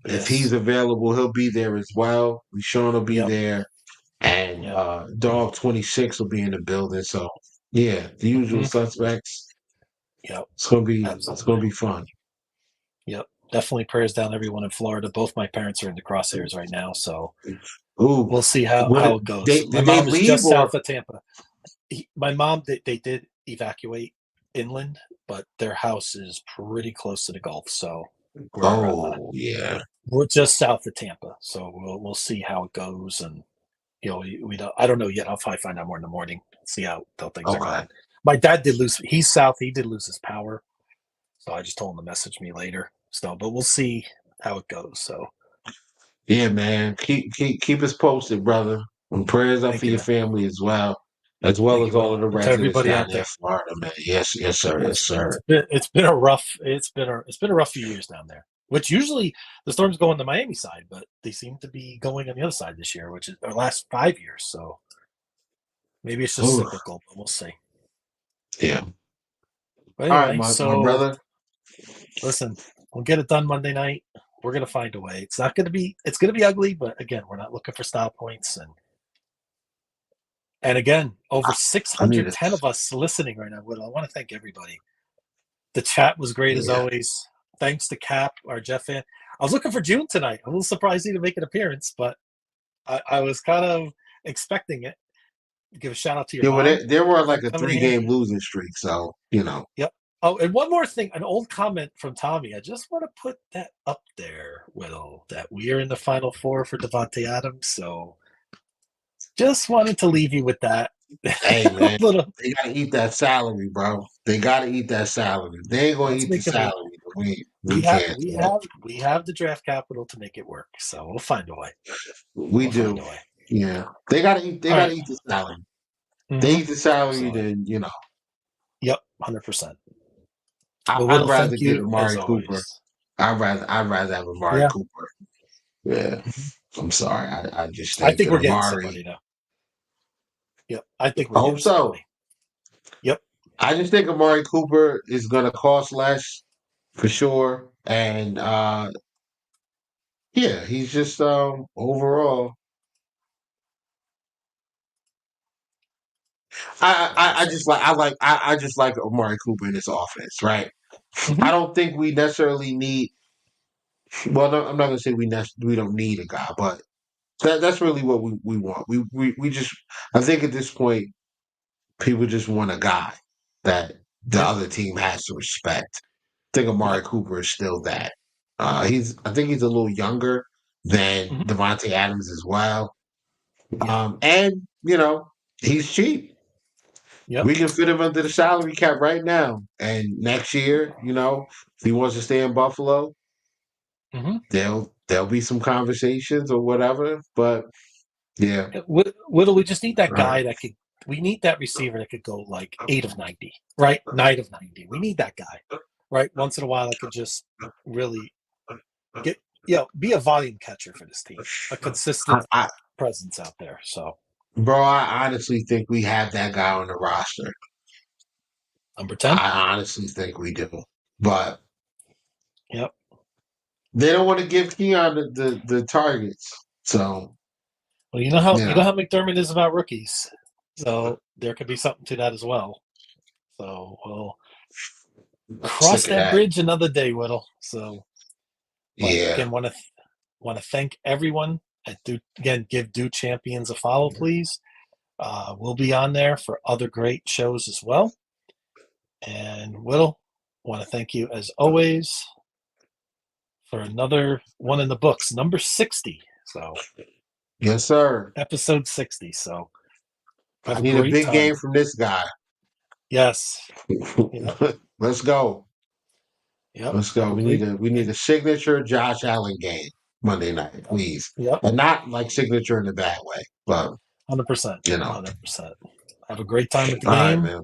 [SPEAKER 4] If he's available, he'll be there as well. Sean will be there, and Dog 26 will be in the building. So yeah, the usual suspects.
[SPEAKER 3] Yep,
[SPEAKER 4] it's gonna be fun.
[SPEAKER 3] Yep, definitely prayers down everyone in Florida. Both my parents are in the crosshairs right now, so we'll see how it goes. My mom is just south of Tampa. My mom, they did evacuate inland, but their house is pretty close to the Gulf, so we're just south of Tampa. So we'll see how it goes, and we don't. I don't know yet. I'll probably find out more in the morning. See how things are going. My dad did lose. He's south. He did lose his power, so I just told him to message me later. So, but we'll see how it goes. So,
[SPEAKER 4] yeah, man, keep us posted, brother. And prayers up for your family as well as all of the residents down there in Florida, man. Yes, sir.
[SPEAKER 3] It's been a rough few years down there. Which usually the storms go on the Miami side, but they seem to be going on the other side this year, which is our last 5 years. So maybe it's just cyclical, but we'll see.
[SPEAKER 4] Yeah.
[SPEAKER 3] But anyway,
[SPEAKER 4] all right, my brother.
[SPEAKER 3] Listen, we'll get it done Monday night. We're gonna find a way. It's gonna be ugly, but again, we're not looking for style points. And again, over
[SPEAKER 4] I need to.
[SPEAKER 3] 610 of us listening right now. Well, I want to thank everybody. The chat was great as
[SPEAKER 4] Yeah.
[SPEAKER 3] always. Thanks to Cap, our Jeff fan. I was looking for June tonight. I'm a little surprised he didn't make an appearance, but I was kind of expecting it. Give a shout out to your
[SPEAKER 4] Yeah, well,
[SPEAKER 3] mom.
[SPEAKER 4] they were on like a
[SPEAKER 3] Coming in here.
[SPEAKER 4] 3-game losing streak, so
[SPEAKER 3] Yep. Oh, and one more thing, an old comment from Tommy. I just want to put that up there, Will, that we are in the Final Four for Devontae Adams. So just wanted to leave you with that.
[SPEAKER 4] Hey man,
[SPEAKER 3] Little,
[SPEAKER 4] they gotta eat that salary, bro. They gotta eat that salary. They ain't gonna
[SPEAKER 3] let's
[SPEAKER 4] eat the
[SPEAKER 3] make it work.
[SPEAKER 4] salary. We can't.
[SPEAKER 3] We have the draft capital to make it work. So we'll find a way.
[SPEAKER 4] We
[SPEAKER 3] We'll
[SPEAKER 4] do.
[SPEAKER 3] find a way.
[SPEAKER 4] Yeah, they gotta eat. They
[SPEAKER 3] All
[SPEAKER 4] gotta
[SPEAKER 3] right.
[SPEAKER 4] eat the salary.
[SPEAKER 3] Mhm.
[SPEAKER 4] They eat the salary,
[SPEAKER 3] Absolutely.
[SPEAKER 4] then
[SPEAKER 3] Yep, 100%.
[SPEAKER 4] I'd
[SPEAKER 3] Will,
[SPEAKER 4] rather
[SPEAKER 3] thank
[SPEAKER 4] get
[SPEAKER 3] you as
[SPEAKER 4] Amari Cooper.
[SPEAKER 3] always.
[SPEAKER 4] I'd rather have Amari
[SPEAKER 3] Yeah.
[SPEAKER 4] Cooper. Yeah, I'm sorry. I just
[SPEAKER 3] I
[SPEAKER 4] think
[SPEAKER 3] think
[SPEAKER 4] that
[SPEAKER 3] we're getting
[SPEAKER 4] Amari.
[SPEAKER 3] somebody now. Yep, I think
[SPEAKER 4] I
[SPEAKER 3] we're
[SPEAKER 4] hope
[SPEAKER 3] getting
[SPEAKER 4] so.
[SPEAKER 3] somebody. Yep.
[SPEAKER 4] I just think Amari Cooper is gonna cost less for sure, and yeah, he's just overall. I just like Amari Cooper in his offense, right?
[SPEAKER 3] Mm-hmm.
[SPEAKER 4] I don't think we necessarily need. Well, no, I'm not gonna say we don't need a guy, but that's really what we want. We just I think at this point people just want a guy that the
[SPEAKER 3] Yeah.
[SPEAKER 4] other team has to respect. I think Amari
[SPEAKER 3] Yep.
[SPEAKER 4] Cooper is still that. I think he's a little younger than
[SPEAKER 3] Mm-hmm.
[SPEAKER 4] Devontae Adams as well.
[SPEAKER 3] Yeah.
[SPEAKER 4] And he's cheap.
[SPEAKER 3] Yep.
[SPEAKER 4] We can fit him under the salary cap right now. And next year, if he wants to stay in Buffalo,
[SPEAKER 3] Mm-hmm.
[SPEAKER 4] there'll be some conversations or whatever. But yeah.
[SPEAKER 3] Whittle, we just need that
[SPEAKER 4] All right.
[SPEAKER 3] guy that could. We need that receiver that could go like 8 of 90, right? 9 of 90. We need that guy, right? Once in a while, that could just really get, be a volume catcher for this team, a consistent
[SPEAKER 4] I,
[SPEAKER 3] presence out there. So,
[SPEAKER 4] bro, I honestly think we have that guy on the roster.
[SPEAKER 3] number 10.
[SPEAKER 4] I honestly think we do. But
[SPEAKER 3] Yep.
[SPEAKER 4] they don't want to give Keon the targets. So
[SPEAKER 3] Well, you know how McDermott is about rookies, so there could be something to that as well. So we'll cross
[SPEAKER 4] sick of
[SPEAKER 3] that
[SPEAKER 4] that.
[SPEAKER 3] bridge another day, Whittle. So, but
[SPEAKER 4] Yeah.
[SPEAKER 3] again, want to thank everyone. Give Do Champions a follow, please. We'll be on there for other great shows as well. And Whittle, want to thank you as always for another one in the books, number 60. So.
[SPEAKER 4] Yes, sir.
[SPEAKER 3] Episode 60. So
[SPEAKER 4] I need a big game from this guy.
[SPEAKER 3] Yes. Yep.
[SPEAKER 4] Let's go.
[SPEAKER 3] Yep.
[SPEAKER 4] Let's go. We need a signature Josh Allen game Monday night, please.
[SPEAKER 3] Yep.
[SPEAKER 4] And not like signature in a bad way, but
[SPEAKER 3] 100%. 100%. Have a great time at the
[SPEAKER 4] All
[SPEAKER 3] game
[SPEAKER 4] right, man.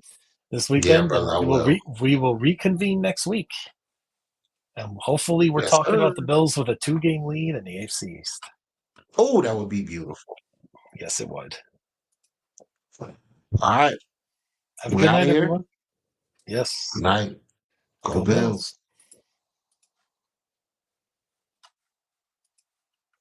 [SPEAKER 3] this weekend.
[SPEAKER 4] Yeah, brother,
[SPEAKER 3] And we will reconvene next week. And hopefully we're talking about the Bills with a 2-game lead in the AFC East.
[SPEAKER 4] Oh, that would be beautiful.
[SPEAKER 3] Yes, it would.
[SPEAKER 4] All right.
[SPEAKER 3] Have a good night, everyone. Yes.
[SPEAKER 4] Good night. Go Bills.